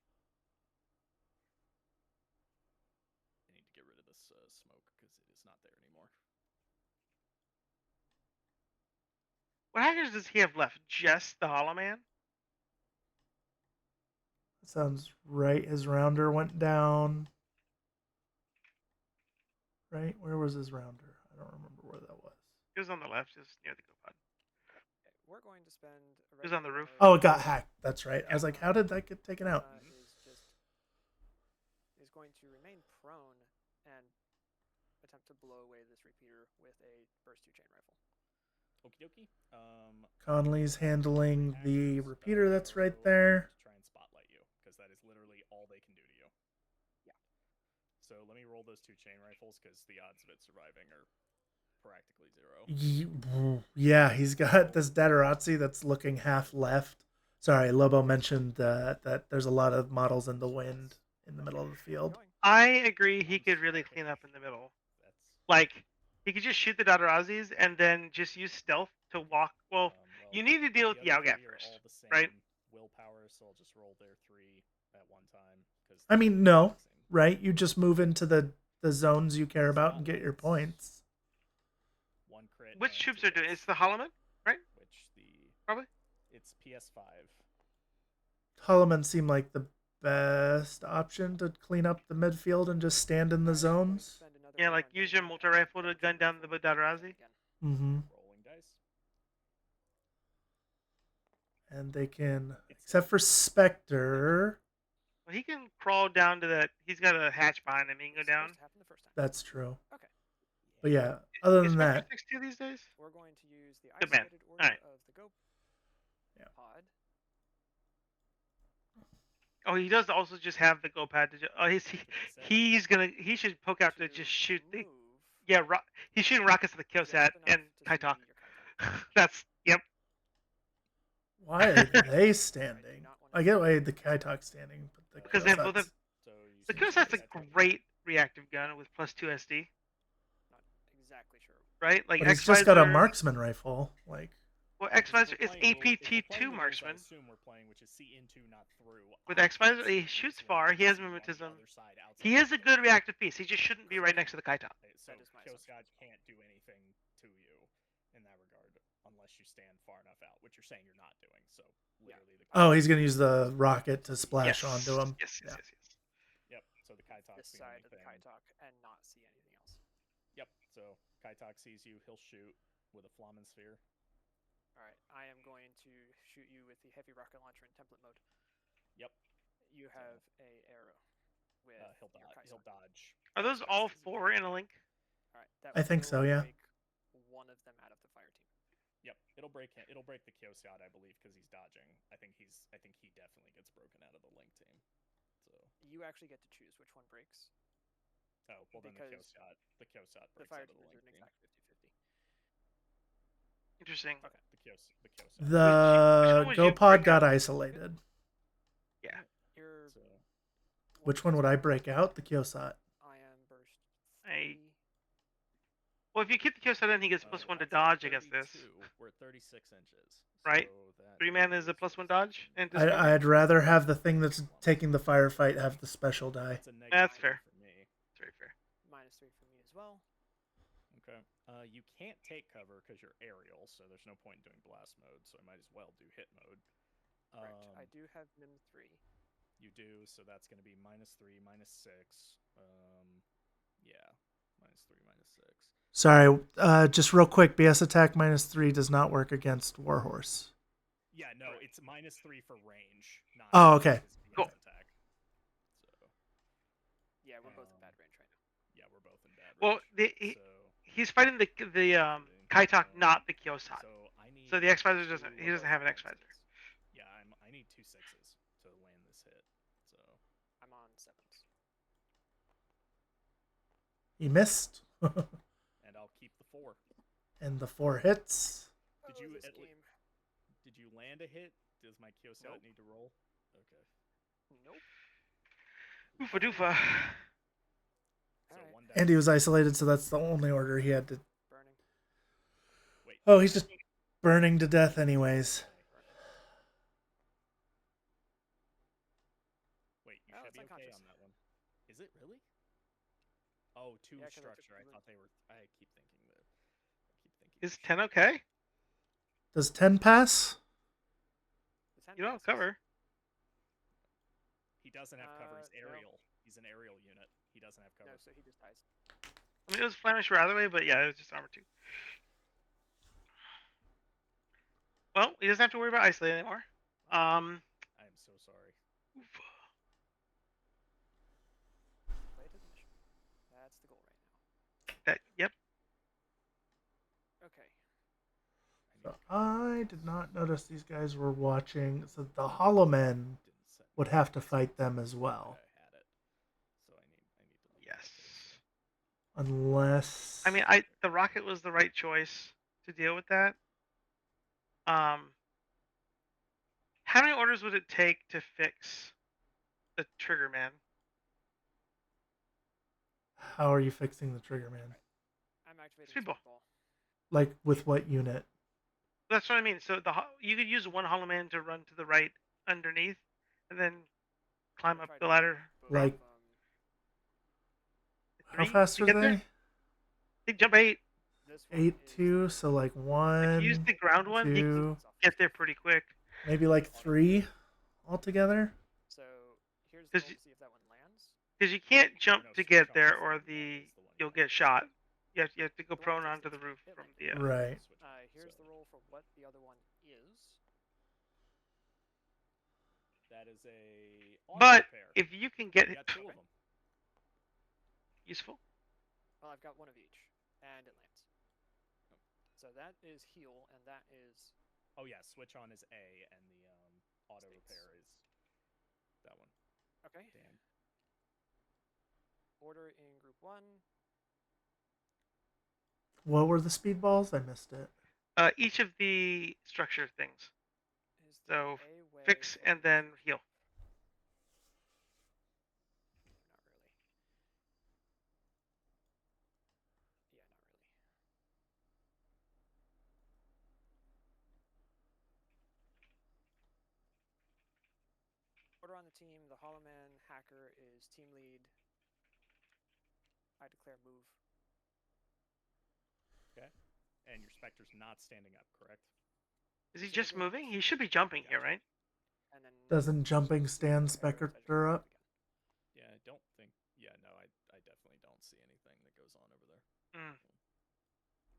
Speaker 3: I need to get rid of this smoke because it is not there anymore.
Speaker 2: What hackers does he have left? Just the Hollow Man?
Speaker 1: Sounds right. His rounder went down. Right? Where was his rounder? I don't remember where that was.
Speaker 2: It was on the left, just near the Go Pod.
Speaker 4: Okay, we're going to spend. A
Speaker 2: It was on the roof.
Speaker 1: Oh, it got hacked. That's right. I was like, how did that get taken out?
Speaker 4: Is going to remain prone and attempt to blow away this repeater with a burst 2 chain rifle.
Speaker 3: Okie dokie.
Speaker 1: Conley's handling the
Speaker 3: hackers,
Speaker 1: repeater that's right
Speaker 3: go
Speaker 1: there.
Speaker 3: To try and spotlight you, because that is literally all they can do to you.
Speaker 4: Yeah.
Speaker 3: So let me roll those 2 chain rifles, because the odds of it surviving are practically 0.
Speaker 1: Yeah, he's got this Datarazzi that's looking half left. Sorry, Lobo mentioned that there's a lot of models in the wind in the middle of the field.
Speaker 2: I agree he could really clean up in the middle.
Speaker 3: That's
Speaker 2: Like, he could just shoot the Dadarazis and then just use stealth to walk. Well, you need to deal with the
Speaker 3: other
Speaker 2: Outgat
Speaker 3: 3 are
Speaker 2: first,
Speaker 3: all the same
Speaker 2: right?
Speaker 3: willpower, so I'll just roll their 3 at one time.
Speaker 1: I mean, no, right? You just move into the zones you care about and get your points.
Speaker 3: 1 crit.
Speaker 2: Which
Speaker 3: and
Speaker 2: troops
Speaker 3: 2
Speaker 2: are doing?
Speaker 3: hits.
Speaker 2: It's the Hollow Man, right?
Speaker 3: Which
Speaker 2: Probably.
Speaker 3: It's PS5.
Speaker 1: Holloman seemed like the best option to clean up the midfield and just stand in the zones.
Speaker 2: Yeah, like use your multi-rifle to gun down the Dadarazzi.
Speaker 1: Mm-hmm.
Speaker 3: Rolling dice.
Speaker 1: And they can, except for Spectre.
Speaker 2: Well, he can crawl down to that. He's got a hatch behind him. He can go down.
Speaker 1: That's true.
Speaker 4: Okay.
Speaker 1: But yeah, other
Speaker 2: Is
Speaker 1: than
Speaker 2: Spectre
Speaker 1: that,
Speaker 2: 6-2 these days?
Speaker 4: We're going to use the
Speaker 2: Good man.
Speaker 4: isolated order
Speaker 2: Alright.
Speaker 4: of the Go
Speaker 1: Yeah.
Speaker 4: Pod.
Speaker 2: Oh, he does also just have the Go Pad to. Oh, he should poke out to just shoot the.
Speaker 4: Move
Speaker 2: Yeah, he's shooting rockets at the
Speaker 4: just
Speaker 2: Kyosat
Speaker 4: enough
Speaker 2: and
Speaker 4: to see
Speaker 2: Kaitok.
Speaker 4: your Kaitok.
Speaker 2: That's yep.
Speaker 1: why are they standing? I get why the Kaitok standing, but the
Speaker 2: Because they both have.
Speaker 3: So you
Speaker 2: The
Speaker 3: see
Speaker 2: Kyosat's a
Speaker 3: Kaitok-
Speaker 2: great reactive gun with +2 SD,
Speaker 4: Not exactly sure.
Speaker 2: right? Like
Speaker 1: but he's just got a
Speaker 2: X-Visor-
Speaker 1: marksman rifle. Like,
Speaker 2: Well,
Speaker 3: Because if
Speaker 2: X-Visor
Speaker 3: we're
Speaker 2: is
Speaker 3: playing the rules- if we're
Speaker 2: APT2
Speaker 3: playing the rules I
Speaker 2: marksman.
Speaker 3: assume we're playing, which is see into, not through.
Speaker 2: With
Speaker 3: I
Speaker 2: X-Visor,
Speaker 3: can't
Speaker 2: he
Speaker 3: see
Speaker 2: shoots
Speaker 3: into
Speaker 2: far.
Speaker 3: and
Speaker 2: He has
Speaker 3: see on the
Speaker 2: mimetism.
Speaker 3: other side outside
Speaker 2: He
Speaker 3: the
Speaker 2: is a
Speaker 3: field.
Speaker 2: good reactive piece. He just shouldn't be right next to the Kaitok.
Speaker 3: So
Speaker 4: That is my
Speaker 3: Kyosat can't do anything to you in that regard unless you stand far enough out, which you're saying you're not doing. So literally the
Speaker 1: oh, he's gonna use the rocket to splash
Speaker 2: Yes.
Speaker 1: onto him.
Speaker 2: Yes,
Speaker 1: Yeah.
Speaker 2: yes, yes.
Speaker 3: Yep. So the Kaitok's
Speaker 4: This
Speaker 3: the
Speaker 4: side
Speaker 3: only
Speaker 4: of the
Speaker 3: thing.
Speaker 4: Kaitok and not see anything else.
Speaker 3: Yep. So Kaitok sees you, he'll shoot with a Flamen Sphere.
Speaker 4: Alright, I am going to shoot you with the heavy rocket launcher in template mode.
Speaker 3: Yep.
Speaker 4: You have a arrow with
Speaker 3: He'll
Speaker 4: your
Speaker 3: dodge.
Speaker 4: Kaitok.
Speaker 3: He'll dodge.
Speaker 2: Are those all 4 in a link?
Speaker 4: Alright, that
Speaker 1: I think
Speaker 4: will
Speaker 1: so, yeah.
Speaker 4: break one of them out of the fire team.
Speaker 3: Yep. It'll break him. It'll break the Kyosat, I believe, because he's dodging. I think he definitely gets broken out of the link team. So.
Speaker 4: You actually get to choose which one breaks.
Speaker 3: Oh well, then the
Speaker 4: Because
Speaker 3: Kyosat
Speaker 4: The
Speaker 3: breaks
Speaker 4: fire
Speaker 3: out of
Speaker 4: team
Speaker 3: the
Speaker 4: is
Speaker 3: link
Speaker 4: an
Speaker 3: team.
Speaker 4: exact 50-50.
Speaker 2: Interesting.
Speaker 4: Okay.
Speaker 3: The Kyosat.
Speaker 2: Which
Speaker 1: The
Speaker 2: one would you
Speaker 1: GoPod
Speaker 2: break
Speaker 1: got
Speaker 2: out?
Speaker 1: isolated.
Speaker 2: Yeah.
Speaker 4: You're
Speaker 3: So,
Speaker 1: Which one would I break out? The Kyosat.
Speaker 4: Ion burst.
Speaker 2: I-
Speaker 4: 3.
Speaker 2: Well, if you keep the Kyosat in, he gets +1 to
Speaker 3: that's
Speaker 2: dodge against this.
Speaker 3: 32. We're at 36 inches.
Speaker 2: Right.
Speaker 3: So that
Speaker 2: 3 mana is a +1 dodge and
Speaker 1: I,
Speaker 2: discover.
Speaker 1: I'd rather have the thing that's taking the firefight have the special die.
Speaker 3: That's a negative
Speaker 2: That's
Speaker 3: 3
Speaker 2: fair.
Speaker 3: for me.
Speaker 2: It's very fair.
Speaker 4: -3 for me as well.
Speaker 3: Okay. You can't take cover because you're aerial, so there's no point in doing blast mode. So I might as well do hit mode.
Speaker 4: Correct. I do have Mim 3.
Speaker 3: You do, so that's going to be -3, -6. Yeah, -3, -6.
Speaker 1: Sorry, just real quick. BS attack -3 does not work against Warhorse.
Speaker 3: Yeah, no, it's -3 for range. Not
Speaker 1: Oh, okay.
Speaker 3: his BS
Speaker 2: Cool.
Speaker 3: attack. So
Speaker 4: Yeah, we're both in bad range right now.
Speaker 3: yeah, we're both in bad
Speaker 2: Well,
Speaker 3: range.
Speaker 2: he's fighting the Kaitok, not the Kyosat.
Speaker 3: So I need.
Speaker 2: So the X-Visor
Speaker 3: two-
Speaker 2: he doesn't have an X-Visor.
Speaker 3: Yeah, I need 2 6s to land this hit. So
Speaker 4: I'm on 7s.
Speaker 1: He missed.
Speaker 3: And I'll keep the 4.
Speaker 1: And the 4 hits.
Speaker 3: Did
Speaker 4: Oh,
Speaker 3: you
Speaker 4: this
Speaker 3: at
Speaker 4: game.
Speaker 3: Did you land a hit? Does my Kyosat
Speaker 4: Nope.
Speaker 3: need to roll? Okay.
Speaker 4: Nope.
Speaker 2: Oofa doofa.
Speaker 3: So
Speaker 4: Alright.
Speaker 3: 1 dice.
Speaker 1: And he was isolated, so that's the only order he had to.
Speaker 4: Burning.
Speaker 3: Wait.
Speaker 1: Oh, he's just burning to death, anyways.
Speaker 3: Wait, you
Speaker 4: Oh,
Speaker 3: should
Speaker 4: it's
Speaker 3: be okay
Speaker 4: unconscious.
Speaker 3: on that one. Is it really? Oh, 2
Speaker 4: Yeah, 'cause I took
Speaker 3: structure. I
Speaker 4: the
Speaker 3: thought they were. I keep thinking that.
Speaker 2: Is 10 okay?
Speaker 1: Does 10 pass?
Speaker 4: The 10
Speaker 2: You don't have
Speaker 4: passes.
Speaker 2: cover.
Speaker 3: He doesn't have cover. He's
Speaker 4: No.
Speaker 3: aerial. He's an aerial unit. He doesn't have cover.
Speaker 4: No, so he just dies.
Speaker 2: I mean, it was Flemish for either way, but yeah, it was just armor 2. Well, he doesn't have to worry about isolate anymore.
Speaker 3: I am so sorry.
Speaker 4: Play to the mission. That's the goal right now.
Speaker 2: Yep.
Speaker 4: Okay.
Speaker 1: So I did not notice these guys were watching. So the Hollow Men would have to fight them as well.
Speaker 3: I had it. So I need to leave
Speaker 2: Yes.
Speaker 3: that there.
Speaker 1: Unless.
Speaker 2: I mean, the rocket was the right choice to deal with that. How many orders would it take to fix the trigger man?
Speaker 1: How are you fixing the Trigger Man?
Speaker 4: I'm activating
Speaker 2: Speedball.
Speaker 4: Speedball.
Speaker 1: Like with what unit?
Speaker 2: That's what I mean. So you could use one hollow man to run to the right underneath, and then climb up the ladder.
Speaker 1: Like- How
Speaker 2: 3
Speaker 1: fast
Speaker 2: to
Speaker 1: are
Speaker 2: get there?
Speaker 1: they?
Speaker 2: They jump 8.
Speaker 4: This one
Speaker 1: 8
Speaker 4: is
Speaker 1: 2, so like
Speaker 2: If you use
Speaker 1: 1,
Speaker 2: the ground one, you can
Speaker 1: 2,
Speaker 2: get there pretty quick.
Speaker 1: maybe like 3 altogether.
Speaker 4: So here's the
Speaker 2: 'Cause
Speaker 4: goal
Speaker 2: you-
Speaker 4: to see if that one lands.
Speaker 2: Because you can't jump
Speaker 3: No,
Speaker 2: to
Speaker 3: switch
Speaker 2: get
Speaker 3: on
Speaker 2: there,
Speaker 3: is the
Speaker 2: or
Speaker 3: one you
Speaker 2: you'll
Speaker 3: want.
Speaker 2: get shot. You have to go
Speaker 4: The one
Speaker 2: prone
Speaker 4: that
Speaker 2: onto
Speaker 4: takes
Speaker 2: the roof
Speaker 4: it
Speaker 2: from
Speaker 4: landed.
Speaker 2: the.
Speaker 1: Right.
Speaker 4: Here's
Speaker 3: So
Speaker 4: the roll for what the other one is.
Speaker 3: That is a. Auto
Speaker 2: But
Speaker 3: repair.
Speaker 2: if you can get
Speaker 3: You got 2 of them.
Speaker 2: useful.
Speaker 4: Well, I've got one of each, and it lands. So that is heal, and that is
Speaker 3: Oh yeah, switch on is A, and the auto
Speaker 4: States.
Speaker 3: repair is that one.
Speaker 4: okay.
Speaker 3: Damn.
Speaker 4: Order in group 1.
Speaker 1: What were the speedballs? I missed it.
Speaker 2: Each of the structure things.
Speaker 4: Is
Speaker 2: So,
Speaker 4: there a way
Speaker 2: Fix
Speaker 4: for
Speaker 2: and
Speaker 4: me
Speaker 2: then
Speaker 4: to-
Speaker 2: heal.
Speaker 4: Not really. Yeah, not really. Order on the team. The Hollow Man hacker is team lead. I declare move.
Speaker 3: And your Spectre's not standing up, correct?
Speaker 2: Is he
Speaker 4: So
Speaker 2: just
Speaker 4: we're-
Speaker 2: moving? He should be jumping here, right?
Speaker 4: And then
Speaker 1: Doesn't jumping stand
Speaker 4: arrows, I just
Speaker 1: Spectre
Speaker 4: move
Speaker 1: up?
Speaker 4: again.
Speaker 3: Yeah, I don't think. Yeah, no, I definitely don't see anything that goes on over there.
Speaker 2: Mm.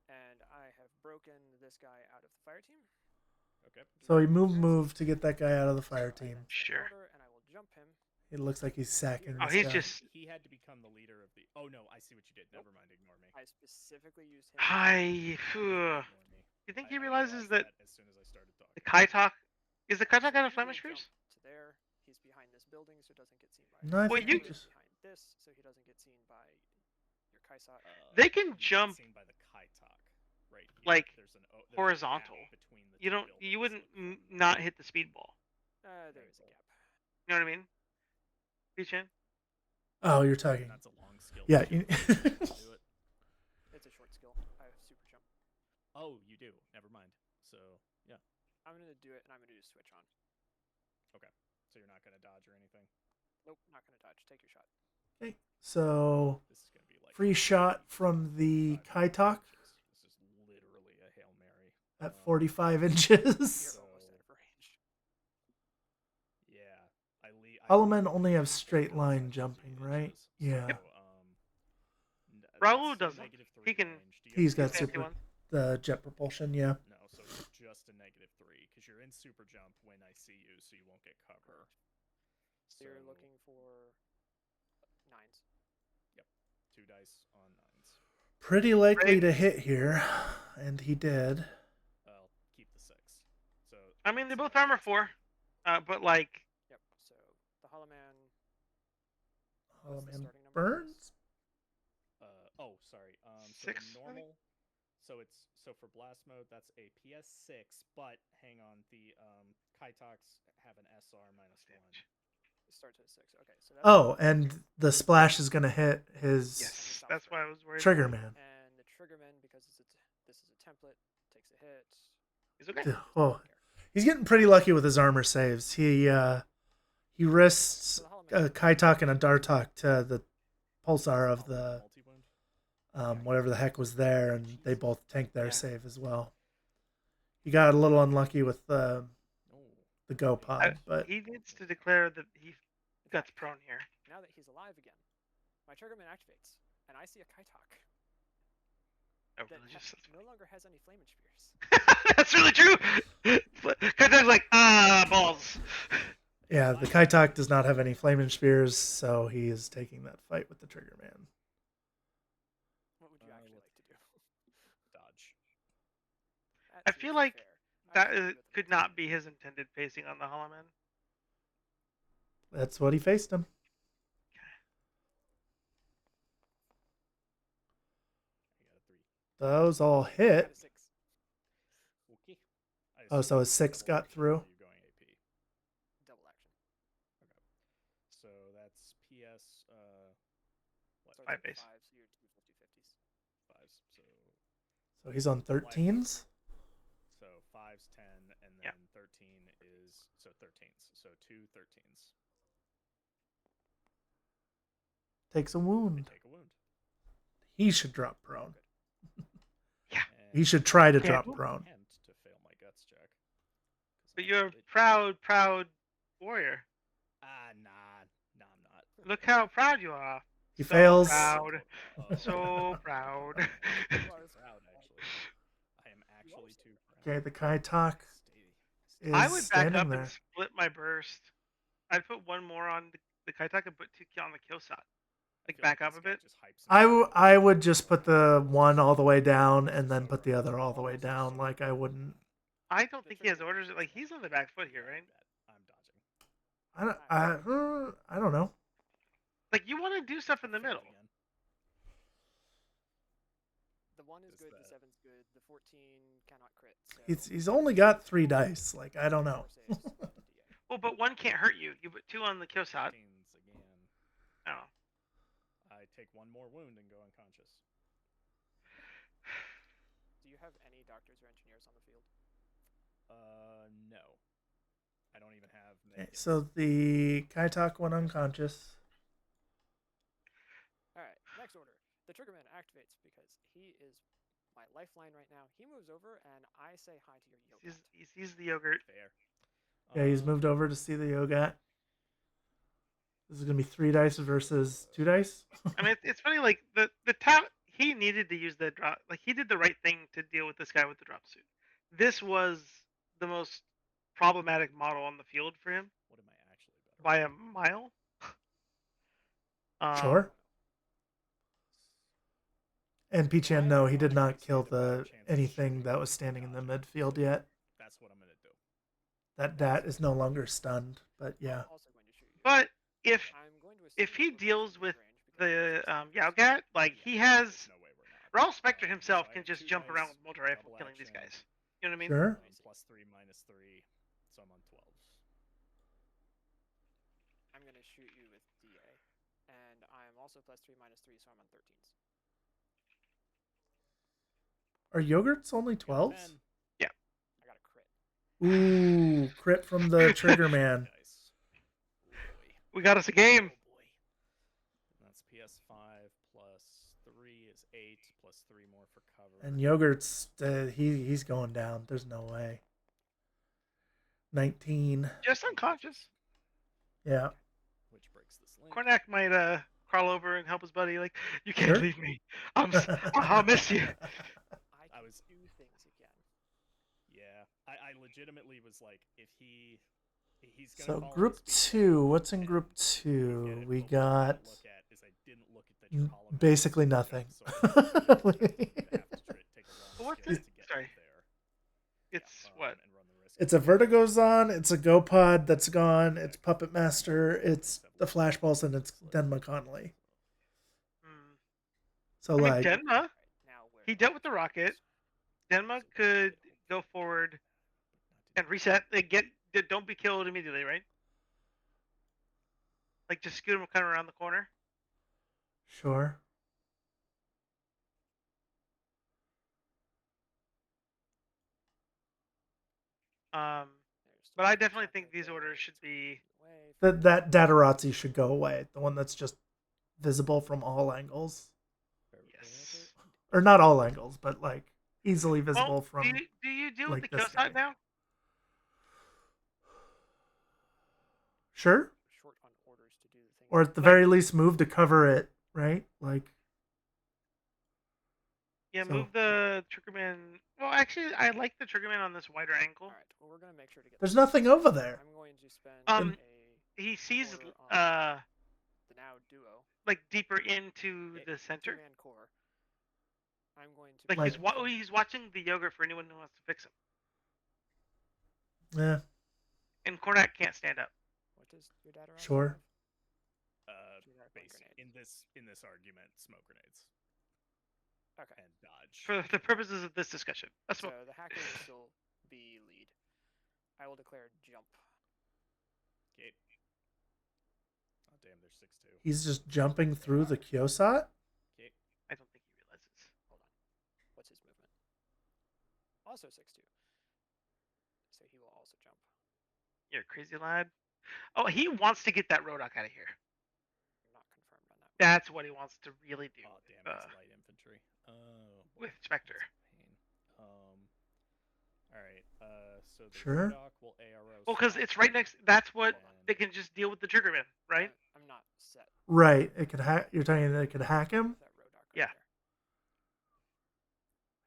Speaker 4: And I have broken this guy out of the fire team.
Speaker 3: Okay.
Speaker 1: So he move to get that guy out of the fire
Speaker 4: So I
Speaker 1: team.
Speaker 4: then set
Speaker 2: Sure.
Speaker 4: Order, and I will jump him.
Speaker 1: It looks like he's sacking
Speaker 2: Oh,
Speaker 1: this
Speaker 2: he's
Speaker 1: guy.
Speaker 2: just.
Speaker 3: He had to become the leader of the. Oh no, I see what you did. Never mind. Ignore me.
Speaker 4: I specifically used him. as
Speaker 2: Phew.
Speaker 3: Ignore me.
Speaker 2: You think
Speaker 3: I
Speaker 2: he realizes
Speaker 3: realized
Speaker 2: that
Speaker 3: as soon as I started
Speaker 2: the
Speaker 3: talking.
Speaker 2: Kai talk is the Kai talk
Speaker 4: So
Speaker 2: out of
Speaker 4: he will
Speaker 2: Flemish
Speaker 4: jump
Speaker 2: Freeze?
Speaker 4: To there. He's behind this building, so it doesn't get seen by.
Speaker 1: No, I
Speaker 2: Well,
Speaker 1: think
Speaker 2: you-
Speaker 1: he just.
Speaker 4: Behind this, so he doesn't get seen by your Kaisat.
Speaker 2: They can
Speaker 3: you get
Speaker 2: jump,
Speaker 3: seen by the Kai talk, right here.
Speaker 2: like,
Speaker 3: there's a gap
Speaker 2: horizontal.
Speaker 3: between the
Speaker 2: You
Speaker 3: two
Speaker 2: don't. You
Speaker 3: buildings
Speaker 2: wouldn't
Speaker 3: from you.
Speaker 2: not hit the speedball.
Speaker 4: There is a gap.
Speaker 2: You know what I mean? P-Chan?
Speaker 1: Oh, you're talking.
Speaker 3: That's a long skill.
Speaker 1: Yeah.
Speaker 3: too.
Speaker 1: You...
Speaker 3: Do it.
Speaker 4: It's a short skill. I have super jump.
Speaker 3: Oh, you do. Never mind. So yeah.
Speaker 4: I'm gonna do it, and I'm gonna do switch on.
Speaker 3: So you're not gonna dodge or anything.
Speaker 4: Nope, not gonna dodge. Take your shot.
Speaker 1: Okay, so
Speaker 3: This is gonna be like
Speaker 1: free shot from the
Speaker 3: 45
Speaker 1: Kai talk
Speaker 3: inches. This is literally a Hail Mary.
Speaker 1: at 45 inches.
Speaker 4: You're
Speaker 3: So-
Speaker 4: almost out of range.
Speaker 3: Yeah.
Speaker 1: Hollow Men only have straight line jumping, right? Yeah.
Speaker 3: So,
Speaker 2: Raul
Speaker 3: that's a
Speaker 2: doesn't.
Speaker 3: -3
Speaker 2: He can-
Speaker 3: range. Do you
Speaker 1: He's
Speaker 3: have
Speaker 1: got
Speaker 2: Fancy
Speaker 1: super
Speaker 2: one.
Speaker 1: the jet propulsion. Yeah.
Speaker 3: No, so it's just a -3 because you're in super jump when I see you, so you won't get cover.
Speaker 4: So you're looking for 9s.
Speaker 3: 2 dice on 9s.
Speaker 1: Pretty likely
Speaker 2: Right.
Speaker 1: to hit here, and he did.
Speaker 3: I'll keep the 6. So
Speaker 2: I mean, they
Speaker 3: that's
Speaker 2: both
Speaker 3: not-
Speaker 2: armor 4. But, like,
Speaker 4: Yep. So the Hollow Man.
Speaker 1: Hollow
Speaker 4: the
Speaker 1: Man
Speaker 4: starting number,
Speaker 1: burns.
Speaker 3: sorry. So
Speaker 2: 6,
Speaker 3: the
Speaker 2: I think?
Speaker 3: normal. So for blast mode, that's a PS6. But hang on, the Kaitoks have an SR minus one.
Speaker 2: Damage.
Speaker 4: It starts at 6. Okay, so that's
Speaker 1: Oh, and the splash is gonna hit his
Speaker 2: Yes, that's why I was worried.
Speaker 1: trigger man.
Speaker 4: and the triggerman, because this is a template, takes a hit.
Speaker 2: It's okay.
Speaker 4: Just
Speaker 1: Oh,
Speaker 4: doesn't care.
Speaker 1: he's getting pretty lucky with his armor saves. He risks
Speaker 4: So the Hollow Man-
Speaker 1: a Kaitok and a Dartok to the pulsar of
Speaker 3: Oh,
Speaker 1: the
Speaker 3: multi-wound?
Speaker 1: whatever the heck was there, and they both tanked their
Speaker 2: Yeah.
Speaker 1: save as well. He got a little unlucky with the
Speaker 3: Oh,
Speaker 1: Go pod, but
Speaker 2: He needs to declare that he guts prone here.
Speaker 4: Now that he's alive again, my triggerman activates, and I see a Kaitok
Speaker 2: Oh,
Speaker 4: that
Speaker 2: really just,
Speaker 4: no longer has any flaming spears.
Speaker 2: that's really true. Katak's like, balls.
Speaker 1: yeah, the Kaitok does not have any flaming spears, so he is taking that fight with the trigger man.
Speaker 4: What would you actually like to do?
Speaker 3: dodge.
Speaker 4: That
Speaker 2: I
Speaker 4: seems
Speaker 2: feel like
Speaker 4: fair. I
Speaker 2: That
Speaker 4: agree with the
Speaker 2: could
Speaker 4: multi-
Speaker 2: not be his intended pacing on the Hollow Man.
Speaker 1: That's what he faced him.
Speaker 3: I got a 3.
Speaker 1: Those all
Speaker 4: I got
Speaker 1: hit.
Speaker 4: a 6.
Speaker 3: Okay. I
Speaker 1: Oh, so his
Speaker 3: assume
Speaker 1: 6
Speaker 3: double
Speaker 1: got
Speaker 3: action
Speaker 1: through?
Speaker 3: or you're going AP.
Speaker 4: Double action.
Speaker 3: So that's PS. What?
Speaker 4: Starts
Speaker 2: 5
Speaker 4: at
Speaker 2: base.
Speaker 4: 5, so you're 250s.
Speaker 3: 5s.
Speaker 1: So he's on 13s.
Speaker 3: So 5's 10, and then
Speaker 2: Yeah.
Speaker 3: 13 is 13s. So 2 13s.
Speaker 1: Takes a
Speaker 3: They
Speaker 1: wound.
Speaker 3: take a wound.
Speaker 1: He should drop prone.
Speaker 2: Yeah.
Speaker 1: He should try to
Speaker 2: Yeah.
Speaker 1: drop prone.
Speaker 3: Attempt to fail my guts check. 'Cause
Speaker 2: But
Speaker 3: I'm
Speaker 2: you're a
Speaker 3: lit-
Speaker 2: proud warrior.
Speaker 3: Nah, I'm not.
Speaker 2: Look how proud you are.
Speaker 1: He
Speaker 2: So
Speaker 1: fails.
Speaker 2: proud.
Speaker 3: Oh,
Speaker 2: So proud.
Speaker 3: You are proud, actually. I am actually too proud.
Speaker 1: Okay, the Kaitok is
Speaker 2: I would back
Speaker 1: standing
Speaker 2: up
Speaker 1: there.
Speaker 2: and split my burst. I'd put one more on the Kaitak and put 2 on the kill shot.
Speaker 3: I
Speaker 2: Like
Speaker 3: feel
Speaker 2: back
Speaker 3: like
Speaker 2: up
Speaker 3: this
Speaker 2: a
Speaker 3: guy
Speaker 2: bit.
Speaker 3: just hypes
Speaker 1: I
Speaker 3: himself up.
Speaker 1: would just put the one all the way down and then put the other all the way down. Like I wouldn't.
Speaker 2: I don't think he has orders. Like he's on the back foot here, right?
Speaker 3: I'm dodging.
Speaker 1: I don't know.
Speaker 2: Like you want to do stuff in the middle.
Speaker 3: Again.
Speaker 4: The 1 is
Speaker 3: Is
Speaker 4: good, the
Speaker 3: that-
Speaker 4: 7's good, the 14 cannot crit. So
Speaker 1: He's only got 3 dice. Like I don't know.
Speaker 4: 4 saves to DA.
Speaker 2: Well, but 1 can't hurt you. You put 2 on the kill shot.
Speaker 3: 13s again.
Speaker 2: Oh.
Speaker 3: I take 1 more wound and go unconscious.
Speaker 4: Do you have any doctors or engineers on the field?
Speaker 3: No. I don't even have.
Speaker 1: Okay,
Speaker 3: medkits.
Speaker 1: so the Kaitok went unconscious.
Speaker 4: Alright, next order. The triggerman activates because he is my lifeline right now. He moves over and I say hi to your yoga.
Speaker 2: He sees the yogurt.
Speaker 3: Fair.
Speaker 1: Yeah, he's moved over to see the Yogat. This is gonna be 3 dice versus 2 dice.
Speaker 2: I mean, it's funny. Like the top, he needed to use the drop. Like he did the right thing to deal with this guy with the drop suit. This was the most problematic model on the field for him
Speaker 3: What am I actually better?
Speaker 2: by a mile.
Speaker 1: Sure. And Pichan, no, he did not kill the anything that was standing in the midfield yet.
Speaker 3: That's what I'm gonna do.
Speaker 1: That is no longer stunned, but yeah.
Speaker 4: I'm also going to shoot you.
Speaker 2: But if
Speaker 4: I'm going to
Speaker 2: if
Speaker 4: assume
Speaker 2: he
Speaker 4: that we're both
Speaker 2: deals
Speaker 4: in
Speaker 2: with
Speaker 4: mid-range because
Speaker 2: the
Speaker 4: it's just
Speaker 2: Yaogat, like he has
Speaker 3: There's no way we're not.
Speaker 2: Raw Spectre himself
Speaker 3: So I
Speaker 2: can
Speaker 3: have
Speaker 2: just
Speaker 3: 2
Speaker 2: jump around
Speaker 3: dice,
Speaker 2: with multi rifle
Speaker 3: double
Speaker 2: killing these
Speaker 3: action,
Speaker 2: guys. You know what I mean?
Speaker 1: Sure.
Speaker 3: +3, -3, so I'm on 12s.
Speaker 4: I'm going to shoot you with DA. And I'm also +3, -3, so I'm on 13s.
Speaker 1: Are yogurts only
Speaker 3: You got
Speaker 1: 12s?
Speaker 3: 10
Speaker 4: I got a crit.
Speaker 1: Ooh, crit from the trigger man.
Speaker 3: dice. Oh boy.
Speaker 2: We got us a game.
Speaker 3: Oh boy. That's PS5 +3 is 8 +3 more for cover.
Speaker 1: And yogurt's he's going down. There's no way. 19.
Speaker 2: Just unconscious.
Speaker 1: Yeah.
Speaker 3: Which breaks this link.
Speaker 2: Cornac might crawl over and help his buddy. Like you can't
Speaker 1: Sure.
Speaker 2: leave me. I'll miss you.
Speaker 4: I can
Speaker 3: was-
Speaker 4: do things again.
Speaker 3: Yeah, I legitimately was like, if he's gonna
Speaker 1: So
Speaker 3: follow
Speaker 1: group
Speaker 3: the speed
Speaker 1: 2, what's in group
Speaker 3: get
Speaker 1: 2?
Speaker 3: it,
Speaker 1: We
Speaker 3: but what I
Speaker 1: got
Speaker 3: didn't look at is I didn't look at the Hollow Man
Speaker 1: basically
Speaker 3: speed gun,
Speaker 1: nothing.
Speaker 3: so I didn't have to take a long
Speaker 2: What's
Speaker 3: skill
Speaker 2: it?
Speaker 3: to get
Speaker 2: Sorry.
Speaker 3: up there.
Speaker 2: It's
Speaker 3: Yeah,
Speaker 2: what?
Speaker 3: and run the risk
Speaker 1: It's
Speaker 3: of
Speaker 1: a Vertigozon, it's a GoPod that's gone, it's Puppet Master, it's the Flashballs, and it's Denma Conley.
Speaker 2: Hmm.
Speaker 1: So
Speaker 2: I mean,
Speaker 1: like,
Speaker 2: Denma,
Speaker 4: Right, now where
Speaker 2: he
Speaker 4: do I
Speaker 2: dealt with the
Speaker 4: put
Speaker 2: rocket.
Speaker 4: this?
Speaker 2: Denma could go forward and reset. Don't be killed immediately, right? Like just scoot him kind of around the corner.
Speaker 1: sure.
Speaker 4: There's
Speaker 2: But I
Speaker 4: the
Speaker 2: definitely
Speaker 4: shot
Speaker 2: think
Speaker 4: right
Speaker 2: these
Speaker 4: there,
Speaker 2: orders should
Speaker 4: it's
Speaker 2: be.
Speaker 4: away from
Speaker 1: That Datarazzi should go away. The one that's just visible from all angles,
Speaker 2: Yes.
Speaker 1: or not all angles, but like easily visible
Speaker 2: Well,
Speaker 1: from
Speaker 2: do you deal with
Speaker 1: like
Speaker 2: the
Speaker 1: this
Speaker 2: Killshot
Speaker 1: guy.
Speaker 2: now?
Speaker 1: Sure.
Speaker 4: short on orders to do the things
Speaker 1: Or
Speaker 4: that
Speaker 1: at the
Speaker 4: I
Speaker 1: very
Speaker 4: want.
Speaker 1: least move to cover it, right? Like,
Speaker 2: Yeah,
Speaker 1: so
Speaker 2: move the Triggerman. Well, actually, I like the Triggerman on this wider angle.
Speaker 4: All right, well we're gonna make sure to get.
Speaker 1: there's
Speaker 4: this
Speaker 1: nothing
Speaker 4: done.
Speaker 1: over there.
Speaker 4: I'm going to spend
Speaker 2: Um,
Speaker 4: a
Speaker 2: He sees
Speaker 4: order on the now duo.
Speaker 2: like deeper into the center.
Speaker 4: Two-man core. I'm going to
Speaker 2: Like
Speaker 1: Like-
Speaker 2: he's watching the yogurt for anyone who wants to fix him.
Speaker 1: Yeah,
Speaker 2: And Cornet can't stand up.
Speaker 4: What does your data round
Speaker 1: Sure.
Speaker 4: have? Do you have one grenade?
Speaker 3: In this argument, smoke grenades
Speaker 4: Okay.
Speaker 3: and dodge.
Speaker 2: For the purposes of this discussion, that's
Speaker 4: So
Speaker 2: what.
Speaker 4: the hacker will still be lead. I will declare jump.
Speaker 3: Okay. Oh damn, there's 6-2.
Speaker 1: he's just jumping through the Kyosat.
Speaker 3: Okay.
Speaker 2: I don't think he realizes.
Speaker 4: Hold on. What's his movement? Also 6-2. So he will also jump.
Speaker 2: You're a crazy lad. Oh, he wants to get that Rodak out of here.
Speaker 4: Not confirmed on that.
Speaker 2: That's what he wants to really do.
Speaker 3: Oh damn, it's light infantry. Oh.
Speaker 2: With Spectre.
Speaker 3: That's a pain. All right. So the
Speaker 1: Sure.
Speaker 3: Rodoc will ARO.
Speaker 2: Well, because
Speaker 3: slot
Speaker 2: it's right next. That's what
Speaker 3: and-
Speaker 2: they can just deal with the Triggerman, right?
Speaker 4: I'm not set
Speaker 1: Right. It could hack. You're telling me that it could hack him?
Speaker 4: with that Rodoc right
Speaker 2: Yeah.
Speaker 4: there.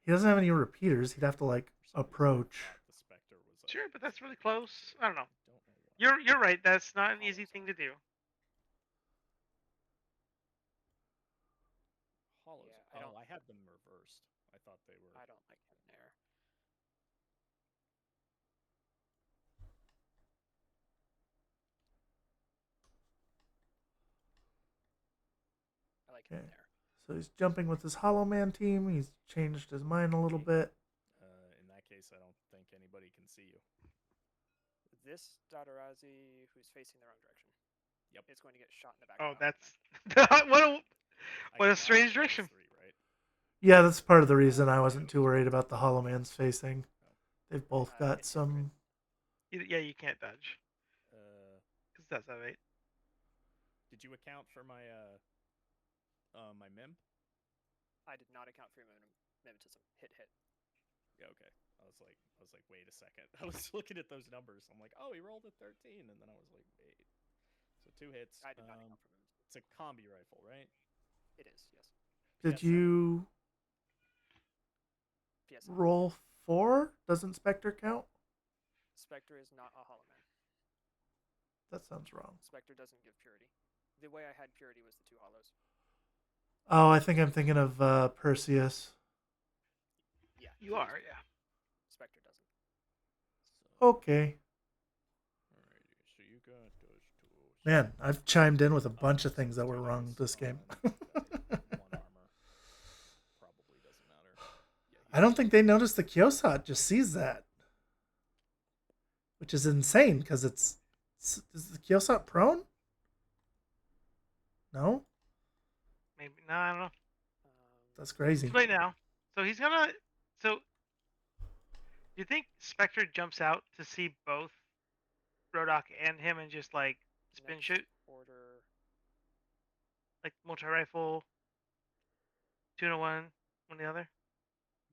Speaker 1: He doesn't have any repeaters. He'd have to like
Speaker 3: For some reason, I
Speaker 1: approach.
Speaker 3: thought the Spectre was
Speaker 2: Sure, but that's really close. I don't know.
Speaker 3: I don't know why.
Speaker 2: You're right. That's not an easy thing to do.
Speaker 3: Hollows.
Speaker 4: Yeah, I don't-
Speaker 3: I had them reversed. I thought they were.
Speaker 4: I don't like him there. I like him
Speaker 1: Okay.
Speaker 4: there.
Speaker 1: So he's jumping with his Hollow Man team. He's changed his mind a little bit.
Speaker 3: In that case, I don't think anybody can see you.
Speaker 4: This Dotarazi, who's facing the wrong direction,
Speaker 3: Yep.
Speaker 4: is going to get shot in the back.
Speaker 2: Oh,
Speaker 4: of the head.
Speaker 2: that's what a
Speaker 3: I
Speaker 2: What a
Speaker 3: can
Speaker 2: strange
Speaker 3: watch
Speaker 2: direction.
Speaker 3: those 3, right?
Speaker 1: Yeah, that's part of the reason I wasn't too worried about the Hollow Man's facing. They've both
Speaker 4: Hit
Speaker 1: got
Speaker 4: him,
Speaker 1: some.
Speaker 2: Yeah, you can't dodge because that's how right.
Speaker 3: Did you account for my my mim?
Speaker 4: I did not account for your mimetism. Hit.
Speaker 3: Yeah, okay. I was like, wait a second. I was looking at those numbers. I'm like, oh, he rolled a 13, and then I was like, wait. So 2 hits.
Speaker 4: I did not account for mimetism.
Speaker 3: It's a combi rifle, right?
Speaker 4: It is, yes.
Speaker 1: Did
Speaker 3: PS7.
Speaker 1: you
Speaker 4: PS.
Speaker 1: roll 4? Doesn't Spectre count?
Speaker 4: Spectre is not a hollow man.
Speaker 1: That sounds wrong.
Speaker 4: Spectre doesn't give purity. The way I had purity was the 2 hollows.
Speaker 1: Oh, I think I'm thinking of Perseus.
Speaker 4: Yeah.
Speaker 2: You are, yeah.
Speaker 4: Spectre doesn't.
Speaker 3: So,
Speaker 1: Okay.
Speaker 3: alrighty. So you got those 2.
Speaker 1: Man, I've chimed in with a bunch of things that were wrong this game.
Speaker 3: 1 armor. Probably doesn't matter. Yeah,
Speaker 1: I don't think they noticed the Kyosat just sees that. Which is insane, because is the Kyosat prone? No?
Speaker 2: Maybe no, I don't know.
Speaker 1: That's crazy.
Speaker 2: Too late now. So he's gonna. So, do you think Spectre jumps out to see both Rodoc and him and just like spin
Speaker 4: Next
Speaker 2: shoot,
Speaker 4: Order.
Speaker 2: like multi rifle, 2-1, one the other?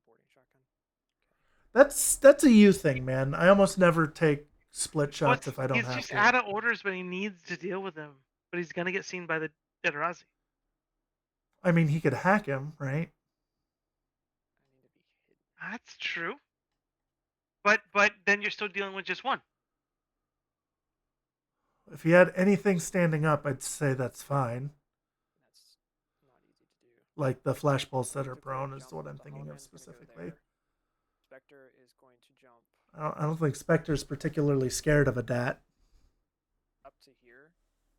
Speaker 4: Boarding shotgun.
Speaker 1: That's a you thing, man. I almost never take split shots
Speaker 2: Well,
Speaker 1: if I don't
Speaker 2: he's
Speaker 1: have
Speaker 2: just
Speaker 1: to.
Speaker 2: out of orders, but he needs to deal with them. But he's gonna get seen by the Detarazzi.
Speaker 1: I mean, he could hack him, right?
Speaker 4: I need to be hidden.
Speaker 2: That's true. But then you're still dealing with just one.
Speaker 1: If he had anything standing up, I'd say that's fine.
Speaker 4: That's not easy to do.
Speaker 1: Like the flash bolts that are
Speaker 4: Declare
Speaker 1: prone is
Speaker 4: jump.
Speaker 1: what I'm
Speaker 4: The
Speaker 1: thinking
Speaker 4: hollow
Speaker 1: of
Speaker 4: man's gonna go
Speaker 1: specifically.
Speaker 4: there. Spectre is going to jump
Speaker 1: I don't think Spectre's particularly scared of a DAT.
Speaker 4: up to here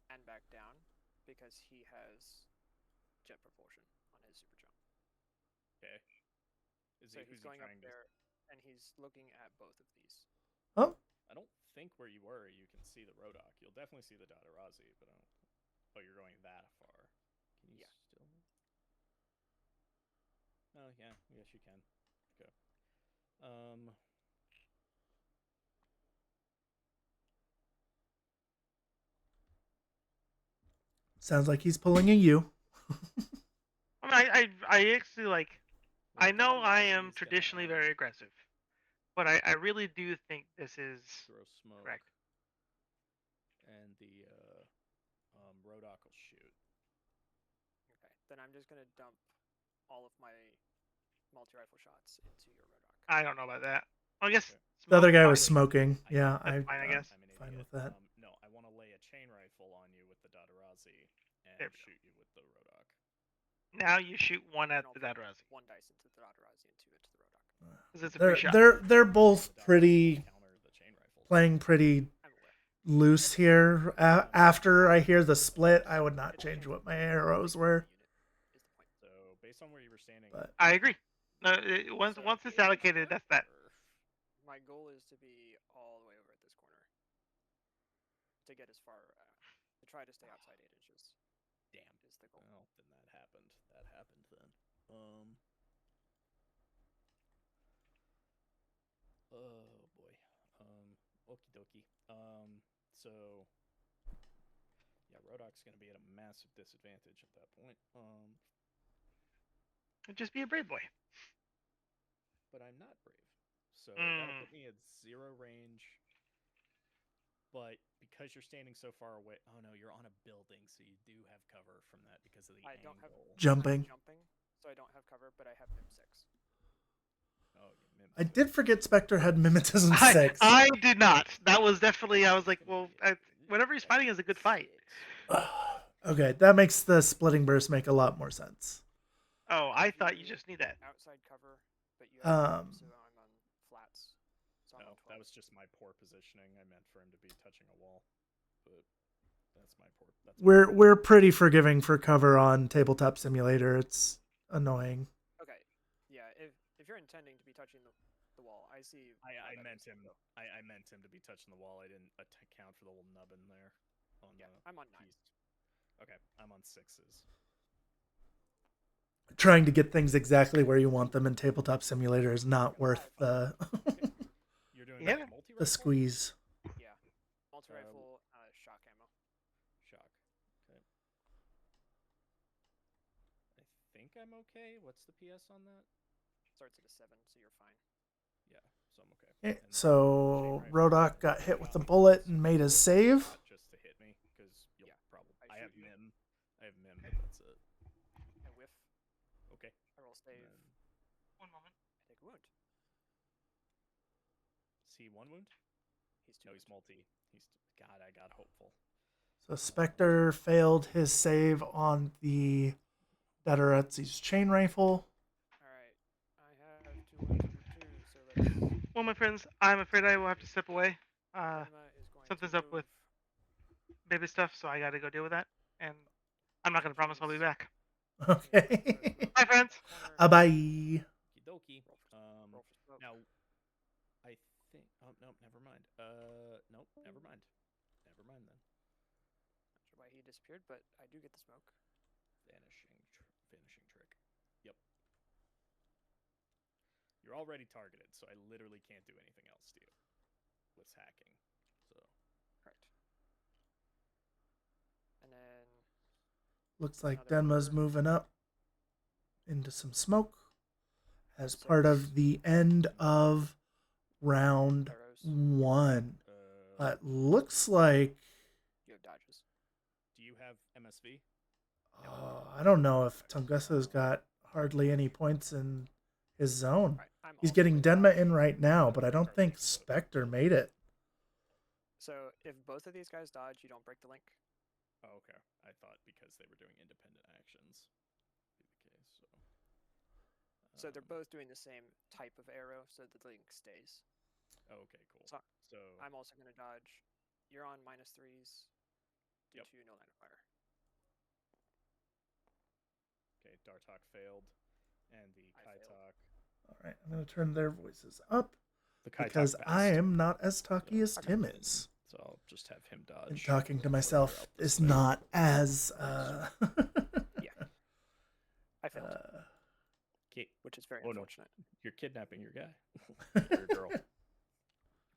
Speaker 4: and back down because he has jet propulsion on his super jump.
Speaker 3: Okay. Is
Speaker 4: So
Speaker 3: he,
Speaker 4: he's
Speaker 3: who's he
Speaker 4: going up
Speaker 3: trying to?
Speaker 4: there, and he's looking at both of these.
Speaker 1: Oh,
Speaker 3: I don't think where you were you can see the Rodok. You'll definitely see the Dadarazi, but I don't. Oh, you're going that far. Can you
Speaker 4: Yeah.
Speaker 3: still? Oh yeah, yes you can. Okay.
Speaker 1: sounds like he's pulling a U.
Speaker 2: I mean, I actually like.
Speaker 3: Well,
Speaker 2: I
Speaker 3: the
Speaker 2: know I
Speaker 3: Dadarazi
Speaker 2: am
Speaker 3: is
Speaker 2: traditionally
Speaker 3: gonna,
Speaker 2: very aggressive, but I really do think this is
Speaker 3: throw smoke,
Speaker 2: correct.
Speaker 3: and the Rodok will shoot.
Speaker 4: Okay. Then I'm just gonna dump all of my multi-rifle shots into your Rodok.
Speaker 2: I don't know about that. I guess
Speaker 3: Okay.
Speaker 1: The other guy
Speaker 2: fine.
Speaker 1: was smoking.
Speaker 3: I-
Speaker 1: Yeah,
Speaker 2: That's fine, I guess.
Speaker 3: I'm an
Speaker 1: fine
Speaker 3: idiot.
Speaker 1: with that.
Speaker 3: No, I want to lay a chain rifle on you with the Dadarazi and
Speaker 2: There we go.
Speaker 3: shoot you with the Rodok.
Speaker 2: Now you shoot one at
Speaker 4: And I'll
Speaker 2: the
Speaker 4: put
Speaker 2: Dadarazi
Speaker 4: 1 dice into the Dadarazi and 2 into the Rodok.
Speaker 2: because it's a free shot.
Speaker 1: They're both
Speaker 3: The Dadarazi
Speaker 1: pretty
Speaker 3: can counter the chain rifles.
Speaker 1: playing pretty
Speaker 4: I'm aware.
Speaker 1: loose here. After I hear the split, I would not change what my arrows were.
Speaker 4: Is the point.
Speaker 3: So based on where you were standing,
Speaker 1: But
Speaker 2: I agree. No, once
Speaker 4: So
Speaker 2: once it's
Speaker 3: it was
Speaker 2: allocated, that's that.
Speaker 3: better.
Speaker 4: My goal is to be all the way over at this corner. To get as far, to try to stay outside 8 inches.
Speaker 3: Damn.
Speaker 4: Is the goal.
Speaker 3: Well, then that happened. That happened then. Oh boy. Okie dokie. So yeah, Rodok's gonna be at a massive disadvantage at that point.
Speaker 2: Just be a brave boy.
Speaker 3: But I'm not brave. So that'll put me at 0 range. But because you're standing so far away, oh no, you're on a building, so you do have cover from that because of the
Speaker 4: I
Speaker 3: angle.
Speaker 4: don't have
Speaker 1: Jumping.
Speaker 4: I'm jumping, so I don't have cover, but I have Mim 6.
Speaker 3: Oh, yeah, Mim
Speaker 1: I
Speaker 3: six.
Speaker 1: did forget Spectre had Mimetism 6.
Speaker 2: I did not. That was definitely. I was like, well, whatever he's fighting is a good fight.
Speaker 1: Okay, that makes the splitting burst make a lot more sense.
Speaker 2: Oh, I thought you just need that.
Speaker 4: Outside cover, but you have Mim, so I'm on flats. So I'm
Speaker 3: No,
Speaker 4: on 12.
Speaker 3: that was just my poor positioning. I meant for him to be touching a wall, but that's my poor. That's my poor.
Speaker 1: We're pretty forgiving for cover on Tabletop Simulator. It's annoying.
Speaker 4: Okay. Yeah, if you're intending to be touching the wall, I see.
Speaker 3: I
Speaker 4: that
Speaker 3: meant
Speaker 4: is,
Speaker 3: him.
Speaker 4: though.
Speaker 3: I meant him to be touching the wall. I didn't account for the little nubbin there. On
Speaker 4: Yeah,
Speaker 3: the
Speaker 4: I'm on 9.
Speaker 3: piece. Okay, I'm on 6s.
Speaker 1: Trying to get things exactly where you want them in Tabletop Simulator is not worth the
Speaker 3: You're doing
Speaker 2: Yeah.
Speaker 3: that multi-rifle?
Speaker 1: the squeeze.
Speaker 4: Yeah. Multi-rifle, shock ammo.
Speaker 3: Shock. Okay. I think I'm okay. What's the PS on that?
Speaker 4: Starts at a 7, so you're fine.
Speaker 3: Yeah, so I'm okay.
Speaker 1: Okay,
Speaker 3: And then
Speaker 1: so
Speaker 3: chain rifle,
Speaker 1: Rodok got hit with a bullet and made his save.
Speaker 3: shot just to hit me, because you'll
Speaker 4: Yeah,
Speaker 3: probably.
Speaker 4: I
Speaker 3: I have
Speaker 4: shoot you.
Speaker 3: Mim. I have Mim, but that's it.
Speaker 4: I whiff.
Speaker 3: Okay.
Speaker 4: I roll save.
Speaker 3: And then,
Speaker 2: 1 moment.
Speaker 4: I take a wound.
Speaker 3: is he 1 wound?
Speaker 4: He's 2.
Speaker 3: No, he's multi. He's God. I got hopeful.
Speaker 1: So Spectre failed his save on the Dadarazi's chain rifle.
Speaker 4: Alright. I have 2 wounds under 2, so let's.
Speaker 2: Well, my friends, I'm afraid I will have to step away.
Speaker 4: Denma is going
Speaker 2: Something's
Speaker 4: to
Speaker 2: up with
Speaker 4: move.
Speaker 2: baby stuff, so I got to go deal with that. And I'm not going to promise I'll be back.
Speaker 1: Okay.
Speaker 2: Bye, friends.
Speaker 1: Bye.
Speaker 3: Okie dokie.
Speaker 4: Roll for smoke.
Speaker 3: Now, I think. Oh no, never mind. Nope, never mind. Never mind then.
Speaker 4: Not sure why he disappeared, but I do get the smoke.
Speaker 3: Finishing trick. Yep. You're already targeted, so I literally can't do anything else to you. With hacking. So.
Speaker 4: Correct. And then
Speaker 1: Looks like
Speaker 4: Another
Speaker 1: Denma's
Speaker 4: order.
Speaker 1: moving up into some smoke as part of the end of round
Speaker 4: arrows.
Speaker 1: 1. It looks like
Speaker 4: You have dodges.
Speaker 3: Do you have MSV?
Speaker 1: I don't know if Tunguska's got hardly any points in his zone.
Speaker 4: Right, I'm
Speaker 1: He's
Speaker 4: also
Speaker 1: getting
Speaker 4: a
Speaker 1: Denma
Speaker 4: dodge.
Speaker 1: in right now, but I don't think Spectre made it.
Speaker 4: So if both of these guys dodge, you don't break the link.
Speaker 3: Oh, okay. I thought because they were doing independent actions. Be the case.
Speaker 4: So they're both doing the same type of arrow, so the link stays.
Speaker 3: Oh, okay, cool.
Speaker 4: So
Speaker 3: So
Speaker 4: I'm also going to dodge. You're on -3s due
Speaker 3: Yep.
Speaker 4: to no line of fire.
Speaker 3: okay, Dartok failed, and the
Speaker 4: I failed.
Speaker 3: Kaitok.
Speaker 1: All right, I'm going to turn their voices up
Speaker 3: The Kaitok
Speaker 1: because I
Speaker 3: passed.
Speaker 1: am not as talky
Speaker 3: So-
Speaker 1: as Tim is.
Speaker 3: So I'll just have him dodge.
Speaker 1: And talking to
Speaker 3: further
Speaker 1: myself
Speaker 3: out this
Speaker 1: is
Speaker 3: way.
Speaker 1: not as
Speaker 4: I failed,
Speaker 3: Ki-
Speaker 4: which is very
Speaker 3: Oh, no.
Speaker 4: unfortunate.
Speaker 3: You're kidnapping your guy. Or your girl.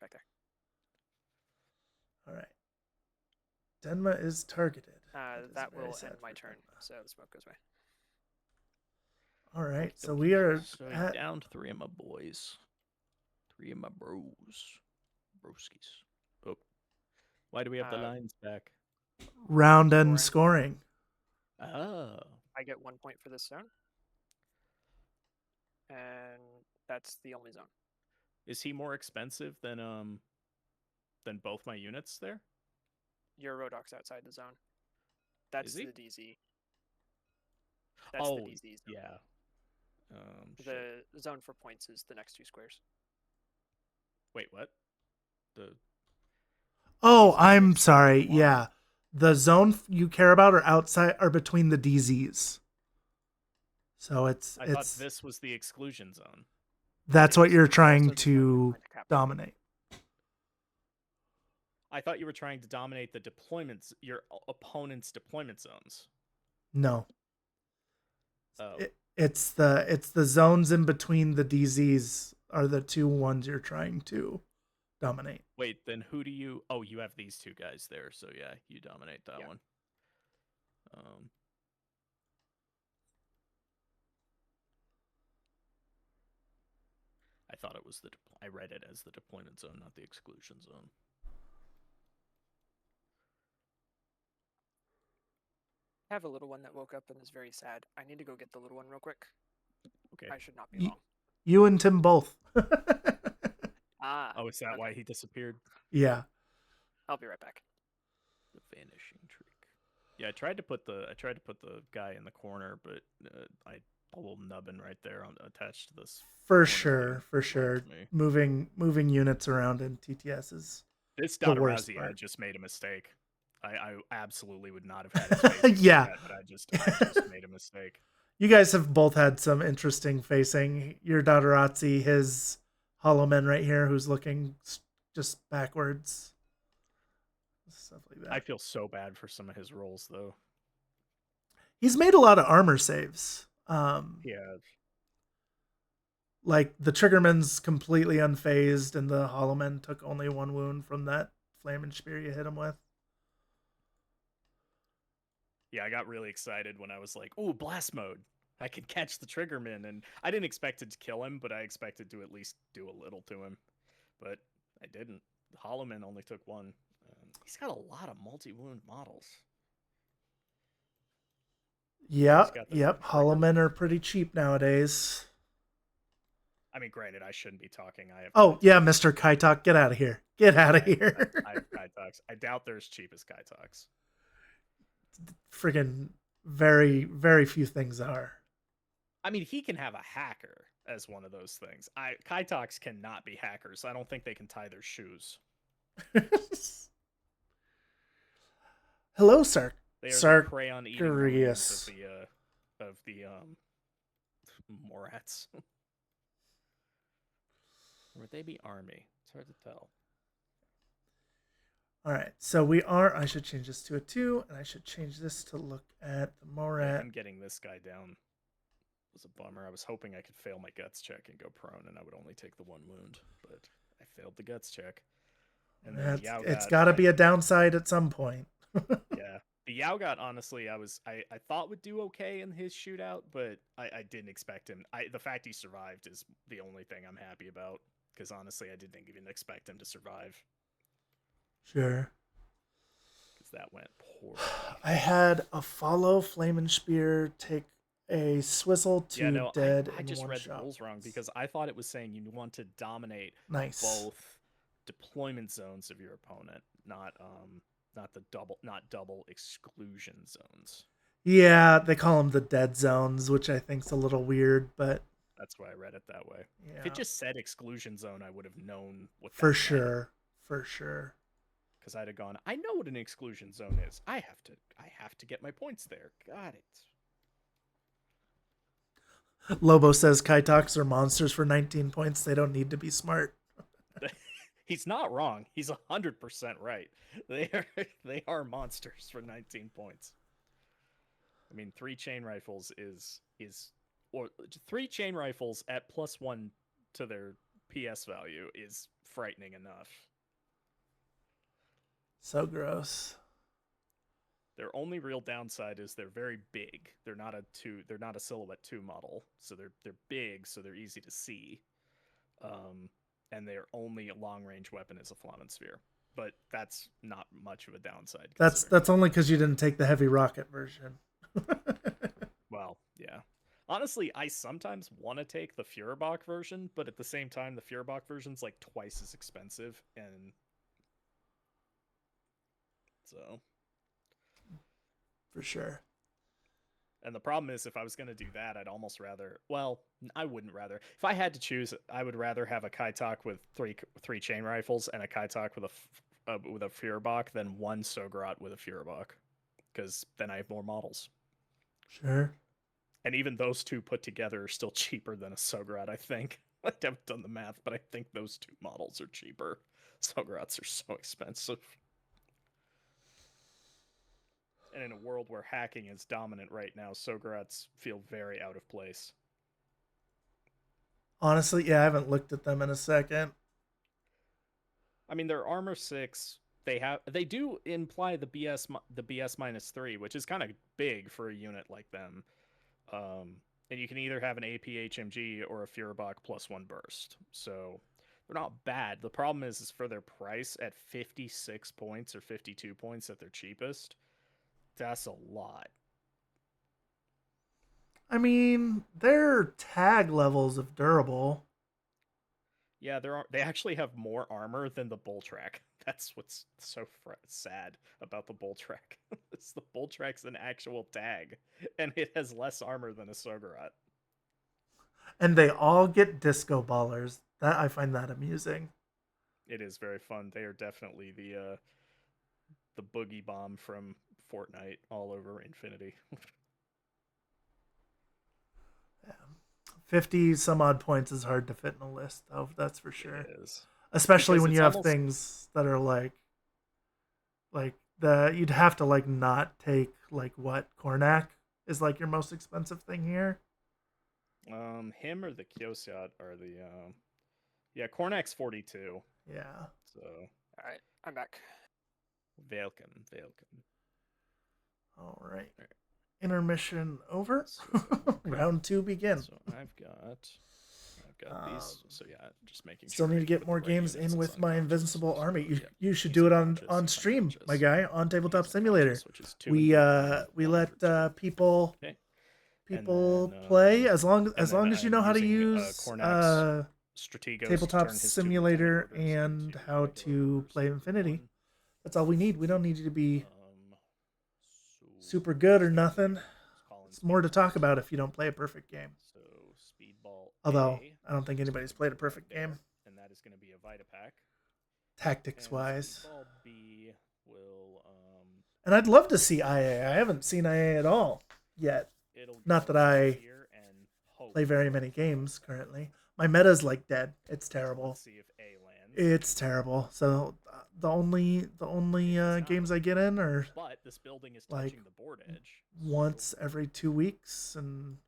Speaker 4: Back there.
Speaker 1: All right. Denma is targeted. is
Speaker 4: That
Speaker 1: very
Speaker 4: will
Speaker 1: sad
Speaker 4: end my
Speaker 1: for
Speaker 4: turn,
Speaker 1: Denma.
Speaker 4: so the smoke goes away.
Speaker 1: All right, so
Speaker 3: Okey-dokey.
Speaker 1: we are
Speaker 3: So
Speaker 1: at
Speaker 3: down to 3 of my boys. 3 of my bros. Broskies. Oh. Why do we have the lines back?
Speaker 1: round end
Speaker 4: Scoring.
Speaker 1: scoring.
Speaker 3: Oh.
Speaker 4: I get 1 point for this zone, and that's the only zone.
Speaker 3: Is he more expensive than both my units there?
Speaker 4: Your Rodok's outside the zone. That's
Speaker 3: Is he?
Speaker 4: the DZ. That's
Speaker 3: Oh,
Speaker 4: the DZ zone.
Speaker 3: yeah. Shit.
Speaker 4: The zone for points is the next 2 squares.
Speaker 3: Wait, what? The
Speaker 1: Oh,
Speaker 3: DZ
Speaker 1: I'm
Speaker 3: is
Speaker 1: sorry.
Speaker 3: one.
Speaker 1: Yeah. The zone you care about are outside are between the DZs. So
Speaker 3: I thought
Speaker 1: it's
Speaker 3: this was the exclusion zone.
Speaker 1: that's what you're
Speaker 4: Also
Speaker 1: trying
Speaker 4: the zone you're
Speaker 1: to
Speaker 4: trying capture.
Speaker 1: dominate.
Speaker 3: I thought you were trying to dominate the deployments, your opponent's deployment zones.
Speaker 1: No.
Speaker 3: Oh,
Speaker 1: It's the zones in between the DZs are the two ones you're trying to dominate.
Speaker 3: wait, then who do you? Oh, you have these 2 guys there, so yeah, you dominate that
Speaker 4: Yeah.
Speaker 3: one. I thought it was I read it as the deployment zone, not the exclusion zone.
Speaker 4: I have a little one that woke up and is very sad. I need to go get the little one real quick.
Speaker 3: Okay.
Speaker 4: I should not be
Speaker 1: Ye-
Speaker 4: long.
Speaker 1: You and Tim both.
Speaker 4: Ah.
Speaker 3: Oh, is that why
Speaker 4: okay.
Speaker 3: he disappeared?
Speaker 1: Yeah.
Speaker 4: I'll be right back.
Speaker 3: The vanishing trick. Yeah, I tried to put the guy in the corner, but I pulled nubbin right there attached to this.
Speaker 1: For
Speaker 3: corner
Speaker 1: sure,
Speaker 3: thing.
Speaker 1: for sure.
Speaker 3: Liked me.
Speaker 1: Moving units around in TTS is
Speaker 3: This
Speaker 1: the worst
Speaker 3: Zadorin, I
Speaker 1: part.
Speaker 3: just made a mistake. I absolutely would not have had his face.
Speaker 1: Yeah.
Speaker 3: But I just made a mistake.
Speaker 1: You guys have both had some interesting facing. Your Dodorazzi, his Hollow Man right here, who's looking just backwards. Stuff like that.
Speaker 3: I feel so bad for some of his rolls, though.
Speaker 1: He's made a lot of armor saves.
Speaker 3: Yeah.
Speaker 1: Like the Triggerman's completely unfazed, and the Hollow Man took only 1 wound from that Flaming Spear you hit him with.
Speaker 3: Yeah, I got really excited when I was like, "Ooh, blast mode! I can catch the Triggerman," and I didn't expect it to kill him, but I expected to at least do a little to him. But I didn't. The Hollowman only took 1. He's got a lot of multi-wound models.
Speaker 1: Yep,
Speaker 3: got the
Speaker 1: yep.
Speaker 3: trigger.
Speaker 1: Hollow Men are pretty cheap nowadays.
Speaker 3: I mean, granted, I shouldn't be talking. I have.
Speaker 1: Oh, yeah,
Speaker 3: Kaitox.
Speaker 1: Mr. Kaitok, get out of here. Get out of here.
Speaker 3: I have Kaitox. I doubt they're as cheap as Kaitox.
Speaker 1: Friggin' very, very few things are.
Speaker 3: I mean, he can have a hacker as one of those things. Kaitox cannot be hackers. I don't think they can tie their shoes.
Speaker 1: Hello, sir.
Speaker 3: They are the crayon eating
Speaker 1: Sarkarius.
Speaker 3: of the Morats. Or would they be army? It's hard to tell.
Speaker 1: All right, so we are. I should change this to a 2, and I should change this to look at the
Speaker 3: Yeah,
Speaker 1: Morat.
Speaker 3: him getting this guy down was a bummer. I was hoping I could fail my guts check and go prone, and I would only take the 1 wound, but I failed the guts check. And then the
Speaker 1: It's
Speaker 3: Yaugat,
Speaker 1: got to be a downside at some point.
Speaker 3: yeah. The Yaugat, honestly, I thought would do okay in his shootout, but I didn't expect him. The fact he survived is the only thing I'm happy about, because honestly, I didn't even expect him to survive,
Speaker 1: Sure.
Speaker 3: because that went poorly.
Speaker 1: I had a follow Flamin' Spear take a swizzle to
Speaker 3: Yeah, no,
Speaker 1: dead
Speaker 3: I
Speaker 1: in
Speaker 3: just
Speaker 1: one
Speaker 3: read
Speaker 1: shot.
Speaker 3: the rules wrong, because I thought it was saying you want to dominate
Speaker 1: Nice.
Speaker 3: both deployment zones of your opponent, not double exclusion zones.
Speaker 1: Yeah, they call them the dead zones, which I think's a little weird, but
Speaker 3: That's why I read it that way.
Speaker 1: yeah,
Speaker 3: If it just said exclusion zone, I would have known what that
Speaker 1: for
Speaker 3: meant.
Speaker 1: sure, for sure.
Speaker 3: Because I'd have gone, I know what an exclusion zone is. I have to get my points there. Got it.
Speaker 1: Lobo says Kaitoks are monsters for 19 points. They don't need to be smart.
Speaker 3: He's not wrong. He's 100% right. They are monsters for 19 points. I mean, 3 chain rifles or 3 chain rifles at +1 to their PS value is frightening enough.
Speaker 1: So gross.
Speaker 3: Their only real downside is they're very big. They're not a silhouette 2 model, so they're big, so they're easy to see. And their only long range weapon is a Flamen Sphere. But that's not much of a downside.
Speaker 1: That's only because you didn't take the heavy rocket version.
Speaker 3: Well, yeah. Honestly, I sometimes want to take the Führerbach version, but at the same time, the Führerbach version's like twice as expensive, and so
Speaker 1: For sure.
Speaker 3: And the problem is, if I was going to do that, I'd almost rather. Well, I wouldn't rather. If I had to choose, I would rather have a Kaitak with three chain rifles and a Kaitak with a Führerbach than one Sograt with a Führerbach, because then I have more models.
Speaker 1: Sure.
Speaker 3: And even those two put together are still cheaper than a Sograt, I think. I haven't done the math, but I think those 2 models are cheaper. Sograts are so expensive. And in a world where hacking is dominant right now, Sograts feel very out of place.
Speaker 1: Honestly, yeah, I haven't looked at them in a second.
Speaker 3: I mean, their armor 6, they do imply the BS -3, which is kind of big for a unit like them. And you can either have an AP HMG or a Führerbach +1 burst. So they're not bad. The problem is for their price at 56 points or 52 points at their cheapest. That's a lot.
Speaker 1: I mean, they're tag levels of durable.
Speaker 3: Yeah, they actually have more armor than the Bull Track. That's what's so sad about the Bull Track. The Bull Track's an actual tag, and it has less armor than a Sograt.
Speaker 1: And they all get disco ballers. That I find that amusing.
Speaker 3: It is very fun. They are definitely the boogie bomb from Fortnite all over Infinity.
Speaker 1: Yeah. 50 some odd points is hard to fit in a list, though. That's for sure.
Speaker 3: It is.
Speaker 1: Especially
Speaker 3: Because
Speaker 1: when
Speaker 3: it's
Speaker 1: you have
Speaker 3: almost-
Speaker 1: things that are like you'd have to like not take like what Kornak is like your most expensive thing here.
Speaker 3: Him or the Kyosiat are the yeah, Kornak's 42.
Speaker 1: Yeah.
Speaker 3: So
Speaker 4: All right, I'm back.
Speaker 3: welcome.
Speaker 1: All right. Intermission over.
Speaker 3: So,
Speaker 1: Round 2 begin.
Speaker 3: So I've got these. So yeah, just making
Speaker 1: Still
Speaker 3: sure
Speaker 1: need
Speaker 3: I
Speaker 1: to get
Speaker 3: put
Speaker 1: more
Speaker 3: the right
Speaker 1: games
Speaker 3: units
Speaker 1: in with my
Speaker 3: unconscious.
Speaker 1: invincible
Speaker 3: So,
Speaker 1: army.
Speaker 3: yeah,
Speaker 1: You should
Speaker 3: he's
Speaker 1: do it
Speaker 3: unconscious,
Speaker 1: on
Speaker 3: he's
Speaker 1: stream,
Speaker 3: unconscious.
Speaker 1: my guy, on Tabletop
Speaker 3: He's
Speaker 1: Simulator.
Speaker 3: unconscious, which is 2
Speaker 1: We
Speaker 3: and
Speaker 1: we
Speaker 3: 1
Speaker 1: let
Speaker 3: for 2.
Speaker 1: people
Speaker 3: Okay.
Speaker 1: people
Speaker 3: And then,
Speaker 1: play as long
Speaker 3: and
Speaker 1: as
Speaker 3: then
Speaker 1: you
Speaker 3: I'm
Speaker 1: know how to
Speaker 3: using,
Speaker 1: use
Speaker 3: Kornak's Strategos to
Speaker 1: Tabletop
Speaker 3: turn his 2
Speaker 1: Simulator
Speaker 3: lieutenant orders
Speaker 1: and
Speaker 3: into
Speaker 1: how
Speaker 3: regular
Speaker 1: to
Speaker 3: orders
Speaker 1: play
Speaker 3: for
Speaker 1: Infinity.
Speaker 3: one.
Speaker 1: That's all we need. We don't need you to be
Speaker 3: So
Speaker 1: super good or nothing.
Speaker 3: Collins
Speaker 1: It's more to talk
Speaker 3: Speedballs.
Speaker 1: about if you don't play a perfect game.
Speaker 3: So Speedball.
Speaker 1: Although
Speaker 3: A,
Speaker 1: I don't think
Speaker 3: which is
Speaker 1: anybody's
Speaker 3: gonna
Speaker 1: played a
Speaker 3: be right
Speaker 1: perfect
Speaker 3: there,
Speaker 1: game
Speaker 3: and that is going to be a Vita Pack.
Speaker 1: tactics
Speaker 3: And
Speaker 1: wise.
Speaker 3: Speedball B will
Speaker 1: And I'd love to see IA. I haven't seen IA at all yet.
Speaker 3: it'll
Speaker 1: Not
Speaker 3: go
Speaker 1: that I
Speaker 3: here and hope.
Speaker 1: Play very many games currently. My meta's like dead. It's terrible.
Speaker 3: Let's see if A lands.
Speaker 1: It's terrible. So the only games I get in are
Speaker 3: But this building is
Speaker 1: like,
Speaker 3: touching the board edge.
Speaker 1: once every 2 weeks, and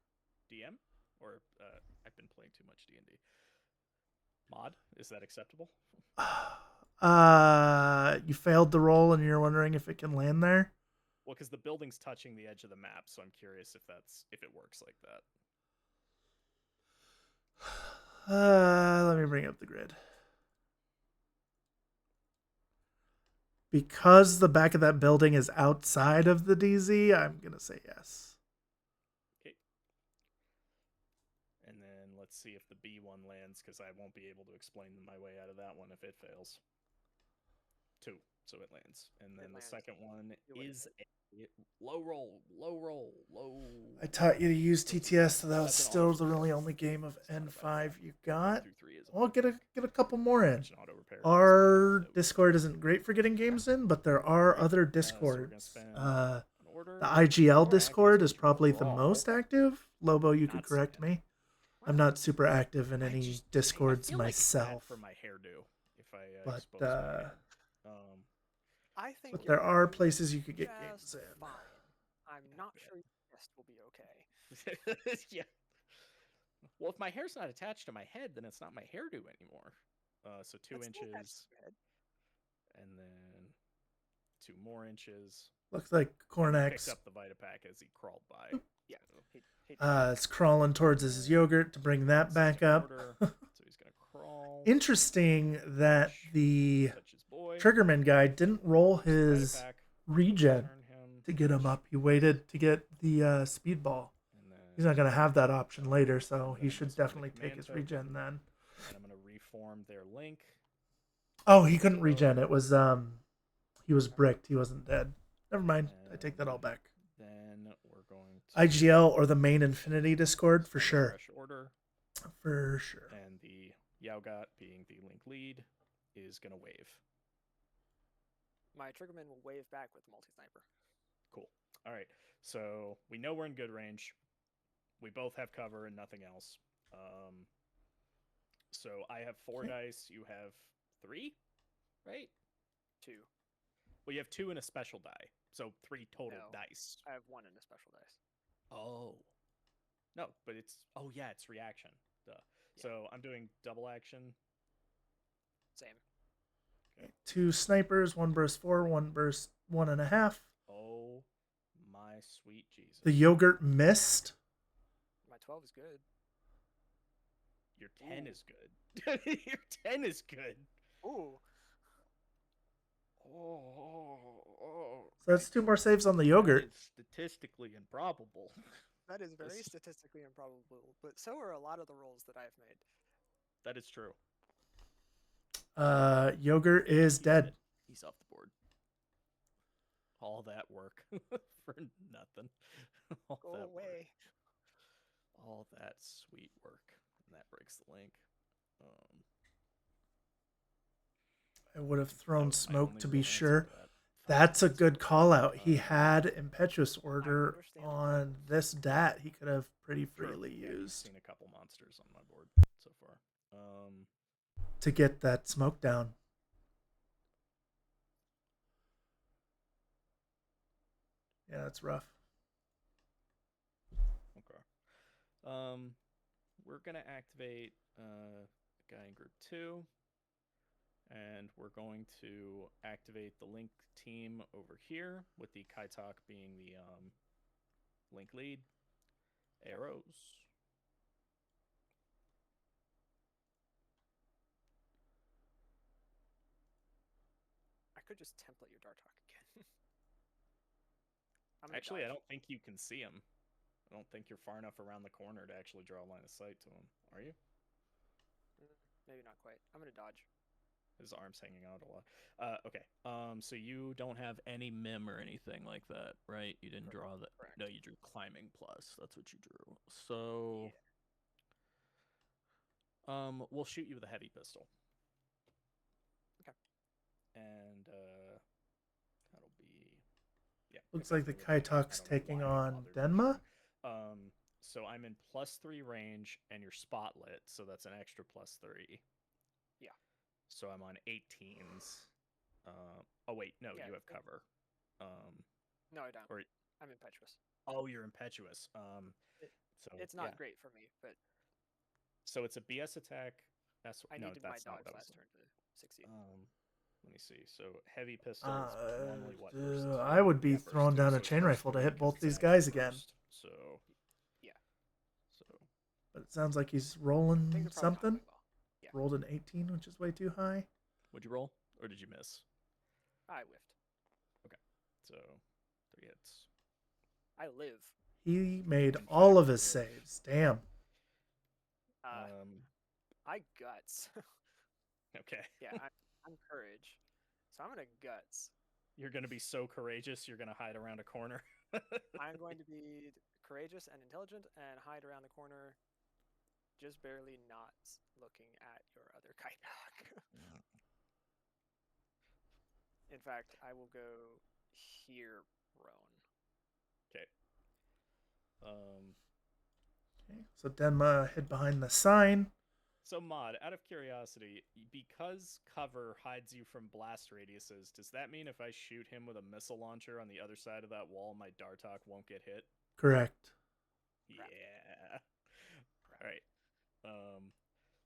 Speaker 3: DM or I've been playing too much D&D. Mod, is that acceptable?
Speaker 1: you failed the roll and you're wondering if it can land there.
Speaker 3: Well, because the building's touching the edge of the map, so I'm curious if it works like that.
Speaker 1: Let me bring up the grid. Because the back of that building is outside of the DZ, I'm gonna say yes.
Speaker 3: Okay. And then let's see if the B1 lands, because I won't be able to explain my way out of that one if it fails. 2, so it lands. And then the
Speaker 4: lands.
Speaker 3: second one
Speaker 4: You win.
Speaker 3: is a low roll.
Speaker 1: I taught you to use TTS, so that was
Speaker 3: That's an
Speaker 1: still
Speaker 3: auto
Speaker 1: the
Speaker 3: repair.
Speaker 1: really only game of
Speaker 3: It's not a bad
Speaker 1: N5
Speaker 3: one.
Speaker 1: you got.
Speaker 3: 1 through 3 is
Speaker 1: Well, get a couple more in.
Speaker 3: It's an auto repair.
Speaker 1: Our
Speaker 3: So-
Speaker 1: Discord isn't great for getting games in, but there are other
Speaker 3: so we're gonna
Speaker 1: Discords.
Speaker 3: spend
Speaker 1: The
Speaker 3: an order.
Speaker 1: IGL
Speaker 3: Or
Speaker 1: Discord is
Speaker 3: accusation
Speaker 1: probably the
Speaker 3: overall.
Speaker 1: most active. Lobo, you could
Speaker 3: Not
Speaker 1: correct
Speaker 3: seeing it.
Speaker 1: me. I'm not super active in
Speaker 3: I
Speaker 1: any
Speaker 3: just-
Speaker 1: discords
Speaker 3: I feel
Speaker 1: myself.
Speaker 3: Like that for my hairdo, if I
Speaker 1: But,
Speaker 3: expose my head.
Speaker 4: I think
Speaker 1: But
Speaker 4: your
Speaker 1: there are
Speaker 4: hair
Speaker 1: places you could
Speaker 4: is
Speaker 1: get games
Speaker 4: just
Speaker 1: in.
Speaker 4: fine. I'm not sure your chest will be okay.
Speaker 3: Yeah. Well, if my hair's not attached to my head, then it's not my hairdo anymore. So 2
Speaker 4: That's still attached
Speaker 3: inches,
Speaker 4: to your head.
Speaker 3: and then 2 more inches.
Speaker 1: Looks like
Speaker 3: Picked
Speaker 1: Cornax
Speaker 3: up the Vitapack as he crawled by.
Speaker 4: Yeah.
Speaker 3: So,
Speaker 4: He
Speaker 1: is crawling towards his yogurt to bring that back
Speaker 3: second
Speaker 1: up.
Speaker 3: order, so he's gonna crawl.
Speaker 1: Interesting that the
Speaker 3: Touch his boy.
Speaker 1: Triggerman guy didn't roll his
Speaker 3: Vitapack,
Speaker 1: regen
Speaker 3: turn him,
Speaker 1: to get him up. He waited to get the speedball.
Speaker 3: and then
Speaker 1: He's not going to have that option later, so he
Speaker 3: then
Speaker 1: should
Speaker 3: this one, the
Speaker 1: definitely take
Speaker 3: command
Speaker 1: his
Speaker 3: token.
Speaker 1: regen then.
Speaker 3: and I'm gonna reform their link.
Speaker 1: Oh, he couldn't regen. It was he was bricked. He wasn't dead. Never mind. I take that all back.
Speaker 3: Then we're going to
Speaker 1: IGL or the main Infinity Discord for sure.
Speaker 3: Fresh order,
Speaker 1: For sure.
Speaker 3: and the Yaugot, being the link lead, is gonna wave.
Speaker 4: My Triggerman will wave back with the multi-sniper.
Speaker 3: Cool. All right. So we know we're in good range. We both have cover and nothing else. So I have 4 dice. You have 3, right?
Speaker 4: 2.
Speaker 3: Well, you have 2 and a special die, so 3 total
Speaker 4: No.
Speaker 3: dice.
Speaker 4: I have 1 in a special dice.
Speaker 3: Oh. No, but it's yeah, it's reaction. Duh.
Speaker 4: Yeah.
Speaker 3: So I'm doing double action.
Speaker 4: Same.
Speaker 1: 2 snipers, 1 burst 4, 1 burst 1.5.
Speaker 3: Oh my sweet Jesus.
Speaker 1: The yogurt missed.
Speaker 4: My 12 is good.
Speaker 3: Your 10
Speaker 4: Ooh.
Speaker 3: is good. Your 10 is good.
Speaker 4: Ooh.
Speaker 3: Oh.
Speaker 1: So that's 2 more saves on the yogurt.
Speaker 3: It's statistically improbable.
Speaker 4: That is very
Speaker 3: This-
Speaker 4: statistically improbable, but so are a lot of the rolls that I've made.
Speaker 3: That is true.
Speaker 1: Yogurt is dead.
Speaker 3: He's off the board. All that work for nothing. All
Speaker 4: Go
Speaker 3: that
Speaker 4: away.
Speaker 3: Work. All that sweet work. And that breaks the link.
Speaker 1: I would have
Speaker 3: that
Speaker 1: thrown
Speaker 3: was my
Speaker 1: smoke
Speaker 3: only
Speaker 1: to
Speaker 3: real
Speaker 1: be
Speaker 3: answer
Speaker 1: sure.
Speaker 3: to that.
Speaker 1: That's a good call out. He had Impetuous Order
Speaker 4: understand.
Speaker 1: on this DAT he could have pretty
Speaker 3: Sure.
Speaker 1: freely
Speaker 3: Yeah, you've
Speaker 1: used
Speaker 3: seen a couple monsters on my board so far.
Speaker 1: to get that smoke down. Yeah, that's rough.
Speaker 3: Okay. We're gonna activate guy in group 2, and we're going to activate the link team over here with the Kaitok being the link lead. Arrows.
Speaker 4: I could just template your Dartok again.
Speaker 3: Actually, I don't think you can see him. I don't think you're far enough around the corner to actually draw a line of sight to him. Are you?
Speaker 4: Maybe not quite. I'm gonna dodge.
Speaker 3: His arm's hanging out a lot. Okay. So you don't have any mim or anything like that, right? You didn't draw that.
Speaker 4: Correct.
Speaker 3: No, you drew climbing plus. That's what you drew. So, we'll shoot you with a heavy pistol.
Speaker 4: Okay.
Speaker 3: And that'll be
Speaker 1: Looks like the
Speaker 3: effectively what I
Speaker 1: Kaitok's
Speaker 3: don't know
Speaker 1: taking
Speaker 3: why I
Speaker 1: on
Speaker 3: bothered
Speaker 1: Denma.
Speaker 3: So I'm in +3 range, and you're spotlit, so that's an extra +3.
Speaker 4: Yeah.
Speaker 3: So I'm on 18s. Oh wait, no,
Speaker 4: Yeah,
Speaker 3: you have
Speaker 4: it-
Speaker 3: cover.
Speaker 4: No, I don't.
Speaker 3: Or
Speaker 4: I'm impetuous.
Speaker 3: oh, you're impetuous. So
Speaker 4: It's not
Speaker 3: yeah.
Speaker 4: great for me, but
Speaker 3: So it's a BS attack. That's
Speaker 4: I
Speaker 3: no,
Speaker 4: needed my
Speaker 3: that's not
Speaker 4: dodge
Speaker 3: what I was.
Speaker 4: last turn to succeed.
Speaker 3: Let me see. So heavy pistol is normally what?
Speaker 1: I would be
Speaker 3: Burst
Speaker 1: throwing
Speaker 3: two,
Speaker 1: down
Speaker 3: so
Speaker 1: a
Speaker 3: it's
Speaker 1: chain
Speaker 3: burst
Speaker 1: rifle to
Speaker 3: 3
Speaker 1: hit
Speaker 3: 'cause
Speaker 1: both
Speaker 3: it's
Speaker 1: these
Speaker 3: actually
Speaker 1: guys again.
Speaker 3: burst. So
Speaker 4: Yeah.
Speaker 3: So
Speaker 1: But it sounds like he's
Speaker 4: Things
Speaker 1: rolling
Speaker 4: are probably not
Speaker 1: something.
Speaker 4: going well. Yeah.
Speaker 1: Rolled an 18, which is way too high.
Speaker 3: would you roll or did you miss?
Speaker 4: I whiffed.
Speaker 3: So 3 hits.
Speaker 4: I live.
Speaker 1: He made
Speaker 3: In
Speaker 1: all
Speaker 3: fact,
Speaker 1: of his
Speaker 3: live.
Speaker 1: saves. Damn.
Speaker 4: I guts.
Speaker 3: Okay.
Speaker 4: Yeah, I'm courage. So I'm gonna guts.
Speaker 3: You're gonna be so courageous. You're gonna hide around a corner.
Speaker 4: I'm going to be courageous and intelligent and hide around the corner, just barely not looking at your other Kaitok. In fact, I will go here, prone.
Speaker 3: Okay.
Speaker 1: Okay, so Denma hid behind the sign.
Speaker 3: So, Mod, out of curiosity, because cover hides you from blast radiuses, does that mean if I shoot him with a missile launcher on the other side of that wall, my Dartok won't get hit?
Speaker 1: Correct.
Speaker 3: Yeah. All right.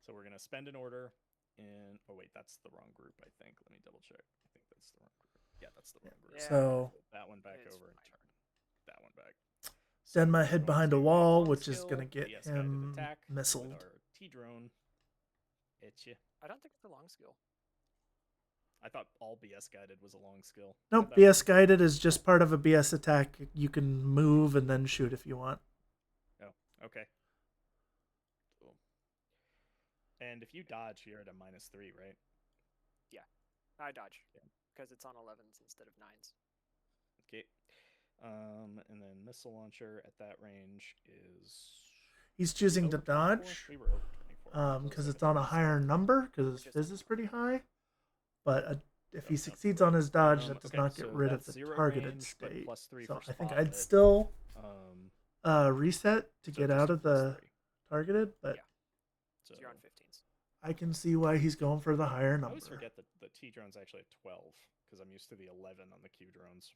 Speaker 3: So we're gonna spend an order in. Oh wait, that's the wrong group. I think. Let me double check. I think that's the wrong group. Yeah, that's the wrong group.
Speaker 4: Yeah.
Speaker 1: So
Speaker 3: Put that one back
Speaker 4: It's
Speaker 3: over and
Speaker 4: fine.
Speaker 3: turn that one back. So
Speaker 1: Denma
Speaker 3: we're
Speaker 1: hid
Speaker 3: going
Speaker 1: behind a
Speaker 3: to
Speaker 1: wall,
Speaker 3: long
Speaker 1: which is
Speaker 3: skill,
Speaker 1: gonna get
Speaker 3: BS guided
Speaker 1: him
Speaker 3: attack
Speaker 1: missiled.
Speaker 3: with our T drone. It's you.
Speaker 4: I don't think it's a long skill.
Speaker 3: I thought all BS guided was a long skill.
Speaker 1: Nope,
Speaker 3: Get that
Speaker 1: BS
Speaker 3: wrong?
Speaker 1: guided is just part of a BS attack. You can move and then shoot if you want.
Speaker 3: Oh, okay. Cool. And if you dodge, you're at a -3, right?
Speaker 4: I dodge
Speaker 3: Yeah.
Speaker 4: because it's on 11s instead of 9s.
Speaker 3: Okay. And then missile launcher at that range is.
Speaker 1: He's choosing to
Speaker 3: over 24?
Speaker 1: dodge
Speaker 3: We were over 24.
Speaker 1: because it's on a higher number because his
Speaker 4: Just
Speaker 1: fizz is pretty high. But if he
Speaker 3: Yep.
Speaker 1: succeeds on his dodge, that does
Speaker 3: Okay,
Speaker 1: not get
Speaker 3: so
Speaker 1: rid of
Speaker 3: that's
Speaker 1: the
Speaker 3: 0
Speaker 1: targeted
Speaker 3: range, but
Speaker 1: state.
Speaker 3: +3
Speaker 1: So
Speaker 3: for
Speaker 1: I think
Speaker 3: spot
Speaker 1: I'd
Speaker 3: hit.
Speaker 1: still
Speaker 3: Um,
Speaker 1: reset to
Speaker 3: so
Speaker 1: get
Speaker 3: just
Speaker 1: out
Speaker 3: a
Speaker 1: of the
Speaker 3: +3.
Speaker 1: targeted, but
Speaker 4: Yeah.
Speaker 3: So
Speaker 4: So you're on 15s.
Speaker 1: I can see why he's going for the higher
Speaker 3: I
Speaker 1: number.
Speaker 3: always forget that the T drone's actually at 12 because I'm used to the 11 on the Q drones.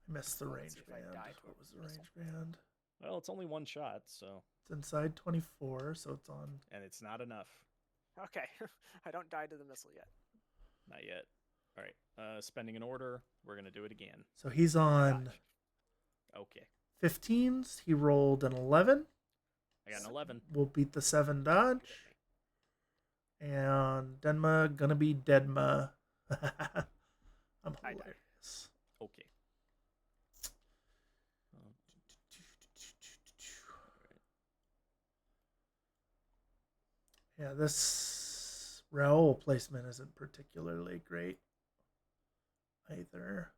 Speaker 1: I missed the
Speaker 4: Let's
Speaker 1: range
Speaker 4: see if I
Speaker 1: band.
Speaker 4: die to a
Speaker 1: What was the
Speaker 4: missile.
Speaker 1: range band?
Speaker 3: Well, it's only one shot, so
Speaker 1: It's inside 24, so it's on.
Speaker 3: and it's not enough.
Speaker 4: Okay. I don't die to the missile yet.
Speaker 3: Not yet. All right. Spending an order. We're gonna do it again.
Speaker 1: So he's on
Speaker 4: Dodge.
Speaker 3: Okay.
Speaker 1: 15s. He rolled an 11.
Speaker 3: I got an 11.
Speaker 1: We'll beat the 7
Speaker 4: Good
Speaker 1: dodge.
Speaker 4: at me.
Speaker 1: And Denma gonna be Deadma. I'm
Speaker 4: I died.
Speaker 1: hilarious.
Speaker 3: Okay.
Speaker 1: Yeah, this Raoul placement isn't particularly great either.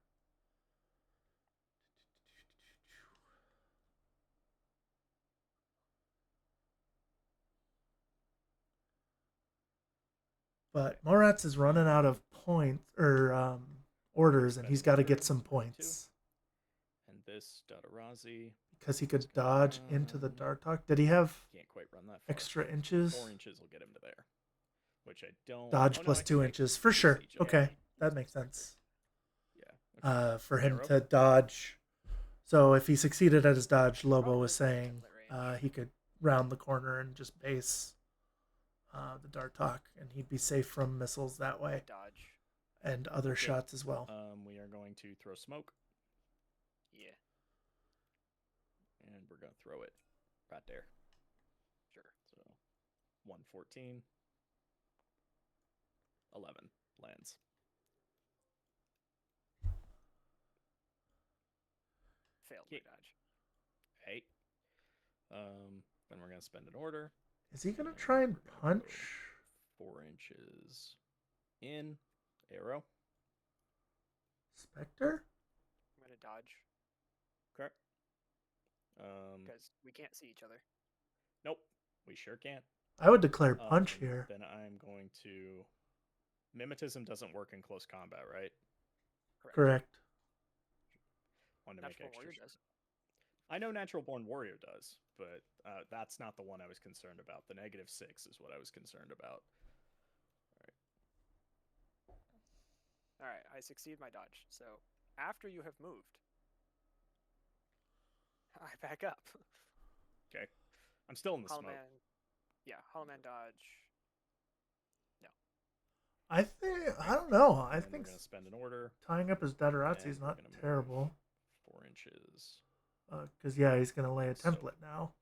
Speaker 1: But Morats is running out of points or orders, and he's got to get some points
Speaker 3: And this Dotarazi
Speaker 1: because he could dodge into the Dartok. Did he have
Speaker 3: can't quite run that far.
Speaker 1: extra inches?
Speaker 3: 4 inches will get him to there, which I don't.
Speaker 1: Dodge
Speaker 3: oh, no,
Speaker 1: plus
Speaker 3: I
Speaker 1: 2
Speaker 3: can make
Speaker 1: inches for sure.
Speaker 3: siege of it.
Speaker 1: Okay, that makes sense.
Speaker 3: Yeah. Okay.
Speaker 1: For him
Speaker 3: Arrow?
Speaker 1: to dodge. So if he succeeded at his dodge, Lobo
Speaker 4: Probably
Speaker 1: was
Speaker 4: within
Speaker 1: saying
Speaker 4: template range.
Speaker 1: he could round the corner and just base the Dartok, and he'd be safe from missiles that way
Speaker 4: Dodge.
Speaker 1: and other
Speaker 3: Okay.
Speaker 1: shots as well.
Speaker 3: We are going to throw smoke,
Speaker 4: Yeah.
Speaker 3: and we're going to throw it right there.
Speaker 4: Sure.
Speaker 3: So 114, 11 lands.
Speaker 4: Failed my
Speaker 3: Okay.
Speaker 4: dodge.
Speaker 3: Hey. Then we're going to spend an order.
Speaker 1: Is he gonna try and
Speaker 3: We're gonna go
Speaker 1: punch?
Speaker 3: 4 inches in. Arrow.
Speaker 1: Spectre?
Speaker 4: I'm gonna dodge
Speaker 3: Okay.
Speaker 4: because we can't see each other.
Speaker 3: Nope. We sure can't.
Speaker 1: I would declare punch here.
Speaker 3: Then I'm going to. Mimetism doesn't work in close combat, right?
Speaker 1: Correct.
Speaker 3: Wanted to make
Speaker 4: Natural
Speaker 3: extra
Speaker 4: warrior
Speaker 3: sure.
Speaker 4: does.
Speaker 3: I know Natural Born Warrior does, but that's not the one I was concerned about. The -6 is what I was concerned about.
Speaker 4: All right. I succeed my dodge. So after you have moved, I back up.
Speaker 3: Okay. I'm still in the
Speaker 4: Hollow
Speaker 3: smoke.
Speaker 4: Man. Yeah. Hollow Man dodge.
Speaker 1: I don't know. I
Speaker 3: And
Speaker 1: think
Speaker 3: we're going to spend an order.
Speaker 1: tying up his Dadarazzi
Speaker 3: and
Speaker 1: is
Speaker 3: we're
Speaker 1: not
Speaker 3: gonna move
Speaker 1: terrible.
Speaker 3: 4 inches.
Speaker 1: Because yeah, he's gonna lay a
Speaker 3: So-
Speaker 1: template now.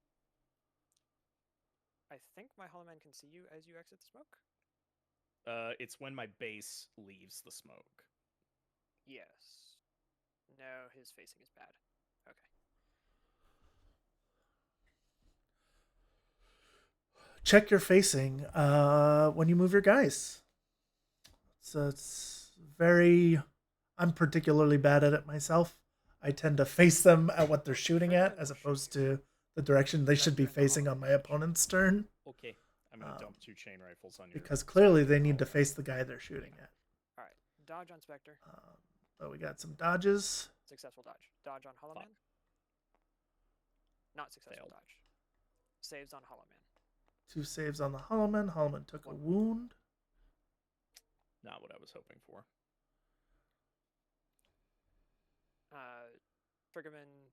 Speaker 4: I think my Hollow Man can see you as you exit the smoke.
Speaker 3: It's when my base leaves the smoke.
Speaker 4: Yes. No, his facing is bad. Okay.
Speaker 1: Check your facing when you move your guys. So it's very. I'm particularly bad at it myself. I tend to face them at what they're shooting at, as opposed to the direction they should be facing on my opponent's turn.
Speaker 3: Okay. I'm going to dump 2 chain rifles on you.
Speaker 1: Because clearly they need to face the guy they're shooting at.
Speaker 4: All right. Dodge on Spectre.
Speaker 1: But we got some dodges.
Speaker 4: Successful dodge. Dodge on Hollow
Speaker 3: Fuck.
Speaker 4: Man. Not successful
Speaker 3: Failed.
Speaker 4: dodge. Saves on Hollow Man.
Speaker 1: 2 saves on the Hollowman. Hollowman took a wound.
Speaker 3: Not what I was hoping for.
Speaker 4: Triggerman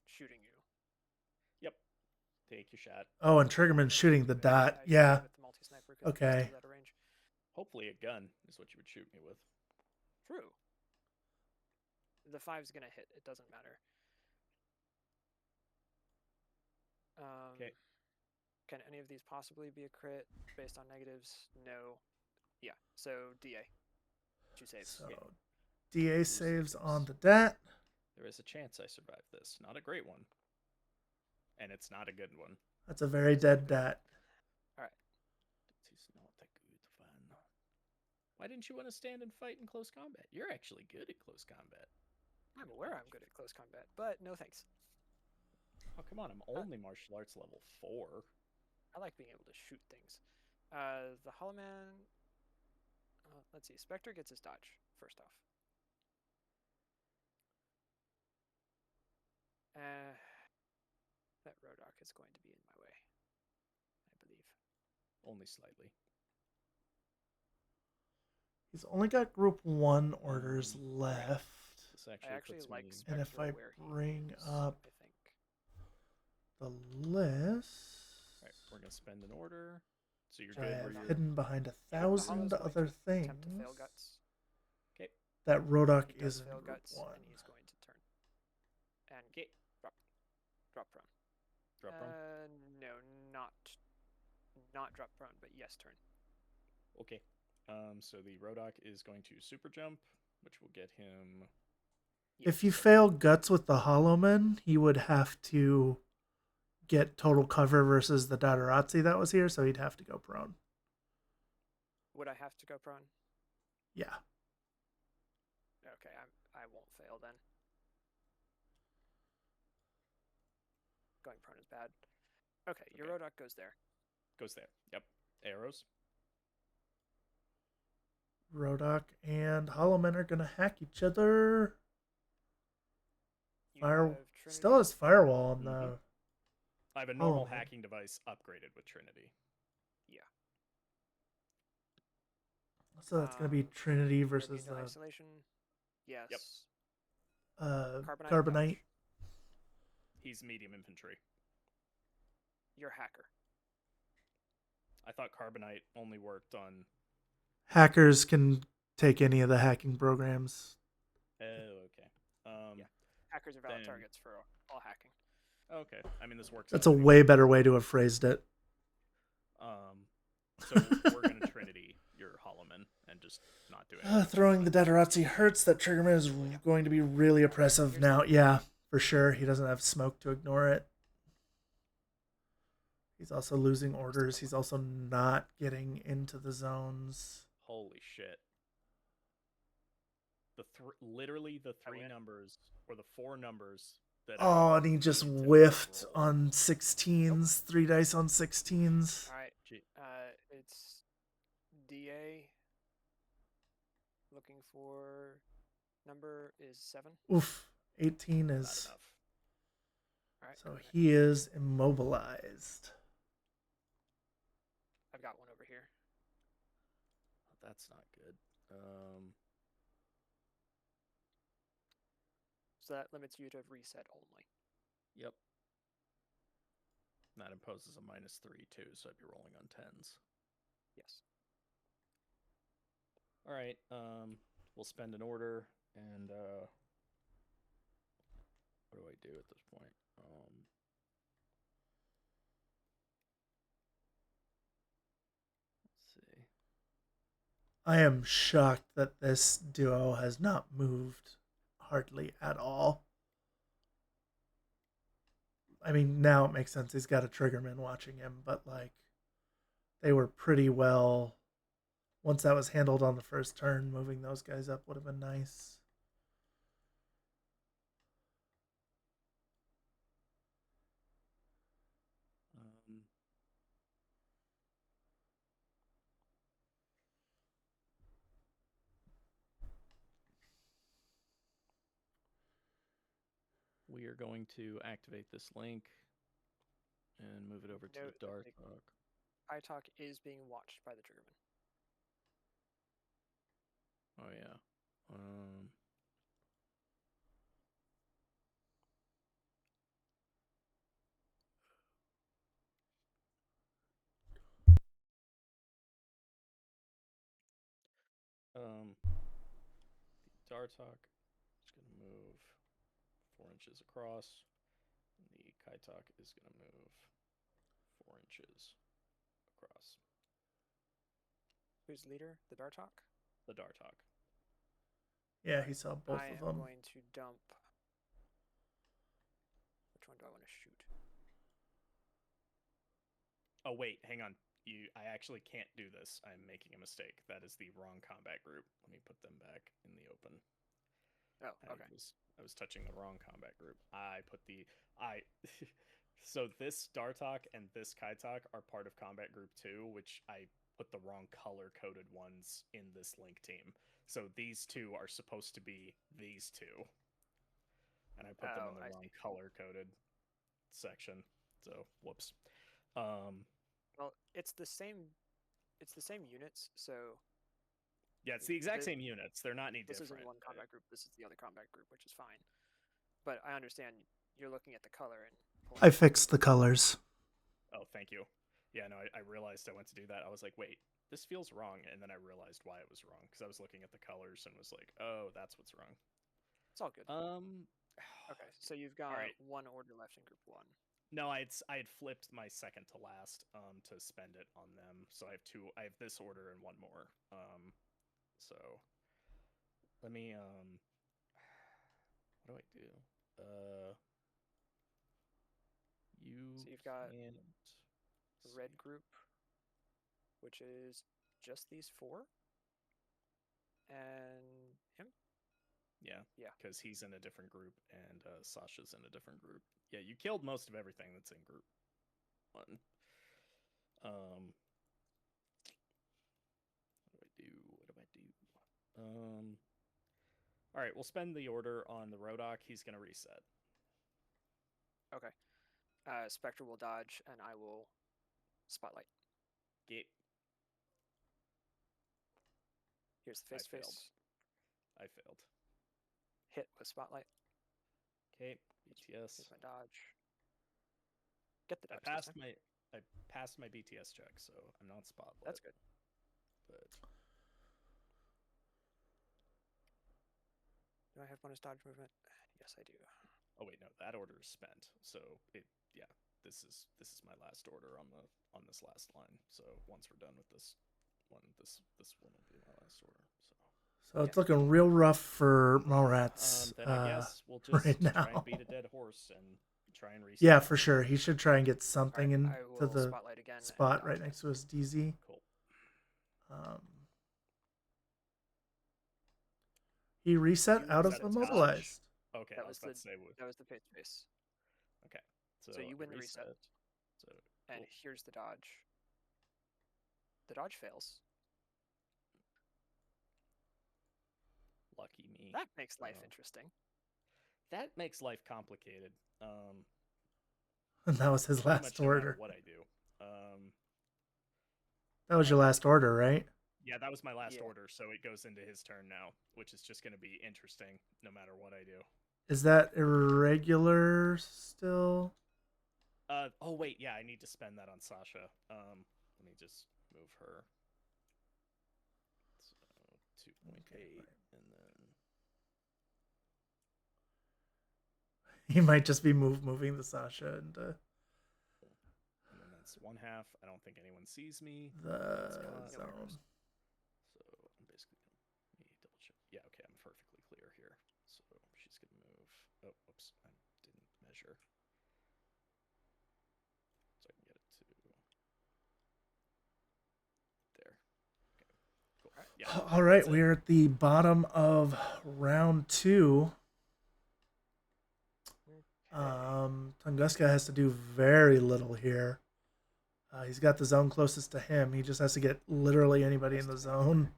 Speaker 4: shooting you.
Speaker 3: Yep. Take your shot.
Speaker 1: Oh, and Triggerman shooting the dot. Yeah.
Speaker 4: With the multi-sniper 'cause it's
Speaker 1: Okay.
Speaker 4: still out of range.
Speaker 3: Hopefully a gun is what you would shoot me with.
Speaker 4: True. The 5's gonna hit. It doesn't matter.
Speaker 3: Okay.
Speaker 4: Can any of these possibly be a crit based on negatives? No. Yeah. So DA. 2 saves.
Speaker 1: So
Speaker 3: Yeah.
Speaker 1: DA
Speaker 3: Two
Speaker 1: saves
Speaker 3: saves.
Speaker 1: on the dat.
Speaker 3: There is a chance I survive this. Not a great one. And it's not a good one.
Speaker 1: That's a very dead dat.
Speaker 3: It's not a good one. Why didn't you want to stand and fight in close combat? You're actually good at close combat.
Speaker 4: I'm aware I'm good at close combat, but no thanks.
Speaker 3: Oh, come on. I'm only martial arts level 4.
Speaker 4: I like being able to shoot things. The Hollow Man. Let's see. Spectre gets his dodge first off. That Rodok is going to be in my way, I believe.
Speaker 3: Only slightly.
Speaker 1: He's only got group 1 orders left.
Speaker 3: This
Speaker 4: I
Speaker 3: actually,
Speaker 4: actually
Speaker 3: puts
Speaker 4: like
Speaker 3: me...
Speaker 4: Spectre
Speaker 1: And if I
Speaker 4: where he
Speaker 1: bring
Speaker 4: is,
Speaker 1: up
Speaker 4: I think.
Speaker 1: the list,
Speaker 3: Alright, we're going to spend an order. So you're
Speaker 1: which I
Speaker 3: good where
Speaker 1: have
Speaker 3: you're...
Speaker 1: hidden behind
Speaker 4: Yeah,
Speaker 1: 1,000
Speaker 4: the Hollow's
Speaker 1: other
Speaker 4: going to
Speaker 1: things,
Speaker 4: attempt to fail guts.
Speaker 3: Okay.
Speaker 1: that Rodok
Speaker 4: He does
Speaker 1: is in
Speaker 4: fail
Speaker 1: group
Speaker 4: guts,
Speaker 1: 1.
Speaker 4: and he's going to turn. And
Speaker 3: Okay.
Speaker 4: drop prone.
Speaker 3: Drop prone.
Speaker 4: No, not drop prone, but yes, turn.
Speaker 3: Okay. So the Rodok is going to super jump, which will get him...
Speaker 1: If you fail guts with the Hollowman, he would have to get total cover versus the Dadarazzi that was here, so he'd have to go prone.
Speaker 4: Would I have to go prone?
Speaker 1: Yeah.
Speaker 4: Okay, I won't fail then. Going prone is bad. Okay, your
Speaker 3: Okay.
Speaker 4: Rodok goes there.
Speaker 3: Goes there. Yep. Arrows.
Speaker 1: Rodok and Hollowman are going to hack each other.
Speaker 4: You
Speaker 1: Fire
Speaker 4: have
Speaker 1: still
Speaker 4: Trinity.
Speaker 1: has firewall on the...
Speaker 3: I have a normal
Speaker 1: man.
Speaker 3: hacking device upgraded with Trinity.
Speaker 4: Yeah.
Speaker 1: So that's going to be Trinity
Speaker 4: You're
Speaker 1: versus
Speaker 4: immune to
Speaker 1: the
Speaker 4: isolation. Yes.
Speaker 1: Carbonite.
Speaker 4: dodge.
Speaker 3: He's medium infantry.
Speaker 4: You're hacker.
Speaker 3: I thought Carbonite only worked on...
Speaker 1: Hackers can take any of the hacking programs.
Speaker 3: Oh, okay.
Speaker 4: Yeah. Hackers are valid
Speaker 3: then-
Speaker 4: targets for all hacking.
Speaker 3: Okay. I mean, this works.
Speaker 1: That's
Speaker 3: out
Speaker 1: a
Speaker 3: anyway.
Speaker 1: way better way to have phrased it.
Speaker 3: So we're going to Trinity your Hollowman and just not do it.
Speaker 1: Throwing the Dadarazzi hurts. That Triggerman is going to be really oppressive now. Yeah, for sure. He doesn't have smoke to ignore it. He's also losing orders. He's also not getting into the zones.
Speaker 3: Holy shit. Literally the
Speaker 4: I
Speaker 3: 3
Speaker 4: win.
Speaker 3: numbers, or the 4 numbers that
Speaker 1: Oh,
Speaker 3: I
Speaker 1: and he just
Speaker 3: need to
Speaker 1: whiffed
Speaker 3: roll.
Speaker 1: on 16s. 3 dice on 16s.
Speaker 4: All right.
Speaker 3: Gee.
Speaker 4: It's DA. Looking for number is 7.
Speaker 1: Oof. 18
Speaker 3: Not
Speaker 1: is...
Speaker 3: enough.
Speaker 4: All right.
Speaker 1: So
Speaker 4: go ahead.
Speaker 1: he is immobilized.
Speaker 4: I've got one over here.
Speaker 3: That's not good.
Speaker 4: So that limits you to reset only.
Speaker 3: Yep. That imposes a -3 too, so I'd be rolling on 10s.
Speaker 4: Yes.
Speaker 3: All right. We'll spend an order, and what do I do at this point? Let's see.
Speaker 1: I am shocked that this duo has not moved hardly at all. I mean, now it makes sense. He's got a triggerman watching him, but like, they were pretty well. Once that was handled on the first turn, moving those guys up would have been nice.
Speaker 3: We are going to activate this link and move it over to
Speaker 4: Note
Speaker 3: the
Speaker 4: that
Speaker 3: Dark
Speaker 4: the-
Speaker 3: Talk.
Speaker 4: High Talk is being watched by the Triggerman.
Speaker 3: Oh yeah. The Dartok is gonna move 4 inches across. And the Kaitok is gonna move 4 inches across.
Speaker 4: Who's leader? The Dartok?
Speaker 3: The Dartok.
Speaker 1: Yeah, he saw both
Speaker 4: I
Speaker 1: of
Speaker 4: am
Speaker 1: them.
Speaker 4: going to dump. Which one do I want to shoot?
Speaker 3: Oh wait, hang on. I actually can't do this. I'm making a mistake. That is the wrong combat group. Let me put them back in the open.
Speaker 4: Oh, okay.
Speaker 3: I was touching the wrong combat group. So this Dartok and this Kaitok are part of combat group 2, which I put the wrong color coded ones in this link team. So these two are supposed to be these two. And I put them in the wrong color coded section. So whoops.
Speaker 4: Well, it's the same units, so
Speaker 3: yeah, it's the exact same units. They're not any
Speaker 4: this
Speaker 3: different.
Speaker 4: isn't one combat group. This is the other combat group, which is fine. But I understand you're looking at the color and.
Speaker 1: I fixed the colors.
Speaker 3: Oh, thank you. Yeah, no, I realized I went to do that. I was like, wait, this feels wrong, and then I realized why it was wrong because I was looking at the colors and was like, oh, that's what's wrong.
Speaker 4: It's all good. Okay, so you've got one order left in group 1.
Speaker 3: No, I had flipped my second to last to spend it on them. So I have two. I have this order and one more. So let me what do I do?
Speaker 4: So you've got the red group, which is just these 4, and him.
Speaker 3: Yeah,
Speaker 4: yeah,
Speaker 3: because he's in a different group and Sasha's in a different group. Yeah, you killed most of everything that's in group 1. What do I do? All right, we'll spend the order on the Rodok. He's gonna reset.
Speaker 4: Okay. Spectre will dodge, and I will spotlight.
Speaker 3: Get.
Speaker 4: Here's the face-to-face.
Speaker 3: I failed.
Speaker 4: Hit with spotlight.
Speaker 3: Okay, BTS.
Speaker 4: Here's my dodge. Get the dodge.
Speaker 3: I passed my BTS check, so I'm not spotlight.
Speaker 4: That's good.
Speaker 3: But
Speaker 4: do I have bonus dodge movement? Yes, I do.
Speaker 3: Oh wait, no, that order is spent. So this is my last order on this last line. So once we're done with this one, this one will be my last order.
Speaker 1: So it's looking real rough for Morats
Speaker 3: then I guess we'll just
Speaker 1: right now.
Speaker 3: try and beat a dead horse and try and reset.
Speaker 1: Yeah, for sure. He should try and get something into the
Speaker 4: spotlight again
Speaker 1: spot right next to his DZ.
Speaker 3: Cool.
Speaker 1: He reset out of immobilized.
Speaker 3: Okay,
Speaker 4: that
Speaker 3: I was about to say
Speaker 4: that was the face-to-face.
Speaker 3: Okay,
Speaker 4: so you win the reset.
Speaker 3: So
Speaker 4: and here's the dodge. The dodge fails.
Speaker 3: Lucky me.
Speaker 4: That makes life interesting.
Speaker 3: That makes life complicated.
Speaker 1: And that was his last order.
Speaker 3: No what I do.
Speaker 1: That was your last order, right?
Speaker 3: Yeah, that was my last order, so it goes into his turn now, which is just going to be interesting no matter what I do.
Speaker 1: Is that irregular still?
Speaker 3: Oh wait, yeah, I need to spend that on Sasha. Let me just move her. So 2.8, and then
Speaker 1: He might just be moving the Sasha and
Speaker 3: then that's 1/2. I don't think anyone sees me.
Speaker 1: the zone.
Speaker 3: So I'm basically gonna double check. Yeah, okay, I'm perfectly clear here. So she's gonna move. Oh, whoops, I didn't measure. So I can get it to there. Okay, cool. Yeah.
Speaker 1: All right, we're at the bottom of round 2. Tunguska has to do very little here. He's got the zone closest to him. He just has to get literally anybody in the zone,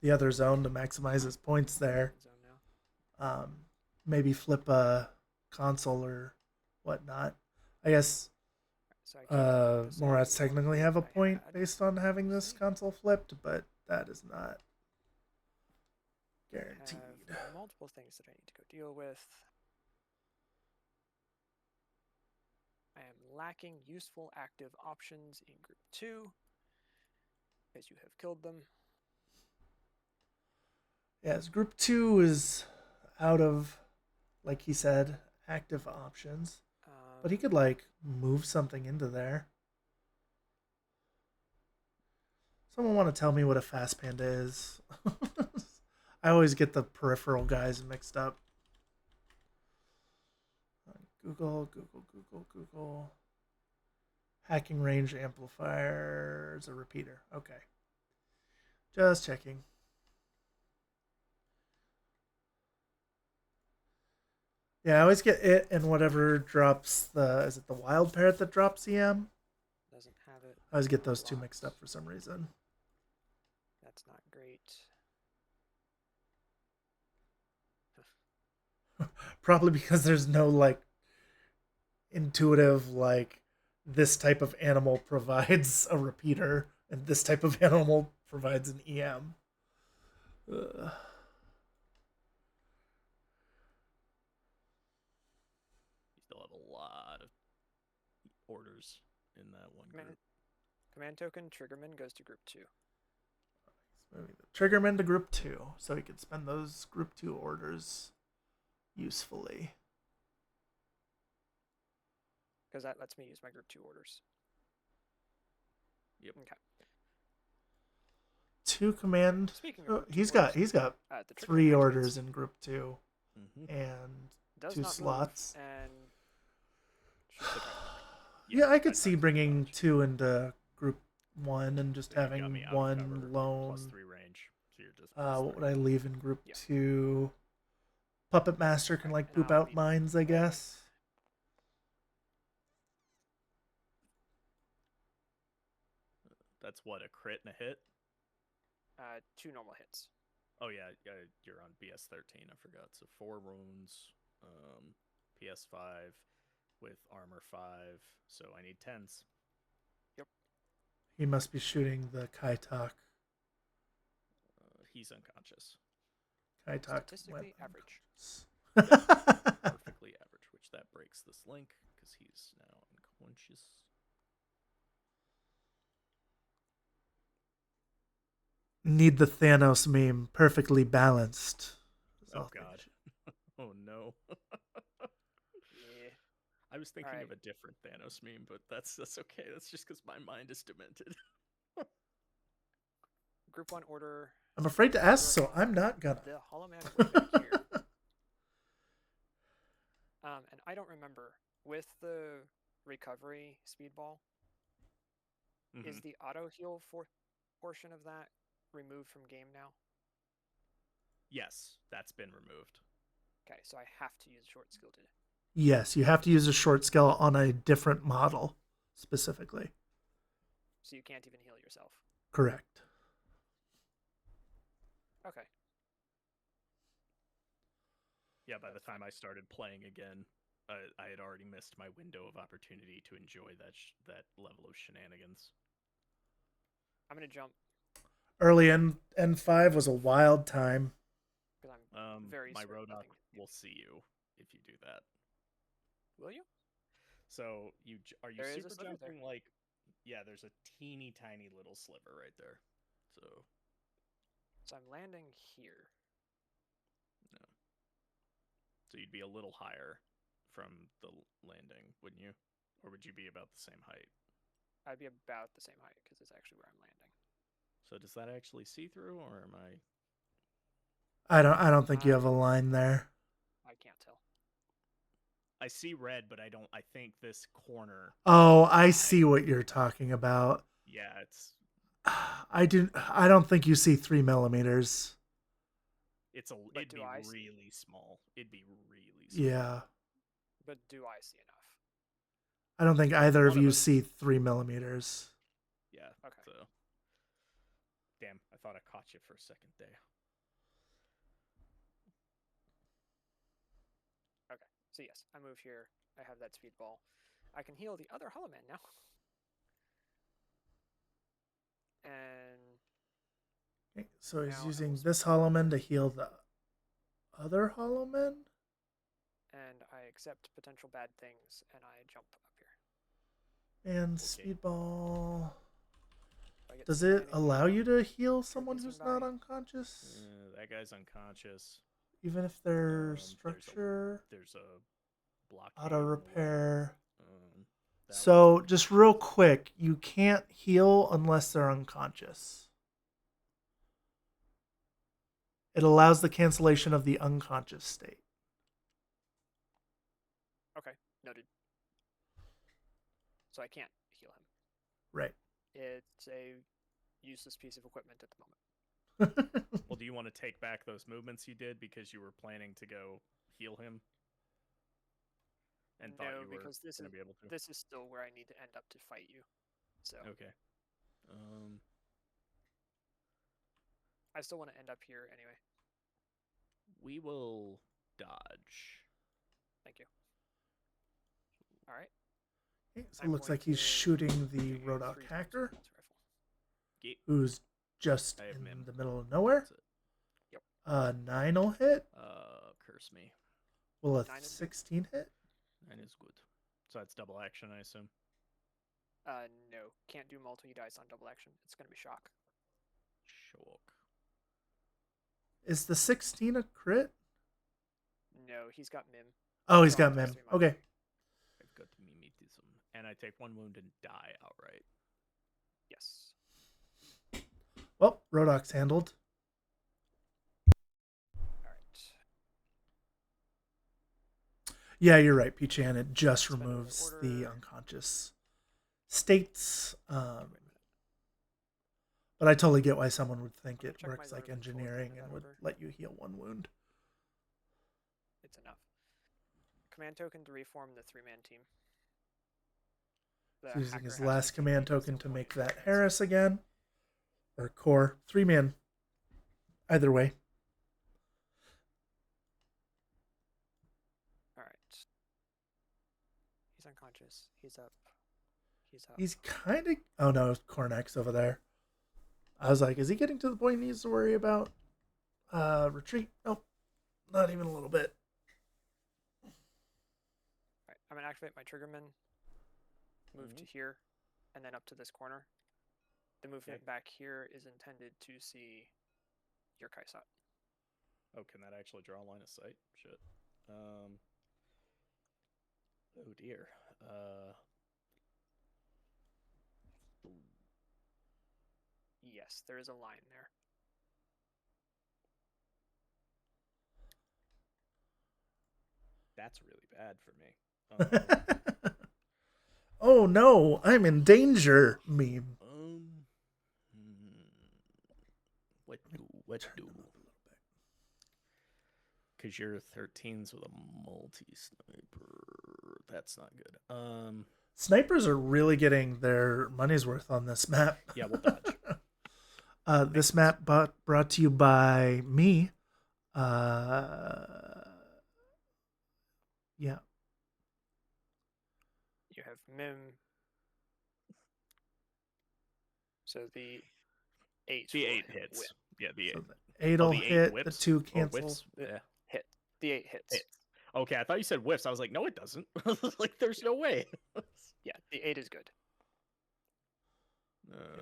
Speaker 1: the other zone, to maximize his points there. Maybe flip a console or whatnot. I guess
Speaker 4: So I keep the same
Speaker 1: Morats
Speaker 4: one
Speaker 1: technically
Speaker 4: group
Speaker 1: have a
Speaker 4: I
Speaker 1: point
Speaker 4: had.
Speaker 1: based on having this
Speaker 4: See.
Speaker 1: console flipped, but that is not
Speaker 4: I
Speaker 1: guaranteed.
Speaker 4: have multiple things that I need to go deal with. I am lacking useful active options in group 2, as you have killed them.
Speaker 1: Yes, group 2 is out of, like he said, active options. But he could, like, move something into there. Someone want to tell me what a fast panda is? I always get the peripheral guys mixed up. Google. Hacking range amplifier is a repeater. Okay. Just checking. Yeah, I always get it and whatever drops the... Is it the wild parrot that drops EM?
Speaker 4: Doesn't have it.
Speaker 1: I always get those two mixed up for some reason.
Speaker 4: That's not great.
Speaker 1: Probably because there's no, like, intuitive, like, this type of animal provides a repeater and this type of animal provides an EM. Ugh.
Speaker 3: You still have a lot of orders in that one group.
Speaker 4: Command token Triggerman goes to group 2.
Speaker 1: Moving the Triggerman to group 2, so he could spend those group 2 orders usefully.
Speaker 4: Because that lets me use my group 2 orders.
Speaker 3: Yep.
Speaker 4: Okay.
Speaker 1: 2 command.
Speaker 4: Speaking of
Speaker 1: He's
Speaker 4: orders,
Speaker 1: got
Speaker 4: the
Speaker 1: 3
Speaker 4: Triggerman
Speaker 1: orders
Speaker 4: activates.
Speaker 1: in group 2 and
Speaker 4: Does
Speaker 1: 2
Speaker 4: not
Speaker 1: slots.
Speaker 4: Move and
Speaker 1: Yeah, I could see bringing 2 into group 1 and just having one lone.
Speaker 3: +3 range. So you're just
Speaker 1: What would I leave in group
Speaker 4: Yeah.
Speaker 1: 2? Puppet Master can, like,
Speaker 4: and
Speaker 1: poop
Speaker 4: I'll
Speaker 1: out
Speaker 4: leave
Speaker 1: mines, I guess.
Speaker 3: That's what, a crit and a hit?
Speaker 4: 2 normal hits.
Speaker 3: Oh yeah, you're on BS13. I forgot. So 4 wounds, PS5 with armor 5. So I need 10s.
Speaker 4: Yep.
Speaker 1: He must be shooting the Kaitak.
Speaker 3: He's unconscious.
Speaker 1: Kaitak
Speaker 4: Statistically average.
Speaker 3: Perfectly average, which that breaks this link because he's now unconscious.
Speaker 1: Need the Thanos meme. Perfectly balanced.
Speaker 3: Oh god. Oh no.
Speaker 4: Yeah.
Speaker 3: I was thinking of a different Thanos meme, but that's okay. That's just because my mind is demented.
Speaker 4: Group 1 order.
Speaker 1: I'm afraid to ask, so I'm not gonna.
Speaker 4: The Hollow Man Waymaker here. And I don't remember with the recovery speedball. Is the auto heal portion of that removed from game now?
Speaker 3: Yes, that's been removed.
Speaker 4: Okay, so I have to use short skill to.
Speaker 1: Yes, you have to use a short skill on a different model, specifically.
Speaker 4: So you can't even heal yourself.
Speaker 1: Correct.
Speaker 4: Okay.
Speaker 3: Yeah, by the time I started playing again, I had already missed my window of opportunity to enjoy that level of shenanigans.
Speaker 4: I'm gonna jump.
Speaker 1: Early N5 was a wild time.
Speaker 4: Because I'm very.
Speaker 3: My Roadhog will see you if you do that.
Speaker 4: Will you?
Speaker 3: So are you
Speaker 4: There is a
Speaker 3: super
Speaker 4: sliver
Speaker 3: jumping
Speaker 4: there.
Speaker 3: like? Yeah, there's a teeny tiny little sliver right there.
Speaker 4: So I'm landing here.
Speaker 3: No. So you'd be a little higher from the landing, wouldn't you? Or would you be about the same height?
Speaker 4: I'd be about the same height because it's actually where I'm landing.
Speaker 3: So does that actually see through, or am I?
Speaker 1: I don't think you have a line there.
Speaker 4: I can't tell.
Speaker 3: I see red, but I don't. I think this corner.
Speaker 1: Oh, I see what you're talking about.
Speaker 3: Yeah, it's.
Speaker 1: I don't think you see 3 millimeters.
Speaker 3: It'd be really small. It'd be really small.
Speaker 1: Yeah.
Speaker 4: But do I see enough?
Speaker 1: I don't think either of you see 3 millimeters.
Speaker 3: Yeah.
Speaker 4: Okay.
Speaker 3: So. Damn, I thought I caught you for a second there.
Speaker 4: Okay. So yes, I move here. I have that speedball. I can heal the other Hollow Man now. And
Speaker 1: Okay, so he's
Speaker 4: Now I
Speaker 1: using
Speaker 4: will
Speaker 1: this Hollow Man to heal the other Hollow Man?
Speaker 4: and I accept potential bad things, and I jump up here.
Speaker 1: And
Speaker 3: Okay.
Speaker 1: Speedball.
Speaker 4: I get
Speaker 1: Does
Speaker 4: some
Speaker 1: it
Speaker 4: mining
Speaker 1: allow
Speaker 4: here.
Speaker 1: you to heal someone
Speaker 4: whizzing
Speaker 1: who's not
Speaker 4: by.
Speaker 1: unconscious?
Speaker 3: That guy's unconscious.
Speaker 1: Even if they're
Speaker 3: There's
Speaker 1: structure,
Speaker 3: There's a blockade.
Speaker 1: auto
Speaker 3: in the way.
Speaker 1: repair.
Speaker 3: That
Speaker 1: So,
Speaker 3: one's
Speaker 1: just real quick, you can't heal unless they're unconscious. It allows the cancellation of the unconscious state.
Speaker 4: Okay, noted. So I can't heal him.
Speaker 1: Right.
Speaker 4: It's a useless piece of equipment at the moment.
Speaker 3: Well, do you want to take back those movements you did because you were planning to go heal him? And thought
Speaker 4: No,
Speaker 3: you were
Speaker 4: because
Speaker 3: going to be able to.
Speaker 4: this is still where I need to end up to fight you. So
Speaker 3: Okay.
Speaker 4: I still want to end up here anyway.
Speaker 3: We will dodge.
Speaker 4: Thank you. All right.
Speaker 1: Okay, so it
Speaker 4: I'm
Speaker 1: looks
Speaker 4: going
Speaker 1: like he's
Speaker 4: to
Speaker 1: shooting the
Speaker 4: give you
Speaker 1: Rodok
Speaker 4: 3
Speaker 1: hacker,
Speaker 4: times rifle.
Speaker 3: Get
Speaker 1: who's just
Speaker 3: I have
Speaker 1: in
Speaker 3: Mim.
Speaker 1: the middle of nowhere.
Speaker 3: That's it.
Speaker 1: 9 will hit.
Speaker 3: Curse me.
Speaker 1: Will a
Speaker 4: 9 is good.
Speaker 1: 16 hit?
Speaker 3: 9 is good. So that's double action, I assume.
Speaker 4: No, can't do multi dice on double action. It's gonna be shock.
Speaker 3: Shock.
Speaker 1: Is the 16 a crit?
Speaker 4: No, he's got Mim.
Speaker 1: Oh, he's
Speaker 4: So I'll
Speaker 1: got Mim.
Speaker 4: just do my-
Speaker 1: Okay.
Speaker 3: I've got mimetism. And I take 1 wound and die outright.
Speaker 4: Yes.
Speaker 1: Well, Rodok's handled.
Speaker 4: All right.
Speaker 1: Yeah, you're right, P-Chan. It just
Speaker 4: Spend another
Speaker 1: removes
Speaker 4: order.
Speaker 1: the unconscious states.
Speaker 4: Wait a minute.
Speaker 1: But I totally get why someone would think
Speaker 4: I'm
Speaker 1: it
Speaker 4: gonna check
Speaker 1: works
Speaker 4: my
Speaker 1: like
Speaker 4: zone of control at the
Speaker 1: engineering
Speaker 4: end of
Speaker 1: and
Speaker 4: that
Speaker 1: would
Speaker 4: order.
Speaker 1: let you heal 1 wound.
Speaker 4: It's enough. Command token to reform the 3-man team. The
Speaker 1: He's using
Speaker 4: hacker
Speaker 1: his
Speaker 4: has to
Speaker 1: last
Speaker 4: take
Speaker 1: command
Speaker 4: 8
Speaker 1: token
Speaker 4: instead
Speaker 1: to
Speaker 4: of
Speaker 1: make
Speaker 4: 1
Speaker 1: that
Speaker 4: dice.
Speaker 1: Harris again. Or core. 3-man. Either way.
Speaker 4: All right. He's unconscious. He's up. He's up.
Speaker 1: He's kind of... Oh no, Cornex's over there. I was like, is he getting to the point he needs to worry about retreat? Nope. Not even a little bit.
Speaker 4: All right. I'm gonna activate my triggerman. Move to here, and then up to this corner. The movement back here is intended to see your Kaisat.
Speaker 3: Oh, can that actually draw a line of sight? Shit. Oh dear.
Speaker 4: Yes, there is a line there.
Speaker 3: That's really bad for me.
Speaker 1: Oh no, I'm in danger. Meme.
Speaker 3: What do? Because you're 13s with a multi-sniper. That's not good.
Speaker 1: Snipers are really getting their money's worth on this map.
Speaker 3: Yeah, we'll dodge.
Speaker 1: This map brought to you by me. Yeah.
Speaker 4: You have Mim. So the 8.
Speaker 3: The
Speaker 4: will
Speaker 3: 8
Speaker 4: hit
Speaker 3: hits.
Speaker 4: whip.
Speaker 3: Yeah, the 8.
Speaker 1: So the 8 will
Speaker 3: the 8
Speaker 1: hit,
Speaker 3: whips?
Speaker 1: the 2
Speaker 3: Or
Speaker 1: cancel.
Speaker 3: whips? Yeah.
Speaker 4: Hit. The 8 hits.
Speaker 3: Hits. Okay, I thought you said whiffs. I was like, no, it doesn't. Like, there's no way.
Speaker 4: Yeah, the 8 is good.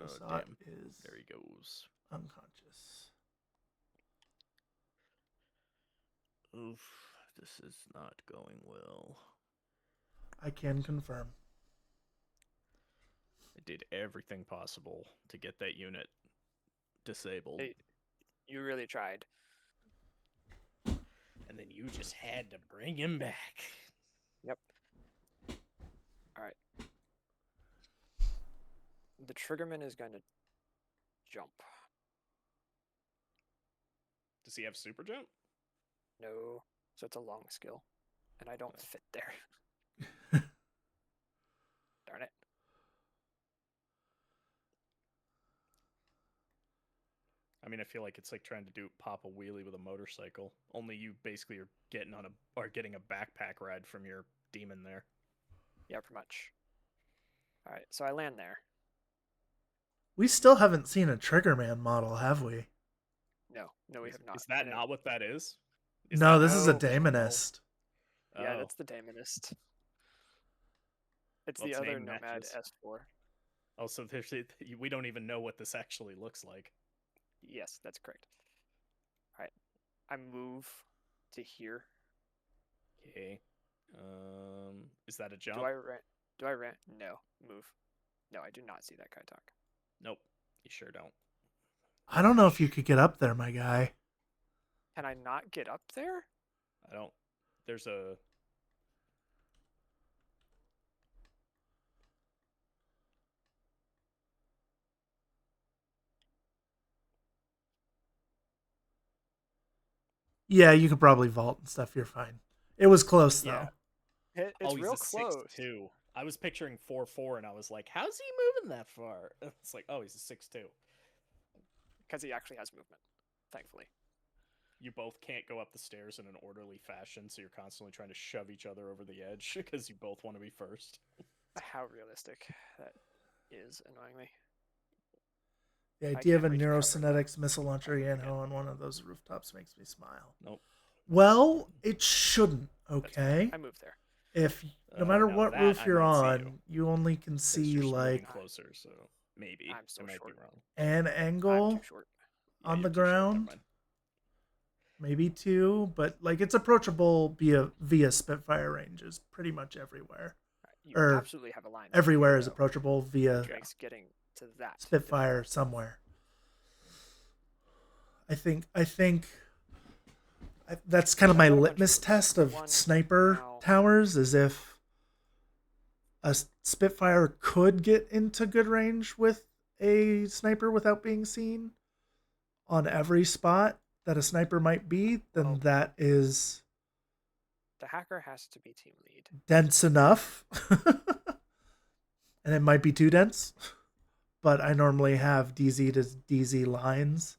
Speaker 1: So
Speaker 3: Damn.
Speaker 1: is
Speaker 3: There he goes.
Speaker 1: unconscious.
Speaker 3: Oof, this is not going well.
Speaker 1: I can confirm.
Speaker 3: I did everything possible to get that unit disabled.
Speaker 4: You really tried.
Speaker 3: And then you just had to bring him back.
Speaker 4: Yep. All right. The triggerman is going to jump.
Speaker 3: Does he have super jump?
Speaker 4: No. So it's a long skill. And I don't fit there. Darn it.
Speaker 3: I mean, I feel like it's like trying to do pop a wheelie with a motorcycle. Only you basically are getting a backpack ride from your demon there.
Speaker 4: Yeah, pretty much. All right, so I land there.
Speaker 1: We still haven't seen a Triggerman model, have we?
Speaker 4: No, we have not.
Speaker 3: Is that
Speaker 4: And it-
Speaker 3: not what that is?
Speaker 1: No,
Speaker 3: that
Speaker 1: this
Speaker 3: not
Speaker 1: is a
Speaker 3: the official model?
Speaker 1: Daemonist.
Speaker 4: Yeah,
Speaker 3: Oh,
Speaker 4: that's the Daemonist. It's
Speaker 3: Well,
Speaker 4: the
Speaker 3: its
Speaker 4: other
Speaker 3: name
Speaker 4: Nomad
Speaker 3: matches.
Speaker 4: S4.
Speaker 3: oh, so we don't even know what this actually looks like.
Speaker 4: Yes, that's correct. All right, I move to here.
Speaker 3: Okay. Is that a jump?
Speaker 4: Do I rent? Do I rent? No, move. No, I do not see that Kaitak.
Speaker 3: Nope. You sure don't.
Speaker 1: I don't know if you could get up there, my guy.
Speaker 4: Can I not get up there?
Speaker 3: I don't. There's a.
Speaker 1: Yeah, you could probably vault and stuff. You're fine. It was close though.
Speaker 4: Yeah. It's
Speaker 3: oh, he's
Speaker 4: real
Speaker 3: a
Speaker 4: close.
Speaker 3: 6'2". I was picturing 4'4", and I was like, "How's he moving that far?" It's like, oh, he's a 6'2".
Speaker 4: Because he actually has movement, thankfully.
Speaker 3: You both can't go up the stairs in an orderly fashion, so you're constantly trying to shove each other over the edge because you both want to be first.
Speaker 4: How realistic that is, annoyingly.
Speaker 1: The
Speaker 4: I
Speaker 1: idea of a
Speaker 4: can't reach cover.
Speaker 1: neurosynetics missile launcher Yanho on one of those rooftops makes me smile.
Speaker 3: Nope.
Speaker 1: Well, it shouldn't.
Speaker 4: That's fine.
Speaker 1: Okay.
Speaker 4: I move there.
Speaker 1: If no matter
Speaker 3: Now
Speaker 1: what
Speaker 3: that
Speaker 1: roof
Speaker 3: I
Speaker 1: you're
Speaker 3: might see
Speaker 1: on, you only can
Speaker 3: 'cause
Speaker 1: see
Speaker 3: you're moving
Speaker 1: like
Speaker 3: closer, so maybe
Speaker 4: I'm so
Speaker 3: I might
Speaker 4: short.
Speaker 3: be wrong.
Speaker 1: an
Speaker 4: I'm
Speaker 1: angle
Speaker 4: too short.
Speaker 3: Yeah,
Speaker 1: on
Speaker 3: you're
Speaker 1: the
Speaker 3: too short, never
Speaker 1: ground,
Speaker 3: mind.
Speaker 1: maybe two, but like it's approachable via Spitfire ranges pretty much everywhere.
Speaker 4: You
Speaker 1: Or
Speaker 4: absolutely have a line.
Speaker 1: Everywhere
Speaker 4: here,
Speaker 1: is
Speaker 4: though,
Speaker 1: approachable via
Speaker 4: which makes getting to that
Speaker 1: Spitfire
Speaker 4: difficult.
Speaker 1: somewhere. I think that's kind of
Speaker 4: So
Speaker 1: my
Speaker 4: I've got a bunch of
Speaker 1: litmus
Speaker 4: roofs.
Speaker 1: test of
Speaker 4: One
Speaker 1: sniper
Speaker 4: now-
Speaker 1: towers is if a Spitfire could get into good range with a sniper without being seen on every spot that a sniper might be, then
Speaker 4: Well-
Speaker 1: that is
Speaker 4: The hacker has to be team lead.
Speaker 1: dense enough. And it might be too dense, but I normally have DZ to DZ lines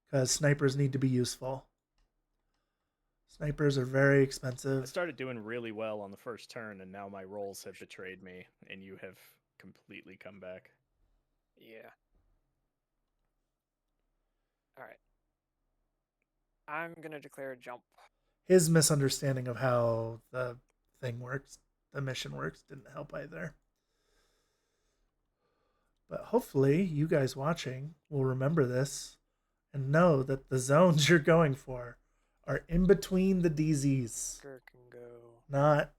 Speaker 1: because snipers need to be useful. Snipers are very
Speaker 3: I
Speaker 1: expensive.
Speaker 3: started doing really well on the first turn, and now my rolls have betrayed me, and you have completely come back.
Speaker 4: Yeah. All right. I'm gonna declare a jump.
Speaker 1: His misunderstanding of how the thing works, the mission works, didn't help either. But hopefully, you guys watching will remember this and know that the zones you're going for are in between the DZs,
Speaker 4: Hacker can go.
Speaker 1: not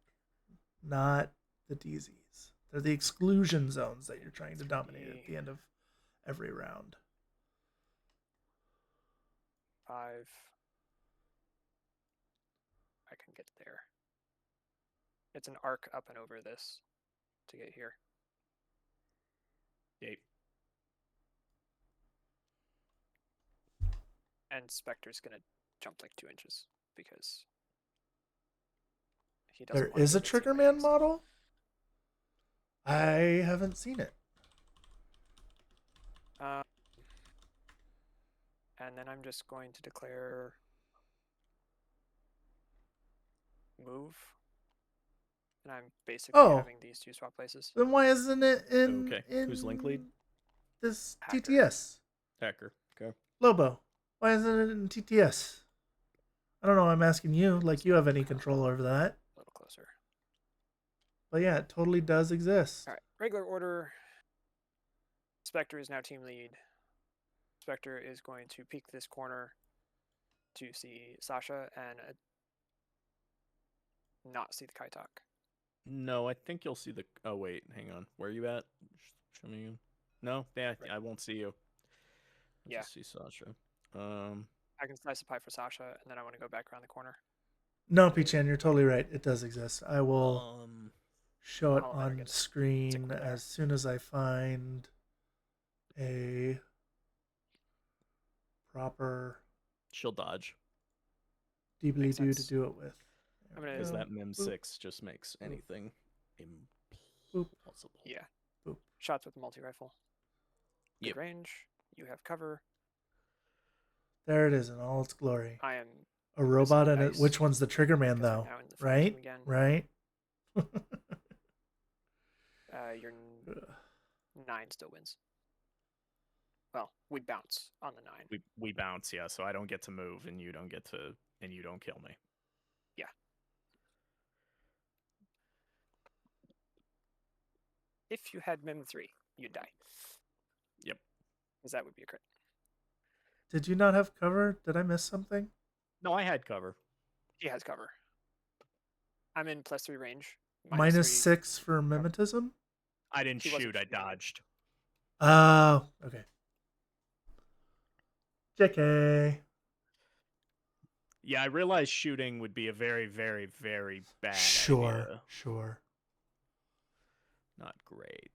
Speaker 1: the DZs. They're the exclusion zones that you're trying to dominate at the end of every round.
Speaker 4: 5. I can get there. It's an arc up and over this to get here.
Speaker 3: Yep.
Speaker 4: And Spectre's gonna jump like 2 inches because he doesn't.
Speaker 1: There
Speaker 4: wanna
Speaker 1: is a
Speaker 4: get his
Speaker 1: Triggerman
Speaker 4: ranks.
Speaker 1: model? I haven't seen it.
Speaker 4: And then I'm just going to declare move. And I'm basically
Speaker 1: Oh.
Speaker 4: having these 2 swap places.
Speaker 1: Then why isn't it in,
Speaker 3: Okay,
Speaker 1: in
Speaker 3: who's link lead?
Speaker 1: this
Speaker 4: Hacker.
Speaker 1: TTS?
Speaker 3: Hacker. Okay.
Speaker 1: Lobo, why isn't it in TTS? I don't know. I'm asking you, like you have any control over that.
Speaker 4: A little closer.
Speaker 1: But yeah, it totally does exist.
Speaker 4: All right, regular order. Spectre is now team lead. Spectre is going to peek this corner to see Sasha and not see the Kaitak.
Speaker 3: No, I think you'll see the. Oh wait, hang on. Where are you at? Show me again. No, yeah, I won't see you. I'll
Speaker 4: Yeah.
Speaker 3: just see Sasha.
Speaker 4: I can slice a pie for Sasha, and then I want to go back around the corner.
Speaker 1: No, P-Chan, you're totally right. It does exist. I will show it
Speaker 4: I'll better
Speaker 1: on
Speaker 4: get it.
Speaker 1: screen
Speaker 4: there.
Speaker 1: as soon as I find a proper
Speaker 3: she'll dodge
Speaker 1: deeply
Speaker 4: Makes
Speaker 1: do to
Speaker 4: sense.
Speaker 1: do it with.
Speaker 4: I'm
Speaker 1: There we
Speaker 4: gonna-
Speaker 3: because
Speaker 1: go.
Speaker 3: that Mim
Speaker 1: Boop.
Speaker 3: 6 just makes anything
Speaker 1: Boop.
Speaker 3: impossible.
Speaker 4: Yeah.
Speaker 1: Boop.
Speaker 4: Shots with the multi-rifle. Good
Speaker 3: Yep.
Speaker 4: range. You have cover.
Speaker 1: There it is in all its glory.
Speaker 4: I am
Speaker 1: A robot and
Speaker 4: nice
Speaker 1: which one's the Triggerman
Speaker 4: because I'm
Speaker 1: though?
Speaker 4: now in the first
Speaker 1: Right?
Speaker 4: team again.
Speaker 1: Right?
Speaker 4: Your 9 still wins. Well, we bounce on the 9.
Speaker 3: We bounce, yeah. So I don't get to move, and you don't kill me.
Speaker 4: Yeah. If you had Mim 3, you'd die.
Speaker 3: Yep.
Speaker 4: Because that would be a crit.
Speaker 1: Did you not have cover? Did I miss something?
Speaker 3: No, I had cover.
Speaker 4: He has cover. I'm in +3 range.
Speaker 1: Minus
Speaker 4: 3.
Speaker 1: 6 for mimetism?
Speaker 3: I didn't
Speaker 4: He wasn't
Speaker 3: shoot. I
Speaker 4: shooting.
Speaker 3: dodged.
Speaker 1: Oh, okay. JK.
Speaker 3: Yeah, I realized shooting would be a very, very, very bad
Speaker 1: Sure,
Speaker 3: idea.
Speaker 1: sure.
Speaker 3: Not great.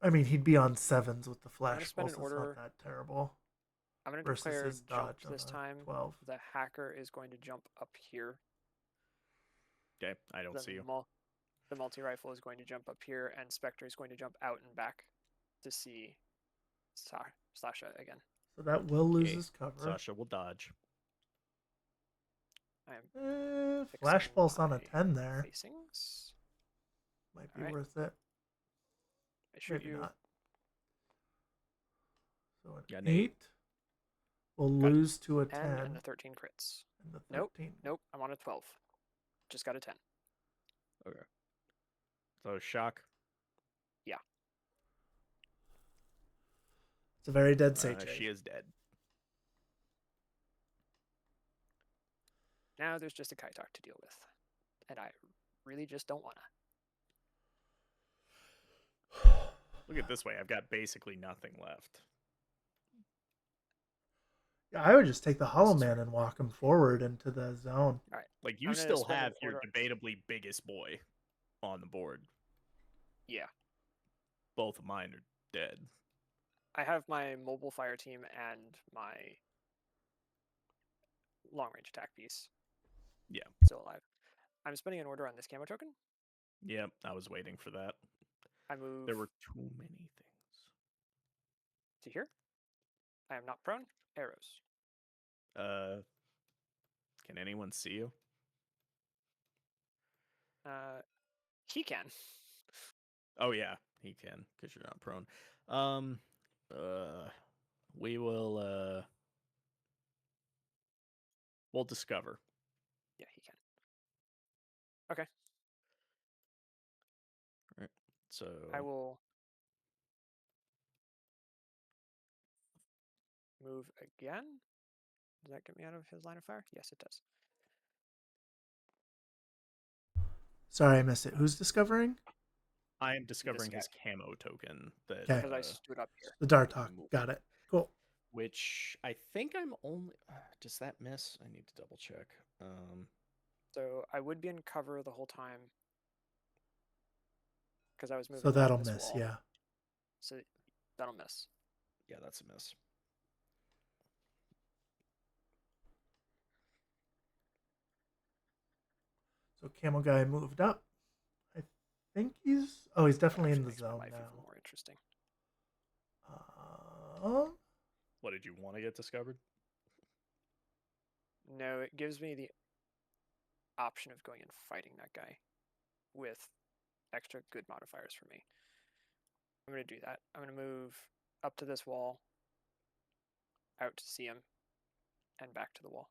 Speaker 1: I mean, he'd be on 7s with the
Speaker 4: gonna
Speaker 1: flash
Speaker 4: spend
Speaker 1: pulse.
Speaker 4: an
Speaker 1: It's
Speaker 4: order-
Speaker 1: not that terrible.
Speaker 4: I'm going to
Speaker 1: Versus
Speaker 4: declare
Speaker 1: his
Speaker 4: jump
Speaker 1: dodge on
Speaker 4: this
Speaker 1: the
Speaker 4: time.
Speaker 1: 12.
Speaker 4: The hacker is going to jump up here.
Speaker 3: Okay, I don't see you.
Speaker 4: The multi-rifle is going to jump up here, and Spectre is going to jump out and back to see Sasha again.
Speaker 1: So that will lose
Speaker 3: Okay,
Speaker 1: his cover.
Speaker 3: Sasha will dodge.
Speaker 4: I am
Speaker 1: Flash
Speaker 4: fixing
Speaker 1: pulse on a
Speaker 4: my
Speaker 1: 10 there.
Speaker 4: facings.
Speaker 1: Might be
Speaker 4: Alright.
Speaker 1: worth it.
Speaker 4: I shoot
Speaker 1: Maybe
Speaker 4: you.
Speaker 1: not. So an
Speaker 3: Got an
Speaker 1: 8 will
Speaker 4: Got
Speaker 1: lose to a
Speaker 4: 10
Speaker 1: 10.
Speaker 4: and a 13 crits.
Speaker 1: And the
Speaker 4: Nope.
Speaker 1: 13.
Speaker 4: Nope, I'm on a 12. Just got a 10.
Speaker 3: Okay. So shock.
Speaker 1: It's a very dead Sage.
Speaker 3: She is dead.
Speaker 4: Now there's just a Kaitok to deal with. And I really just don't want to.
Speaker 3: Look at it this way. I've got basically nothing left.
Speaker 1: Yeah, I would just take the Hollow Man and walk him forward into the zone.
Speaker 4: Alright.
Speaker 3: Like, you
Speaker 4: I'm gonna
Speaker 3: still
Speaker 4: spend an
Speaker 3: have your
Speaker 4: order-
Speaker 3: debatably biggest boy on the board.
Speaker 4: Yeah.
Speaker 3: Both of mine are dead.
Speaker 4: I have my mobile fire team and my long range attack piece.
Speaker 3: Yeah.
Speaker 4: Still alive. I'm spending an order on this camo token.
Speaker 3: Yep, I was waiting for that.
Speaker 4: I move
Speaker 3: There were too many things.
Speaker 4: to here. I am not prone. Arrows.
Speaker 3: Can anyone see you?
Speaker 4: He can.
Speaker 3: Oh yeah, he can, because you're not prone. We will we'll discover.
Speaker 4: Yeah, he can. Okay.
Speaker 3: Right. So
Speaker 4: I will move again. Does that get me out of his line of fire? Yes, it does.
Speaker 1: Sorry, I missed it. Who's discovering?
Speaker 3: I am discovering
Speaker 4: guy.
Speaker 3: his camo token that
Speaker 1: Okay.
Speaker 4: Because I stood up here.
Speaker 1: The Dartok. Got it. Cool.
Speaker 3: which I think I'm only does that miss? I need to double check.
Speaker 4: So I would be in cover the whole time. Because I was moving
Speaker 1: So that'll
Speaker 4: around this
Speaker 1: miss,
Speaker 4: wall.
Speaker 1: yeah.
Speaker 4: So that'll miss.
Speaker 3: Yeah, that's a miss.
Speaker 1: So Camel Guy moved up. I think he's... Oh, he's definitely in the
Speaker 4: Actually makes my
Speaker 1: zone
Speaker 4: life even
Speaker 1: now.
Speaker 4: more interesting.
Speaker 3: What, did you want to get discovered?
Speaker 4: No, it gives me the option of going and fighting that guy with extra good modifiers for me. I'm going to do that. I'm going to move up to this wall, out to see him, and back to the wall.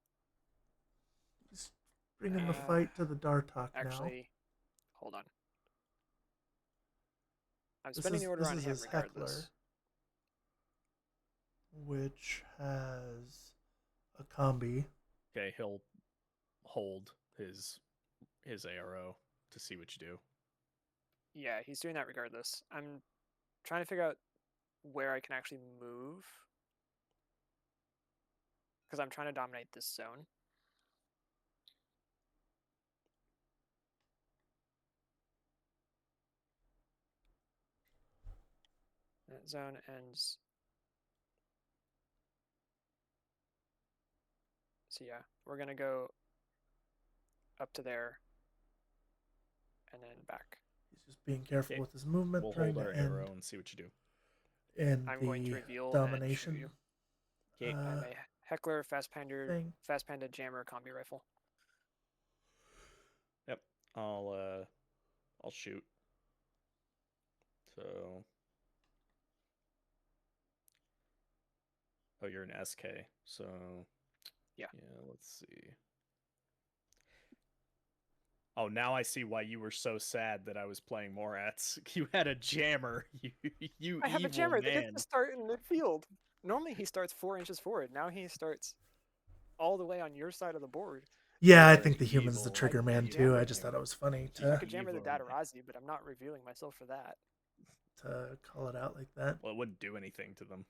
Speaker 1: He's bringing the fight to the Dartok now.
Speaker 4: Actually, hold on. I'm
Speaker 1: This
Speaker 4: spending
Speaker 1: is-
Speaker 4: the order
Speaker 1: this
Speaker 4: on
Speaker 1: is
Speaker 4: him
Speaker 1: his
Speaker 4: regardless.
Speaker 1: Heckler, which has a combi.
Speaker 3: Okay, he'll hold his ARO to see what you do.
Speaker 4: Yeah, he's doing that regardless. I'm trying to figure out where I can actually move. Because I'm trying to dominate this zone. That zone ends. So yeah, we're gonna go up to there and then back.
Speaker 1: He's just being careful
Speaker 3: Okay.
Speaker 1: with his movement,
Speaker 3: We'll
Speaker 1: trying
Speaker 3: hold
Speaker 1: to
Speaker 3: our
Speaker 1: end
Speaker 3: arrow and see what you do.
Speaker 1: in
Speaker 4: I'm
Speaker 1: the
Speaker 4: going to reveal and shoot
Speaker 1: domination
Speaker 4: you.
Speaker 3: Okay.
Speaker 4: I'm a Heckler, Fast
Speaker 1: thing.
Speaker 4: Panda Jammer combi rifle.
Speaker 3: Yep. I'll I'll shoot. So. Oh, you're an SK. So.
Speaker 4: Yeah.
Speaker 3: Yeah, let's see. Oh, now I see why you were so sad that I was playing Morats. You had a jammer. You
Speaker 4: I have a
Speaker 3: evil
Speaker 4: jammer that gets
Speaker 3: man.
Speaker 4: to start in midfield. Normally he starts 4 inches forward. Now he starts all the way on your side of the board.
Speaker 1: Yeah, I
Speaker 3: You're
Speaker 1: think the human's the
Speaker 3: evil,
Speaker 1: trigger man
Speaker 3: evil
Speaker 1: too. I
Speaker 3: man.
Speaker 1: just thought it was funny
Speaker 4: I
Speaker 1: to
Speaker 4: could jammer the
Speaker 3: Evil man.
Speaker 4: Datarazzi, but I'm not revealing myself for that.
Speaker 1: call it out like that.
Speaker 3: Well, it wouldn't do anything to them.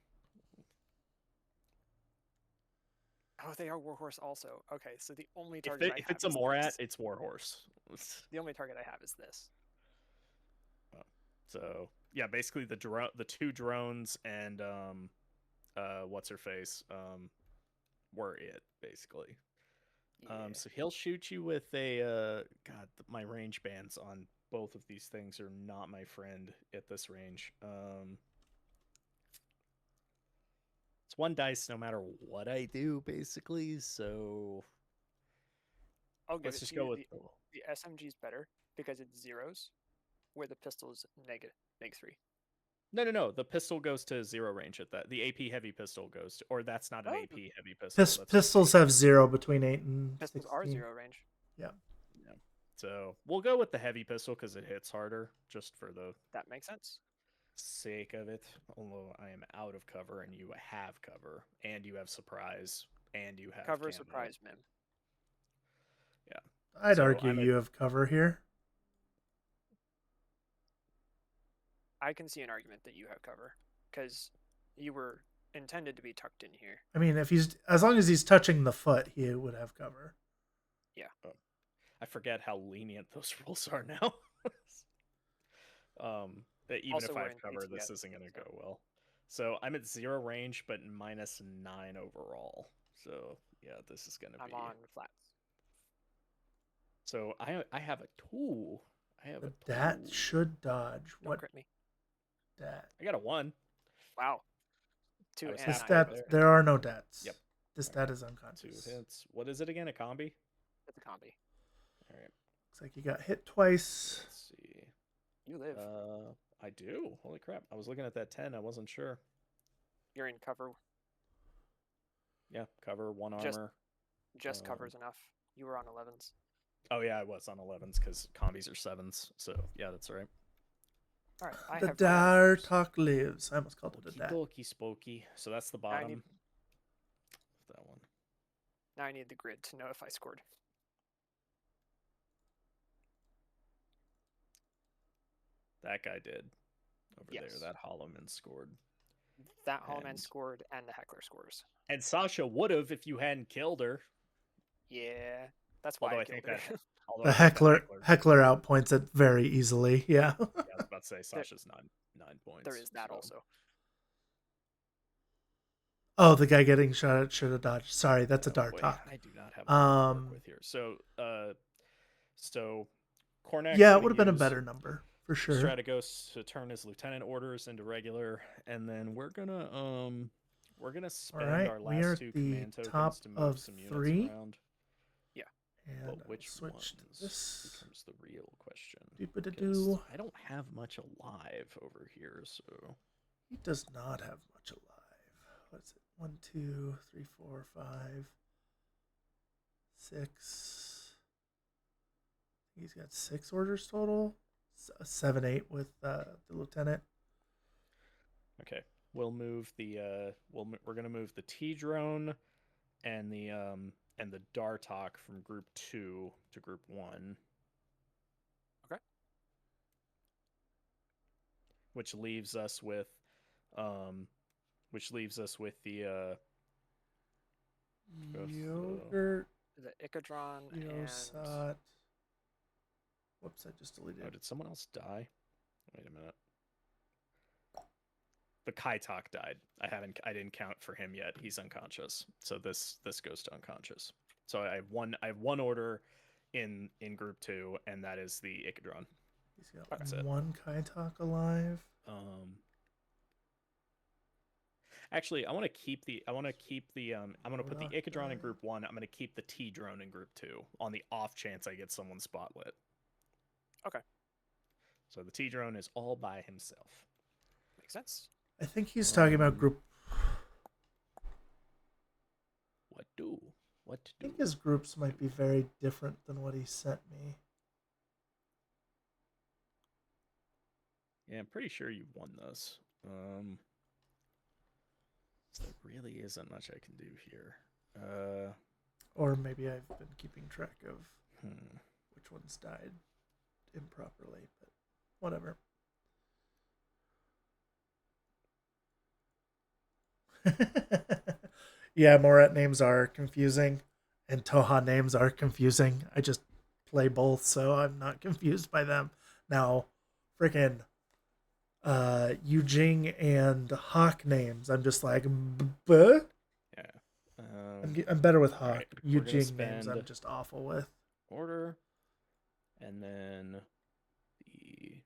Speaker 4: Oh, they are Warhorse also. Okay, so the only
Speaker 3: If,
Speaker 4: target I
Speaker 3: if
Speaker 4: have
Speaker 3: it's a
Speaker 4: is
Speaker 3: Morat,
Speaker 4: this.
Speaker 3: it's Warhorse.
Speaker 4: The only target I have is this.
Speaker 3: So yeah, basically the two drones and what's her face were it basically.
Speaker 4: Yeah.
Speaker 3: So he'll shoot you with a God. My range bands on both of these things are not my friend at this range. It's one dice no matter what I do, basically. So
Speaker 4: I'll give
Speaker 3: let's
Speaker 4: it
Speaker 3: just
Speaker 4: to
Speaker 3: go
Speaker 4: you.
Speaker 3: with
Speaker 4: The SMG is better because it's zeros, where the pistol is negative 3.
Speaker 3: no. The pistol goes to 0 range at that. The AP heavy pistol goes to, or that's not an
Speaker 4: Oh,
Speaker 3: AP heavy pistol. That's
Speaker 1: Pistols have 0 between 8 and
Speaker 4: Pistols
Speaker 1: 16.
Speaker 4: are 0 range.
Speaker 1: Yeah.
Speaker 3: Yeah. So we'll go with the heavy pistol because it hits harder, just for the
Speaker 4: That makes sense.
Speaker 3: sake of it. Although I am out of cover and you have cover, and you have surprise, and you have
Speaker 4: Cover
Speaker 3: camo.
Speaker 4: surprise mim.
Speaker 3: Yeah.
Speaker 1: I'd
Speaker 3: So
Speaker 1: argue
Speaker 3: I'm a-
Speaker 1: you have cover here.
Speaker 4: I can see an argument that you have cover because you were intended to be tucked in here.
Speaker 1: I mean, if he's as long as he's touching the foot, he would have cover.
Speaker 3: I forget how lenient those rules are now. That even
Speaker 4: Also,
Speaker 3: if I
Speaker 4: we're
Speaker 3: have
Speaker 4: in
Speaker 3: cover,
Speaker 4: PTS,
Speaker 3: this isn't gonna
Speaker 4: so-
Speaker 3: go well. So I'm at 0 range, but -9 overall. So yeah, this is gonna
Speaker 4: I'm
Speaker 3: be.
Speaker 4: on flats.
Speaker 3: So I have a tool. I have a tool.
Speaker 1: That should dodge.
Speaker 4: Don't
Speaker 1: What
Speaker 4: crit me.
Speaker 1: dat?
Speaker 3: I got a 1.
Speaker 4: Wow. 2
Speaker 3: I was
Speaker 4: and
Speaker 1: This
Speaker 3: happy
Speaker 4: 9.
Speaker 3: there.
Speaker 1: dat, there are no dats.
Speaker 3: Yep.
Speaker 1: This dat is
Speaker 3: 2
Speaker 1: unconscious.
Speaker 3: hits. What is it again? A combi?
Speaker 4: It's a combi.
Speaker 3: All right.
Speaker 1: Looks like you got hit twice.
Speaker 3: Let's see.
Speaker 4: You live.
Speaker 3: I do. Holy crap! I was looking at that 10. I wasn't sure.
Speaker 4: You're in cover.
Speaker 3: Yeah, cover 1
Speaker 4: Just-
Speaker 3: armor.
Speaker 4: Just covers enough. You were on 11s.
Speaker 3: Oh yeah, I was on 11s because combis are 7s. So yeah, that's right.
Speaker 4: All right. I
Speaker 1: The
Speaker 4: have
Speaker 1: dar
Speaker 4: Warhorse.
Speaker 1: talk lives. I almost called it a
Speaker 3: Okie
Speaker 1: dat.
Speaker 3: dokie spooky. So that's the
Speaker 4: Now I
Speaker 3: bottom.
Speaker 4: need-
Speaker 3: That one.
Speaker 4: Now I need the grid to know if I scored.
Speaker 3: That guy did. Over
Speaker 4: Yes.
Speaker 3: there, that Hollowman scored.
Speaker 4: That Hallman
Speaker 3: And-
Speaker 4: scored and the Heckler scores.
Speaker 3: And Sasha would have if you hadn't killed her.
Speaker 4: Yeah. That's why
Speaker 3: Although
Speaker 4: I
Speaker 3: I think
Speaker 4: killed
Speaker 3: that
Speaker 4: her.
Speaker 3: although
Speaker 1: The
Speaker 3: I think that
Speaker 1: heckler outpoints it very easily. Yeah.
Speaker 3: Yeah, I was about to say Sasha's 9 points.
Speaker 4: There is that
Speaker 3: so-
Speaker 4: also.
Speaker 1: Oh, the guy getting shot at should have dodged. Sorry, that's a
Speaker 3: Oh,
Speaker 1: dar
Speaker 3: boy,
Speaker 1: talk.
Speaker 3: I do not have a lot to work
Speaker 1: Um,
Speaker 3: with here. So Cornac.
Speaker 1: Yeah, it would have been a better number for sure.
Speaker 3: Strategos to turn his lieutenant orders into regular, and then we're gonna spend
Speaker 1: right,
Speaker 3: our
Speaker 1: we are
Speaker 3: last
Speaker 1: at
Speaker 3: 2
Speaker 1: the
Speaker 3: command tokens
Speaker 1: top
Speaker 3: to move
Speaker 1: of
Speaker 3: some units
Speaker 1: 3.
Speaker 3: around.
Speaker 1: And
Speaker 3: But
Speaker 1: I'll
Speaker 3: which
Speaker 1: switch
Speaker 3: ones
Speaker 1: to this.
Speaker 3: becomes the real question.
Speaker 1: Doop-a-da-doo.
Speaker 3: Because I don't have much alive over here, so
Speaker 1: He does not have much alive. What's it? 1, 2, 3, 4, 5, 6. He's got 6 orders total. 7, 8 with the lieutenant.
Speaker 3: okay. We'll move the we're gonna move the T drone and the Dartok from group 2 to group 1.
Speaker 4: Okay.
Speaker 3: Which leaves us with the
Speaker 1: Yogurt,
Speaker 4: The Icodron and
Speaker 1: Yosat. Whoops, I just deleted
Speaker 3: Oh,
Speaker 1: it.
Speaker 3: did someone else die? Wait a minute. The Kaitok died. I didn't count for him yet. He's unconscious. So this goes to unconscious. So I have one order in group 2, and that is the Icodron.
Speaker 1: He's got
Speaker 3: That's it.
Speaker 1: 1 Kaitok alive.
Speaker 3: Actually, I want to keep the I'm gonna put the
Speaker 1: Rock
Speaker 3: Icodron in
Speaker 1: guy.
Speaker 3: group 1. I'm gonna keep the T drone in group 2 on the off chance I get someone spotlit.
Speaker 4: Okay.
Speaker 3: So the T drone is all by himself.
Speaker 4: Makes sense.
Speaker 1: I think he's talking about group.
Speaker 3: What do? What
Speaker 1: I
Speaker 3: do?
Speaker 1: think his groups might be very different than what he sent me.
Speaker 3: Yeah, I'm pretty sure you won this. So there really isn't much I can do here.
Speaker 1: Or maybe I've been keeping track of
Speaker 3: Hmm.
Speaker 1: which ones died improperly, but whatever. Yeah, Morat names are confusing, and Toha names are confusing. I just play both, so I'm not confused by them. Now, freaking Yujing and Hawk names, I'm just like, buh?
Speaker 3: Yeah.
Speaker 1: I'm better with Hawk.
Speaker 3: right, we're gonna
Speaker 1: Yujing names,
Speaker 3: spend-
Speaker 1: I'm just awful with.
Speaker 3: Order, and then the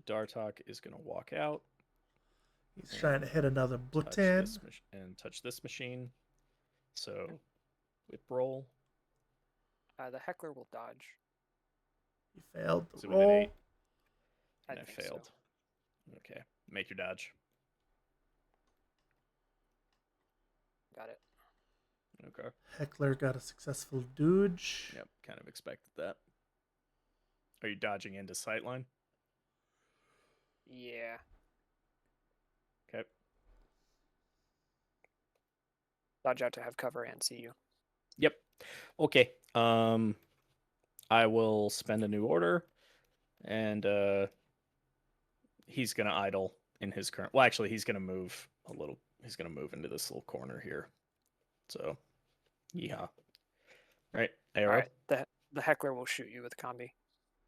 Speaker 3: Dartok is gonna walk out.
Speaker 1: He's trying to hit another
Speaker 3: touch
Speaker 1: Blutan.
Speaker 3: this and touch this machine. So whip roll.
Speaker 4: The heckler will dodge.
Speaker 1: He failed
Speaker 3: Is
Speaker 1: the
Speaker 3: it within
Speaker 1: roll.
Speaker 3: 8? And I
Speaker 4: think so.
Speaker 3: failed. Okay, make your dodge.
Speaker 4: Got it.
Speaker 3: Okay.
Speaker 1: Heckler got a successful dodge.
Speaker 3: Yep, kind of expected that. Are you dodging into sightline?
Speaker 4: Yeah.
Speaker 3: Okay.
Speaker 4: Dodge out to have cover and see you.
Speaker 3: Yep. Okay. I will spend a new order, and he's gonna idle in his current. Well, actually, he's gonna move a little. He's gonna move into this little corner here. So, yeehaw. Right, arrow.
Speaker 4: All right. The heckler will shoot you with combi.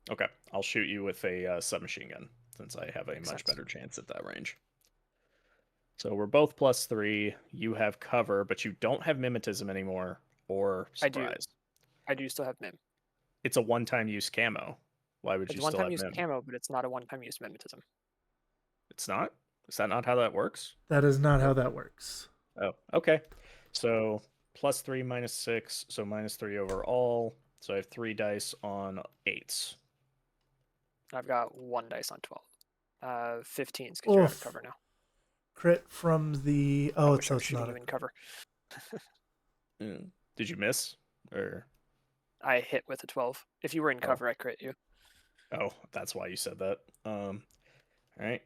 Speaker 3: Okay, I'll shoot you with a submachine gun since I have a
Speaker 4: Makes
Speaker 3: much
Speaker 4: sense.
Speaker 3: better chance at that range. So we're both +3. You have cover, but you don't have mimetism anymore or
Speaker 4: I do.
Speaker 3: surprise.
Speaker 4: I do still have mim.
Speaker 3: It's a one-time use camo. Why would
Speaker 4: It's
Speaker 3: you
Speaker 4: one
Speaker 3: still
Speaker 4: time
Speaker 3: have
Speaker 4: use
Speaker 3: mim?
Speaker 4: camo, but it's not a one time use mimetism.
Speaker 3: It's not? Is that not how that works?
Speaker 1: That is not how that works.
Speaker 3: Oh, okay. So +3 -6, so -3 overall. So I have 3 dice on 8s.
Speaker 4: I've got 1 dice on 12. 15s because you're out of
Speaker 1: Oof.
Speaker 4: cover now.
Speaker 1: Crit from the.
Speaker 4: I
Speaker 1: Oh,
Speaker 4: wish
Speaker 1: it's
Speaker 4: I was
Speaker 1: not
Speaker 4: shooting
Speaker 1: a.
Speaker 4: you in cover.
Speaker 3: Did you miss? Or
Speaker 4: I hit with a 12. If you were in
Speaker 3: Oh.
Speaker 4: cover, I crit you.
Speaker 3: oh, that's why you said that. All right.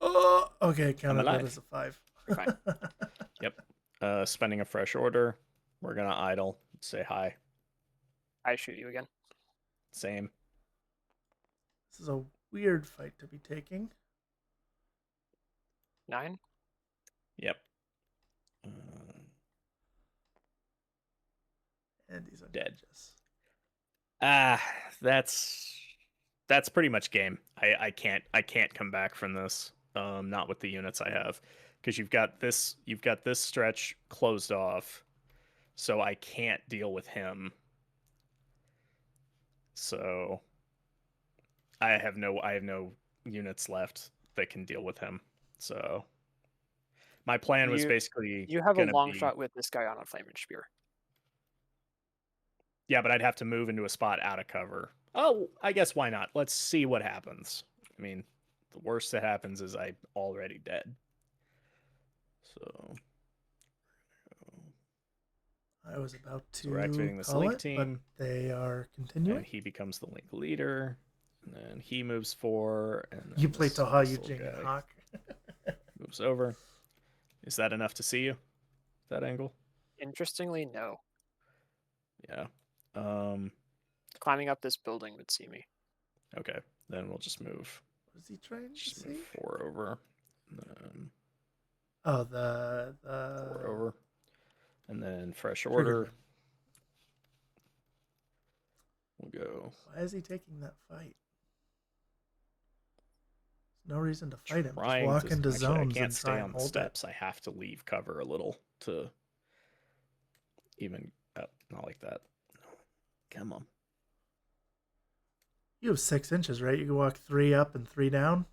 Speaker 1: Oh, okay, counted that
Speaker 3: alive.
Speaker 1: as a 5.
Speaker 4: You're fine.
Speaker 3: Yep. Spending a fresh order. We're gonna idle. Say hi.
Speaker 4: I shoot you again.
Speaker 3: Same.
Speaker 1: This is a weird fight to be taking.
Speaker 4: 9.
Speaker 3: Yep.
Speaker 1: And he's
Speaker 3: Dead.
Speaker 1: unconscious.
Speaker 3: That's pretty much game. I can't come back from this. Not with the units I have, because you've got this stretch closed off, so I can't deal with him. So I have no units left that can deal with him. So my plan was basically
Speaker 4: You have a
Speaker 3: gonna
Speaker 4: long
Speaker 3: be-
Speaker 4: shot with this guy on a flaming spear.
Speaker 3: Yeah, but I'd have to move into a spot out of cover. Oh, I guess why not? Let's see what happens. I mean, the worst that happens is I'm already dead. So
Speaker 1: I was about to
Speaker 3: we're activating this
Speaker 1: call
Speaker 3: link
Speaker 1: it,
Speaker 3: team,
Speaker 1: but they are continuing.
Speaker 3: and he becomes the link leader. And then he moves 4. And then
Speaker 1: You play
Speaker 3: this
Speaker 1: Toha,
Speaker 3: little
Speaker 1: Yujing, and
Speaker 3: guy
Speaker 1: Hawk.
Speaker 3: moves over. Is that enough to see you? That angle?
Speaker 4: Interestingly, no.
Speaker 3: Yeah.
Speaker 4: Climbing up this building would see me.
Speaker 3: Okay. Then we'll just move.
Speaker 1: What is he trying to
Speaker 3: Just
Speaker 1: see?
Speaker 3: move 4 over. And then
Speaker 1: Oh, the
Speaker 3: 4 over. And then fresh
Speaker 1: trigger
Speaker 3: order.
Speaker 1: man.
Speaker 3: We'll go.
Speaker 1: Why is he taking that fight? There's no reason to fight him. Just
Speaker 3: Trying
Speaker 1: walk
Speaker 3: to-
Speaker 1: into
Speaker 3: actually,
Speaker 1: zones
Speaker 3: I can't
Speaker 1: and
Speaker 3: stay
Speaker 1: try
Speaker 3: on
Speaker 1: and
Speaker 3: the
Speaker 1: hold
Speaker 3: steps. I have to leave cover a little to even. Not like that. Come on.
Speaker 1: it. You have 6 inches, right? You can walk 3 up and 3 down.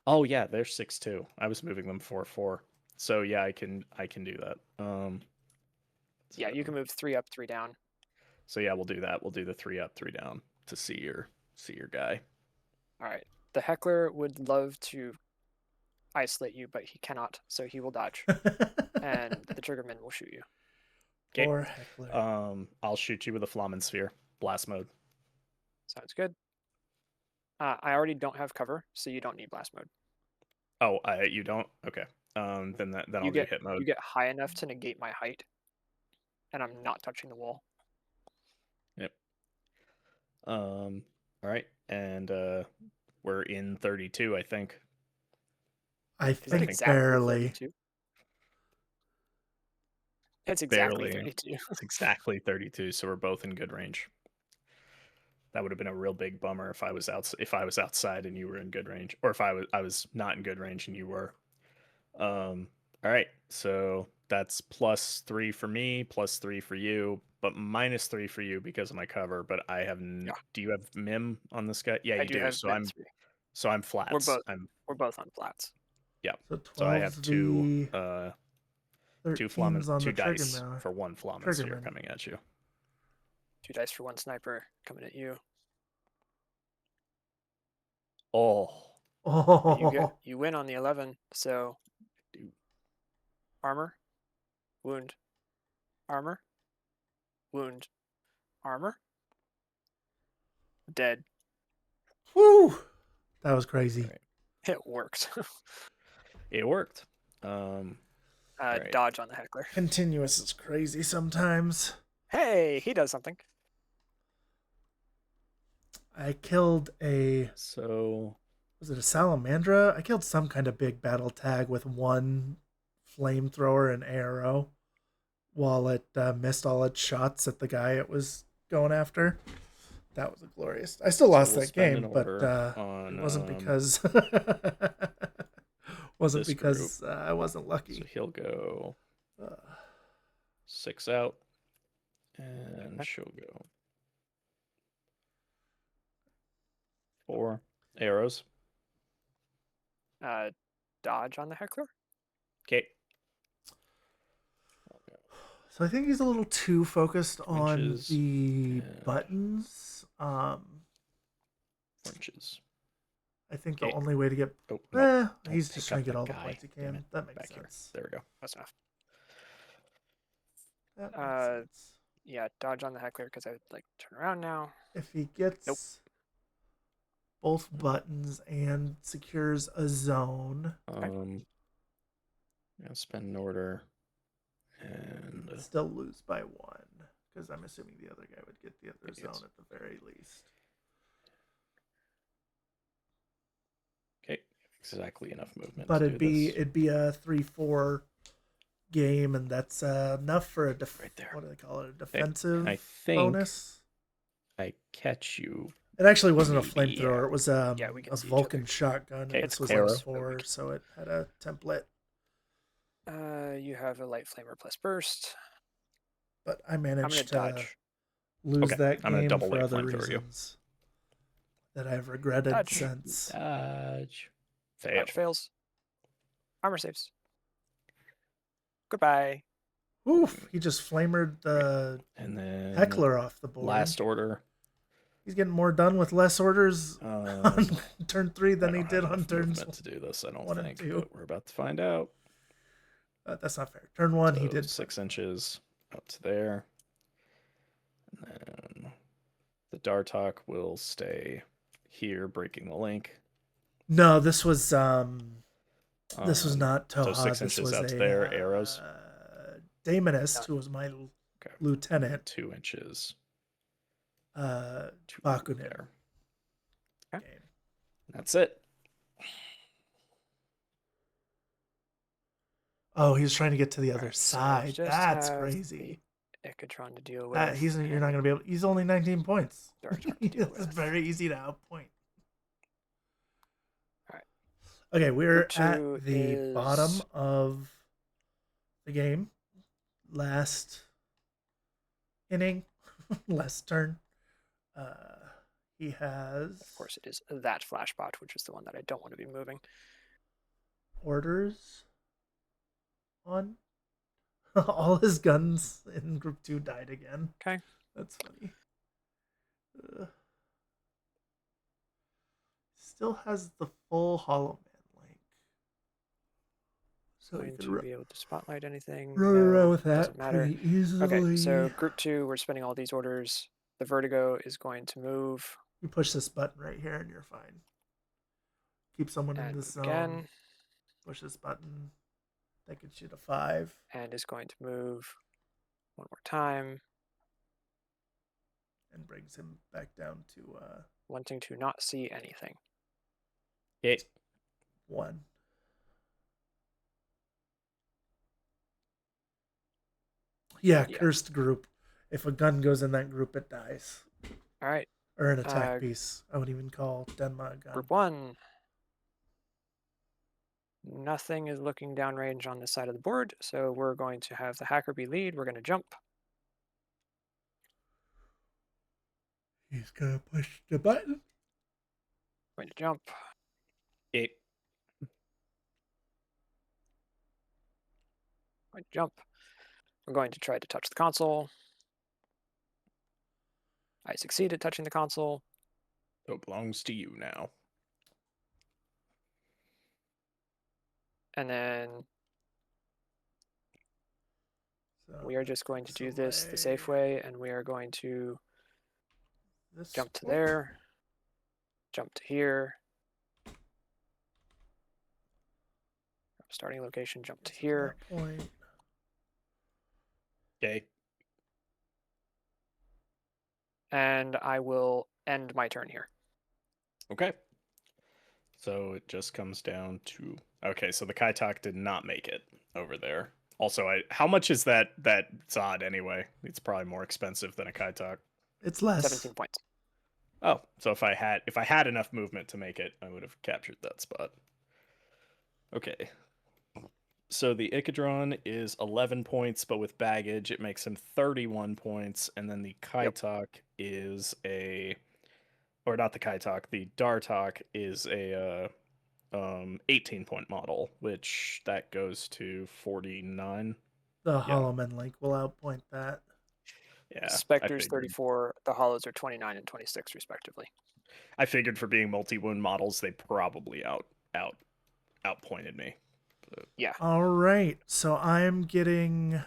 Speaker 3: Oh yeah, they're 6'2". I was moving them 4'4". So yeah, I can do that.
Speaker 4: Yeah, you can move 3 up, 3 down.
Speaker 3: So yeah, we'll do that. We'll do the 3 up, 3 down to see your guy.
Speaker 4: All right. The heckler would love to isolate you, but he cannot, so he will dodge, and the triggerman will shoot you.
Speaker 3: Okay.
Speaker 1: Or heckler.
Speaker 3: I'll shoot you with a Flamen Sphere. Blast mode.
Speaker 4: Sounds good. I already don't have cover, so you don't need blast mode.
Speaker 3: Oh, you don't? Okay. Then I'll
Speaker 4: You
Speaker 3: do
Speaker 4: get
Speaker 3: hit mode.
Speaker 4: you get high enough to negate my height, and I'm not touching the wall.
Speaker 3: Yep. All right, and we're in 32, I think.
Speaker 1: I
Speaker 4: Is it
Speaker 1: think
Speaker 4: exactly
Speaker 1: barely.
Speaker 4: 32? It's exactly
Speaker 3: Barely.
Speaker 4: 32.
Speaker 3: It's exactly 32, so we're both in good range. That would have been a real big bummer if I was outside and you were in good range, or if I was not in good range and you were. All right, so that's +3 for me, +3 for you, but -3 for you because of my cover. But I have.
Speaker 4: Yeah.
Speaker 3: Do you have Mim on this guy? Yeah,
Speaker 4: I
Speaker 3: you
Speaker 4: do
Speaker 3: do.
Speaker 4: have
Speaker 3: So
Speaker 4: min
Speaker 3: I'm
Speaker 4: 3.
Speaker 3: flats.
Speaker 4: We're both on flats.
Speaker 3: Yeah.
Speaker 1: So
Speaker 3: So I
Speaker 1: 12's
Speaker 3: have two
Speaker 1: the
Speaker 3: two
Speaker 1: 13's on
Speaker 3: two
Speaker 1: the
Speaker 3: dice
Speaker 1: trigger
Speaker 3: for one Flamen Sphere
Speaker 1: triggerman.
Speaker 3: coming at you.
Speaker 4: 2 dice for 1 sniper coming at you.
Speaker 3: Oh,
Speaker 1: Oh,
Speaker 4: You win on the 11. So
Speaker 3: dude.
Speaker 4: armor, wound, armor, wound, armor, dead.
Speaker 1: woo! That was crazy.
Speaker 3: Right.
Speaker 4: It worked.
Speaker 3: It worked. Right.
Speaker 4: Dodge on the heckler.
Speaker 1: Continuous is crazy sometimes.
Speaker 4: Hey, he does something.
Speaker 1: I killed
Speaker 3: So
Speaker 1: was it a salamandra? I killed some kind of big battle tag with 1 flamethrower and arrow while it missed all its shots at the guy it was going after. That was a glorious. I still lost
Speaker 3: we'll
Speaker 1: that
Speaker 3: spend
Speaker 1: game,
Speaker 3: an
Speaker 1: but
Speaker 3: order on,
Speaker 1: it wasn't because
Speaker 3: this group.
Speaker 1: I wasn't
Speaker 3: So
Speaker 1: lucky.
Speaker 3: he'll go
Speaker 1: Uh,
Speaker 3: 6 out, and she'll go 4 arrows.
Speaker 4: Dodge on the heckler.
Speaker 3: Okay.
Speaker 1: So I think he's a little too focused on
Speaker 3: inches
Speaker 1: the
Speaker 3: and-
Speaker 1: buttons.
Speaker 3: 4 inches.
Speaker 1: I think the
Speaker 3: Okay.
Speaker 1: only way to get
Speaker 3: Oh, no.
Speaker 1: he's
Speaker 3: Don't
Speaker 1: just
Speaker 3: pick
Speaker 1: trying to
Speaker 3: up
Speaker 1: get all
Speaker 3: that
Speaker 1: the
Speaker 3: guy.
Speaker 1: points he
Speaker 3: Damn
Speaker 1: can.
Speaker 3: it.
Speaker 1: That makes
Speaker 3: Back here.
Speaker 1: sense.
Speaker 3: There we go.
Speaker 4: That's enough.
Speaker 1: That makes sense.
Speaker 4: Yeah, dodge on the heckler because I would like turn around now.
Speaker 1: If he gets
Speaker 4: Nope.
Speaker 1: both buttons and secures a zone,
Speaker 3: Yeah, spend an order, and
Speaker 1: still lose by 1 because I'm assuming the other guy would get the other
Speaker 3: Yes.
Speaker 1: zone at the very least.
Speaker 3: okay, exactly enough movement.
Speaker 1: But
Speaker 3: to
Speaker 1: it'd
Speaker 3: do
Speaker 1: be
Speaker 3: this.
Speaker 1: it'd be a 3-4 game, and that's enough for a
Speaker 3: Right there.
Speaker 1: what do they call it? A defensive
Speaker 3: I think
Speaker 1: bonus.
Speaker 3: I catch you.
Speaker 1: It actually wasn't a
Speaker 3: Maybe.
Speaker 1: flamethrower. It was
Speaker 4: Yeah, we can
Speaker 1: a
Speaker 4: see each other.
Speaker 1: Vulcan shotgun.
Speaker 3: Okay,
Speaker 1: And
Speaker 3: it's
Speaker 1: this was
Speaker 3: arrow.
Speaker 1: X4, so it had a template.
Speaker 4: You have a light flamer plus burst.
Speaker 1: But I
Speaker 4: I'm gonna
Speaker 1: managed to
Speaker 4: dodge.
Speaker 1: lose
Speaker 3: Okay,
Speaker 1: that
Speaker 3: I'm gonna
Speaker 1: game
Speaker 3: double
Speaker 1: for
Speaker 3: light
Speaker 1: other
Speaker 3: flamethrower you.
Speaker 1: reasons that I've regretted
Speaker 4: Dodge.
Speaker 1: since.
Speaker 3: Dodge. Fail.
Speaker 4: Dodge fails. Armor saves. Goodbye.
Speaker 1: Oof! He just flamered the
Speaker 3: And then
Speaker 1: heckler off the board.
Speaker 3: last order.
Speaker 1: He's getting more done with less orders
Speaker 3: Um,
Speaker 1: on turn 3 than
Speaker 3: I
Speaker 1: he
Speaker 3: don't
Speaker 1: did
Speaker 3: have
Speaker 1: on
Speaker 3: enough
Speaker 1: turns.
Speaker 3: movement to do this. I don't
Speaker 1: 1 and
Speaker 3: think,
Speaker 1: 2.
Speaker 3: but we're about to find out.
Speaker 1: That's not fair. Turn 1, he
Speaker 3: So
Speaker 1: did
Speaker 3: 6 inches up to there. And then the Dartok will stay here, breaking the link.
Speaker 1: No, this was this was
Speaker 3: Um,
Speaker 1: not Toha.
Speaker 3: so 6
Speaker 1: this
Speaker 3: inches
Speaker 1: was
Speaker 3: out to
Speaker 1: a
Speaker 3: there, arrows.
Speaker 1: Daemonist, who was my
Speaker 3: Okay.
Speaker 1: lieutenant.
Speaker 3: 2 inches. 2
Speaker 1: Bakunin
Speaker 3: there.
Speaker 1: game.
Speaker 3: That's it.
Speaker 1: Oh, he was trying to get to the other
Speaker 4: Alright, so I
Speaker 1: side.
Speaker 4: just
Speaker 1: That's
Speaker 4: have
Speaker 1: crazy.
Speaker 4: the Ichatron to deal with.
Speaker 1: You're not gonna be able. He's only 19 points.
Speaker 4: Dartok to deal
Speaker 1: It's
Speaker 4: with.
Speaker 1: very easy to outpoint.
Speaker 4: Alright.
Speaker 1: Okay, we're
Speaker 4: Group 2
Speaker 1: at the bottom
Speaker 4: is-
Speaker 1: of the game. Last inning, last turn. He has
Speaker 4: Of course, it is that flashbot, which is the one that I don't want to be moving.
Speaker 1: orders on. All his guns in Group 2 died again.
Speaker 4: Okay.
Speaker 1: That's funny. Still has the full Hollow Man link. So
Speaker 4: Going
Speaker 1: you
Speaker 4: to
Speaker 1: can
Speaker 4: be able to spotlight anything.
Speaker 1: run
Speaker 4: No,
Speaker 1: around with that
Speaker 4: doesn't matter.
Speaker 1: pretty easily.
Speaker 4: Okay, so Group 2, we're spinning all these orders. The Vertigo is going to move.
Speaker 1: You push this button right here and you're fine. Keep someone in
Speaker 4: And
Speaker 1: the
Speaker 4: move
Speaker 1: zone.
Speaker 4: again.
Speaker 1: Push this button. That gets you to 5.
Speaker 4: And is going to move one more time.
Speaker 1: And brings him back down to
Speaker 4: Wanting to not see anything.
Speaker 3: Okay.
Speaker 1: 1. Yeah, cursed group. If a gun goes in that group, it dies.
Speaker 4: All right.
Speaker 1: Or an attack piece. I would even call Denma a gun.
Speaker 4: Group 1. Nothing is looking downrange on this side of the board, so we're going to have the hacker be lead. We're going to jump.
Speaker 1: He's going to push the button.
Speaker 4: Going to jump.
Speaker 3: Okay.
Speaker 4: Going to jump. We're going to try to touch the console. I succeed at touching the console.
Speaker 3: So it belongs to you now.
Speaker 4: And then we are just going to do this the safe way, and we are going to jump to there, jump to here, starting location, jump to here.
Speaker 3: Okay.
Speaker 4: And I will end my turn here.
Speaker 3: Okay. So it just comes down to... Okay, so the Kaitak did not make it over there. Also, how much is that Zod anyway? It's probably more expensive than a Kaitak.
Speaker 1: It's less.
Speaker 4: 17 points.
Speaker 3: Oh, so if I had enough movement to make it, I would have captured that spot. Okay. So the Ichabod is 11 points, but with baggage, it makes him 31 points. And then the Kaitak is a... Or not the Kaitak, the Dartok is a 18-point model, which that goes to 49.
Speaker 1: The Hollow Man link will outpoint that.
Speaker 3: Yeah.
Speaker 4: Spectre's 34, the Hollows are 29 and 26 respectively.
Speaker 3: I figured for being multi-wound models, they probably outpointed me. But...
Speaker 4: Yeah.
Speaker 1: All right. So I'm getting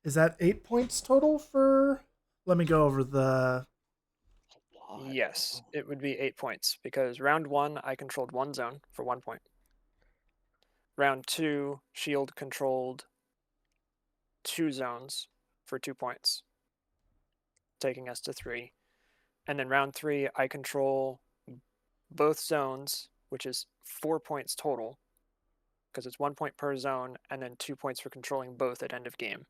Speaker 1: is that 8 points total for... Let me go over the...
Speaker 4: Yes, it would be 8 points because round 1 I controlled 1 zone for 1 point. Round 2, Shield controlled 2 zones for 2 points, taking us to 3. And then round 3, I control both zones, which is 4 points total, because it's 1 point per zone, and then 2 points for controlling both at end of game.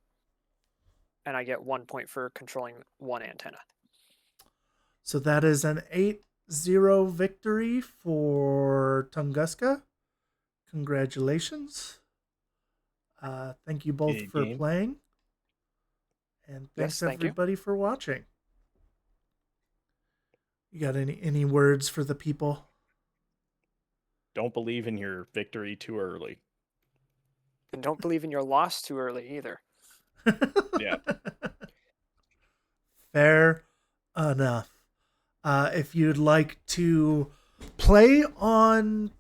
Speaker 4: And I get 1 point for controlling one antenna.
Speaker 1: So that is an 8-0 victory for Tunguska. Congratulations. Thank you both for playing. And thanks everybody for watching. You got any words for the people?
Speaker 3: Don't believe in your victory too early.
Speaker 4: And don't believe in your loss too early either.
Speaker 3: Yeah.
Speaker 1: Fair enough. If you'd like to play on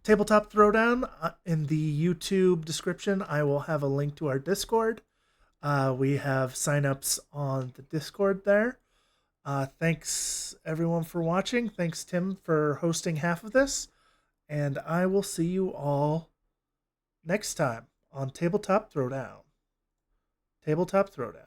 Speaker 1: Tabletop Throwdown, in the YouTube description, I will have a link to our Discord. We have signups on the Discord there. Thanks everyone for watching. Thanks Tim for hosting half of this. And I will see you all next time on Tabletop Throwdown. Tabletop Throwdown.